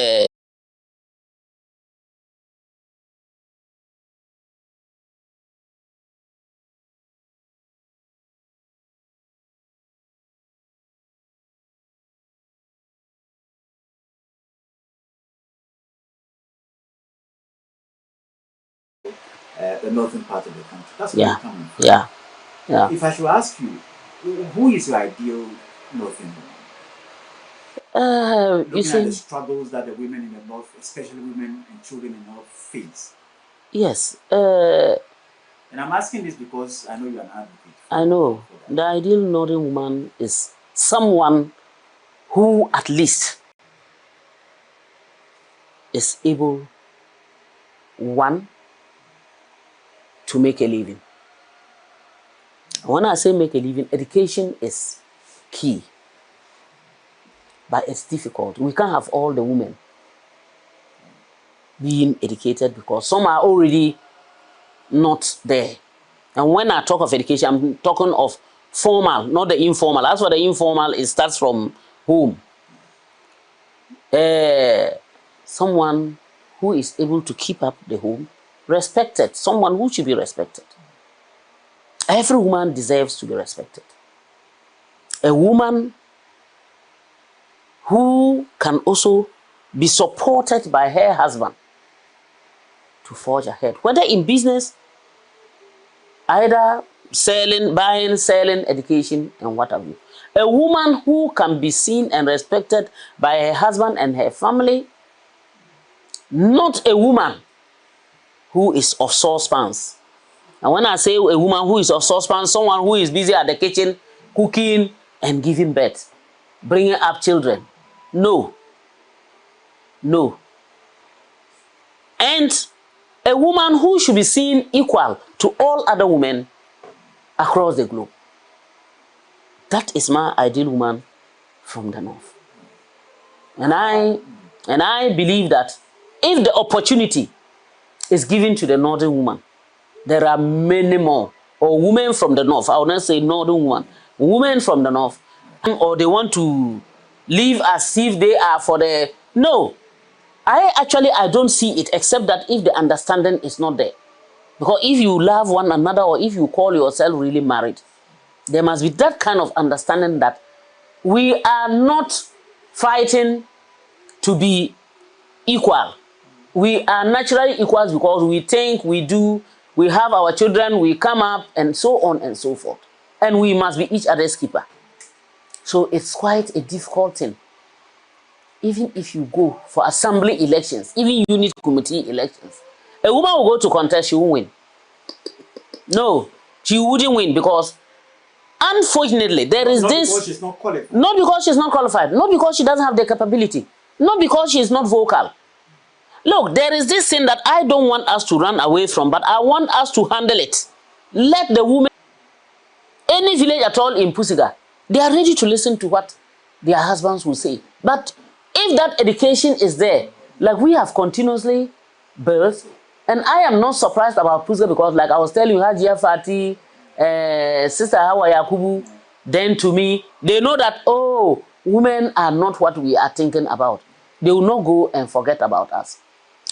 the northern part of the country. That's yeah, where you're coming from. yeah, yeah. If I should ask you, who is your ideal northern woman? Looking at the struggles that the women in the north, especially women and children in the north, face. Yes. And I'm asking this because I know you're an advocate. I know. The ideal northern woman is someone who at least is able, one, to make a living. When I say make a living, education is key. But it's difficult. We can't have all the women being educated because some are already not there. And when I talk of education, I'm talking of formal, not the informal. As for the informal, it starts from home. Someone who is able to keep up the home, respected, someone who should be respected. Every woman deserves to be respected. A woman who can also be supported by her husband to forge ahead, whether in business, either selling, buying, selling, education, and what have you. A woman who can be seen and respected by her husband and her family, not a woman who is of saucepans. And when I say a woman who is of saucepans, someone who is busy at the kitchen, cooking and giving birth, bringing up children. No. No. And a woman who should be seen equal to all other women across the globe. That is my ideal woman from the north. And I believe that if the opportunity is given to the northern woman, there are many more. Or women from the north, I will not say northern woman, women from the north, or they want to live as if they are for the, no. I don't see it, except that if the understanding is not there. Because if you love one another, or if you call yourself really married, there must be that kind of understanding that we are not fighting to be equal. We are naturally equals because we think, we do, we have our children, we come up, and so on and so forth. And we must be each other's keeper. So it's quite a difficult thing. Even if you go for assembly elections, even unit committee elections, a woman will go to contest, she won't win. No, she wouldn't win because, unfortunately, there is this. Not because she's not qualified. Not because she's not qualified. Not because she doesn't have the capability. Not because she's not vocal. Look, there is this thing that I don't want us to run away from, but I want us to handle it. Let the women, any village at all in Pusiga, they are ready to listen to what their husbands will say. But if that education is there, like we have continuously birthed, and I am not surprised about Pusiga because, like I was telling you, Hajia Fati, Sister Hawa Yakubu, then to me, they know that, oh, women are not what we are thinking about. They will not go and forget about us.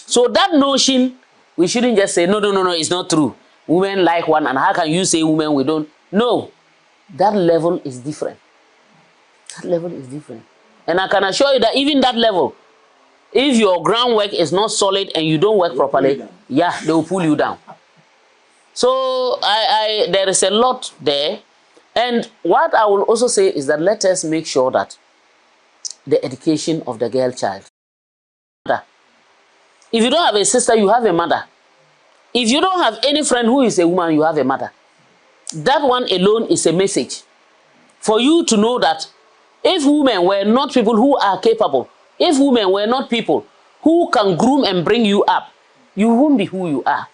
So that notion, we shouldn't just say, no, it's not true. Women like one, and how can you say women we don't? No, that level is different. That level is different. And I can assure you that even that level, if your groundwork is not solid and you don't work properly, yeah, they will pull you down. So there is a lot there. And what I will also say is that let us make sure that the education of the girl child. If you don't have a sister, you have a mother. If you don't have any friend who is a woman, you have a mother. That one alone is a message for you to know that if women were not people who are capable, if women were not people who can groom and bring you up, you won't be who you are.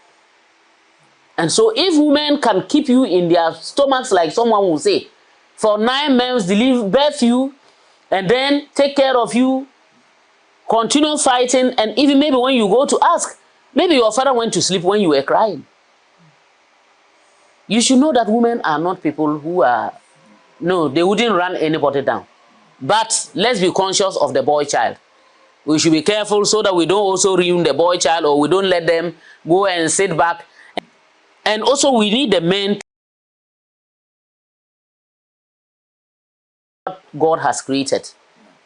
And so if women can keep you in their stomachs, like someone will say, for 9 months, deliver, birth you, and then take care of you, continue fighting, and even maybe when you go to ask, maybe your father went to sleep when you were crying. You should know that women are not people who are, no, they wouldn't run anybody down. But let's be conscious of the boy child. We should be careful so that we don't also ruin the boy child, or we don't let them go and sit back. And also we need the men God has created.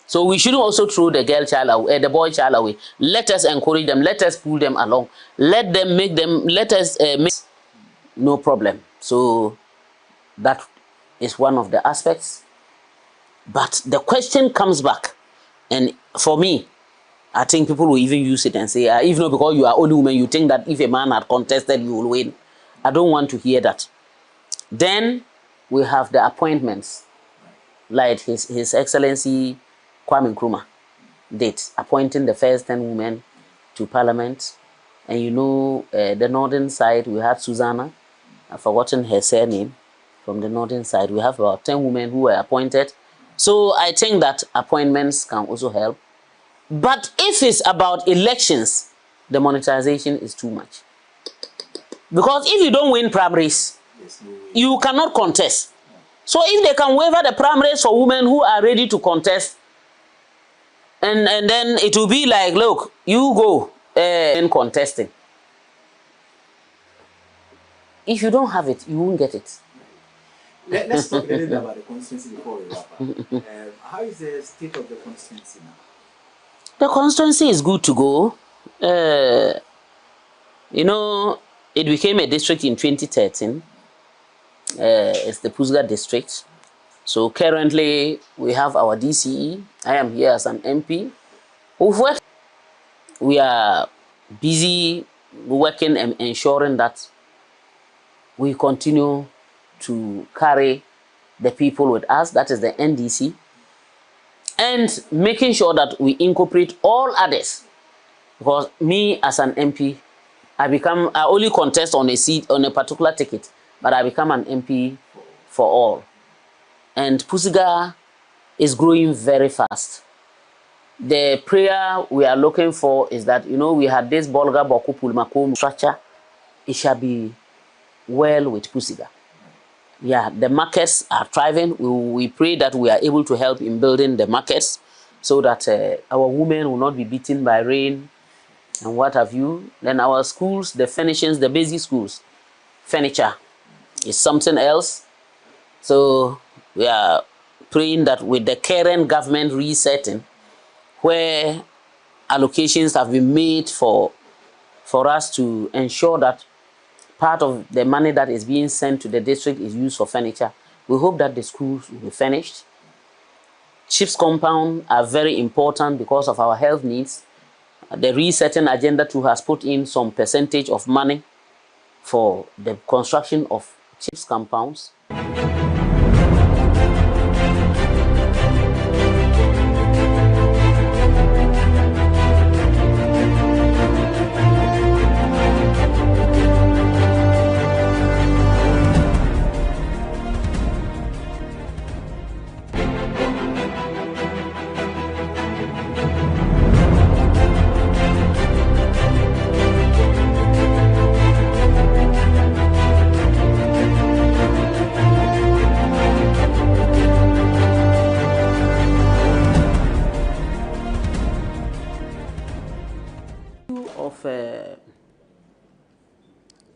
So we shouldn't also throw the girl child away, the boy child away. Let us encourage them. Let us pull them along. Let them make them. Let us make no problem. So that is one of the aspects. But the question comes back, and for me, I think people will even use it and say, if not because you are only woman, you think that if a man had contested, you will win. I don't want to hear that. Then we have the appointments, like His Excellency Kwame Nkrumah did, appointing the first 10 women to Parliament. And you know, the northern side, we had Susanna, I've forgotten her surname, from the northern side. We have about 10 women who were appointed. So I think that appointments can also help. But if it's about elections, the monetization is too much. Because if you don't win primaries, you cannot contest. So if they can waiver the primaries for women who are ready to contest, and then it will be like, look, you go in contesting. If you don't have it, you won't get it. Let's talk a little bit about the constituency before we wrap up. How is the state of the constituency now? The constituency is good to go. You know, it became a district in 2013. It's the Pusiga district. So currently, we have our DCE. I am here as an MP. We are busy working and ensuring that we continue to carry the people with us. That is the NDC. And making sure that we incorporate all others. Because me as an MP, I only contest on a seat, on a particular ticket, but I become an MP for all. And Pusiga is growing very fast. The prayer we are looking for is that, you know, we had this Bolga Boku Pulmakum structure. It shall be well with Pusiga. Yeah, the markets are thriving. We pray that we are able to help in building the markets so that our women will not be beaten by rain and what have you. Then our schools, the furnishings, the basic schools, furniture is something else. So we are praying that with the current government resetting, where allocations have been made for us to ensure that part of the money that is being sent to the district is used for furniture. We hope that the schools will be finished. Chiefs compound are very important because of our health needs. The resetting agenda too has put in some percentage of money for the construction of chiefs compounds.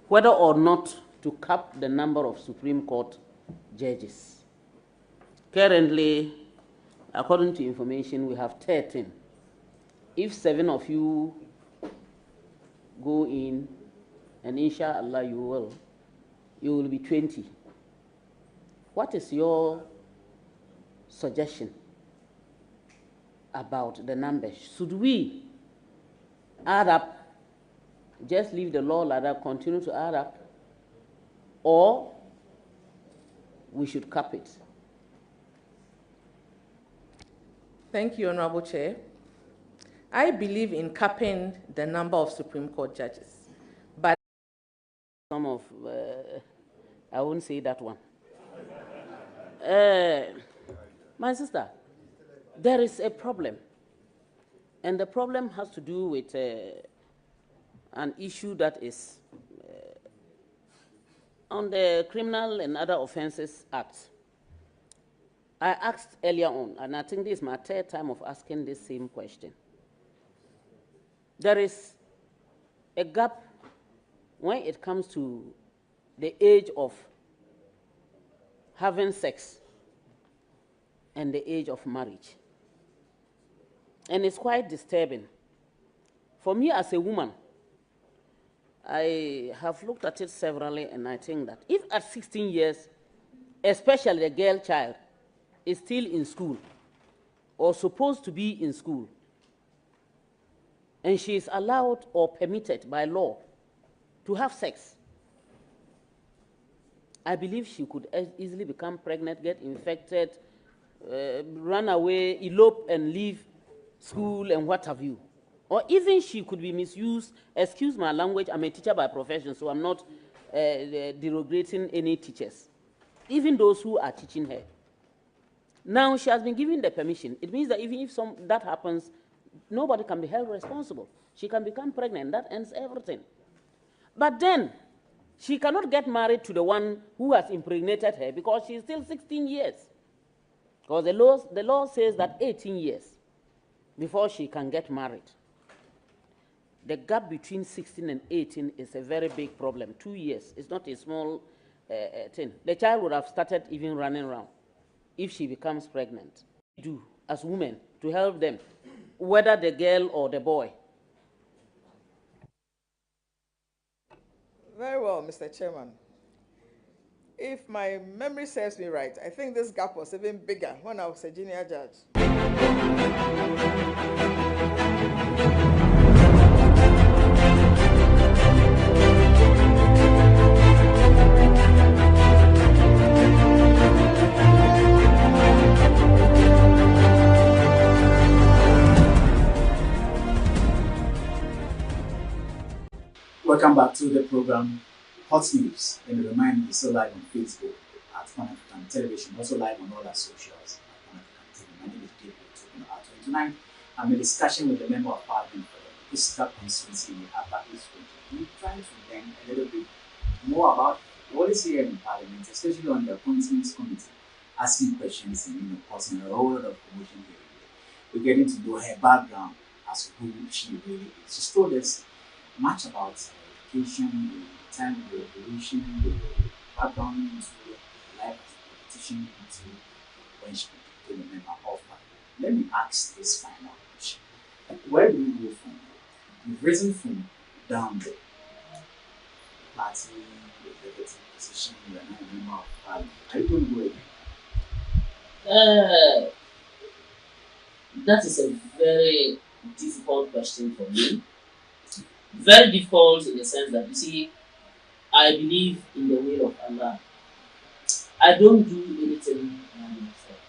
Whether or not to cap the number of Supreme Court judges. Currently, according to information, we have 13. If 7 of you go in, and inshallah you will be 20. What is your suggestion about the numbers? Should we add up, just leave the law ladder, continue to add up, or we should cap it? Thank you, Honorable Chair. I believe in capping the number of Supreme Court judges, but some of, I won't say that one. My sister, there is a problem, and the problem has to do with an issue that is on the Criminal and Other Offences Act. I asked earlier on, and I think this is my third time of asking this same question. There is a gap when it comes to the age of having sex and the age of marriage. And it's quite disturbing. For me as a woman, I have looked at it severally, and I think that if at 16 years, especially the girl child, is still in school or supposed to be in school, and she is allowed or permitted by law to have sex, I believe she could easily become pregnant, get infected, run away, elope and leave school and what have you. Or even she could be misused. Excuse my language, I'm a teacher by profession, so I'm not derogating any teachers, even those who are teaching her. Now she has been given the permission. It means that even if that happens, nobody can be held responsible. She can become pregnant, that ends everything. But then, she cannot get married to the one who has impregnated her because she's still 16 years. Because the law says that 18 years before she can get married. The gap between 16 and 18 is a very big problem. 2 years is not a small thing. The child would have started even running around if she becomes pregnant. Do as women to help them, whether the girl or the boy. Very well, Mr. Chairman. If my memory serves me right, I think this gap was even bigger when I was a junior judge. Welcome back to the program Hot News. And a reminder, we're still live on Facebook at Pan African Television, also live on all our socials at Pan African TV. My name is David R29. I'm in discussion with the Member of Parliament for the Pusiga constituency in the Upper East Region. We're trying to learn a little bit more about I always hear in Parliament, especially on the Appointments Committee, asking questions and causing a whole lot of commotion here. We're getting to know her background as who she really is. She's told us much about education, the time of the revolution, the background into life as a politician, into when she became a member of Parliament. Let me ask this final question. Where do you go from? You've risen from down there. Party, executive position, you are now a member of Parliament. Are you going to go again? That is a very difficult question for me. Very difficult in the sense that, you see, I believe in the will of Allah. I don't do anything by myself.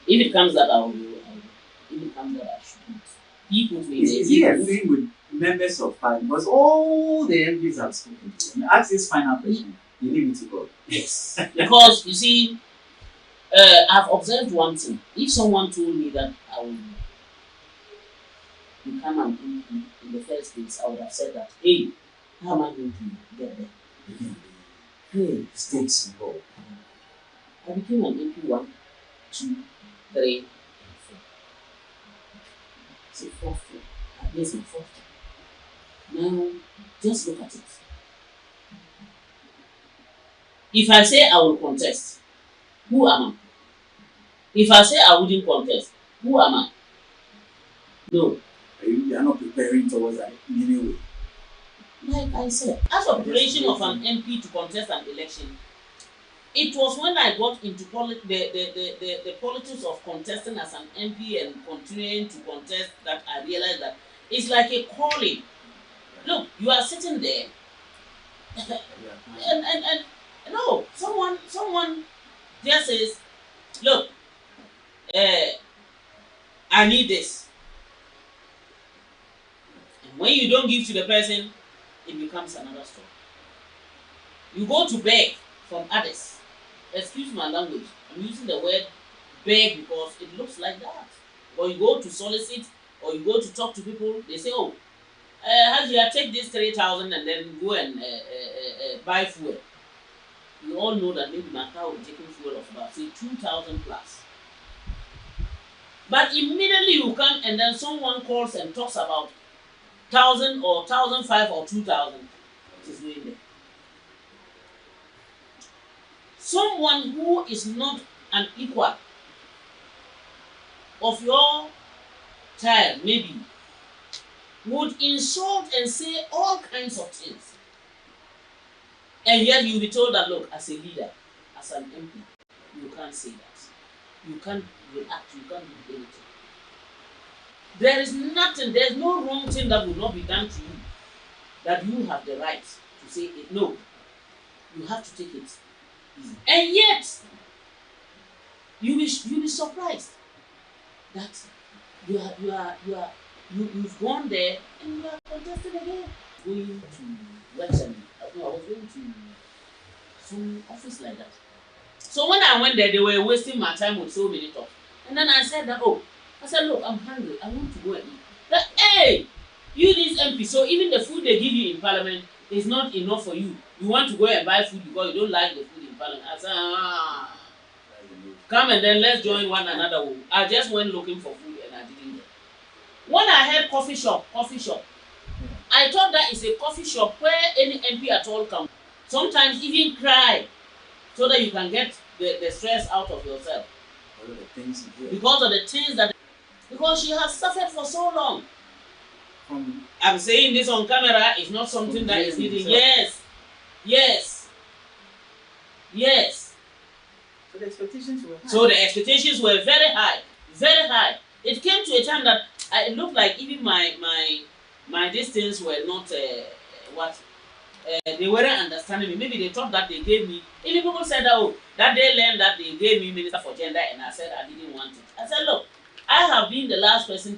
If it comes that I will do, I will. If it comes that I shouldn't. He put me there. Is he a thing with members of Parliament? Because all the MPs have spoken to him. Ask this final question. You leave it to God. Yes. Because, you see, I've observed one thing. If someone told me that I will become an MP in the first place, I would have said that, hey, how am I going to get there? Hey, states involved. I became an MP 1, 2, 3, and 4. It's a 4th year. This is my 4th year. Now, just look at it. If I say I will contest, who am I? If I say I wouldn't contest, who am I? No. You are not preparing towards that in any way. Like I said, as a preparation of an MP to contest an election, it was when I got into the politics of contesting as an MP and continuing to contest that I realized that it's like a calling. Look, you are sitting there and no, someone just says, look, I need this. And when you don't give to the person, it becomes another story. You go to beg from others. Excuse my language. I'm using the word beg because it looks like that. Or you go to solicit, or you go to talk to people. They say, oh, Hajia, take this 3,000 and then go and buy fuel. You all know that maybe my car will be taking fuel of about, say, 2,000 plus. But immediately you come and then someone calls and talks about 1,000 or 1,500 or 2,000. It is doing there. Someone who is not an equal of your child, maybe, would insult and say all kinds of things. And yet you'll be told that, look, as a leader, as an MP, you can't say that. You can't react, you can't do anything. There is nothing, there's no wrong thing that will not be done to you that you have the right to say it. No. You have to take it easy. And yet, you'll be surprised that you've gone there and you are contesting again. Going to Western, I was going to some office like that. So when I went there, they were wasting my time with so many talks. And then I said that, I said, look, I'm hungry. I want to go and eat. That, hey, you this MP, so even the food they give you in Parliament is not enough for you. You want to go and buy food because you don't like the food in Parliament. I said, come and then let's join one another. I just went looking for food and I didn't get. When I heard coffee shop, I thought that is a coffee shop where any MP at all can sometimes even cry so that you can get the stress out of yourself. Because of the things that, because she has suffered for so long. I'm saying this on camera is not something that is needed. Yes. So the expectations were high. So the expectations were very high. It came to a time that it looked like even my distance were not they weren't understanding me. Maybe they thought that they gave me. Even people said that that they learned that they gave me Minister for Gender, and I said I didn't want it. I said, look, I have been the last person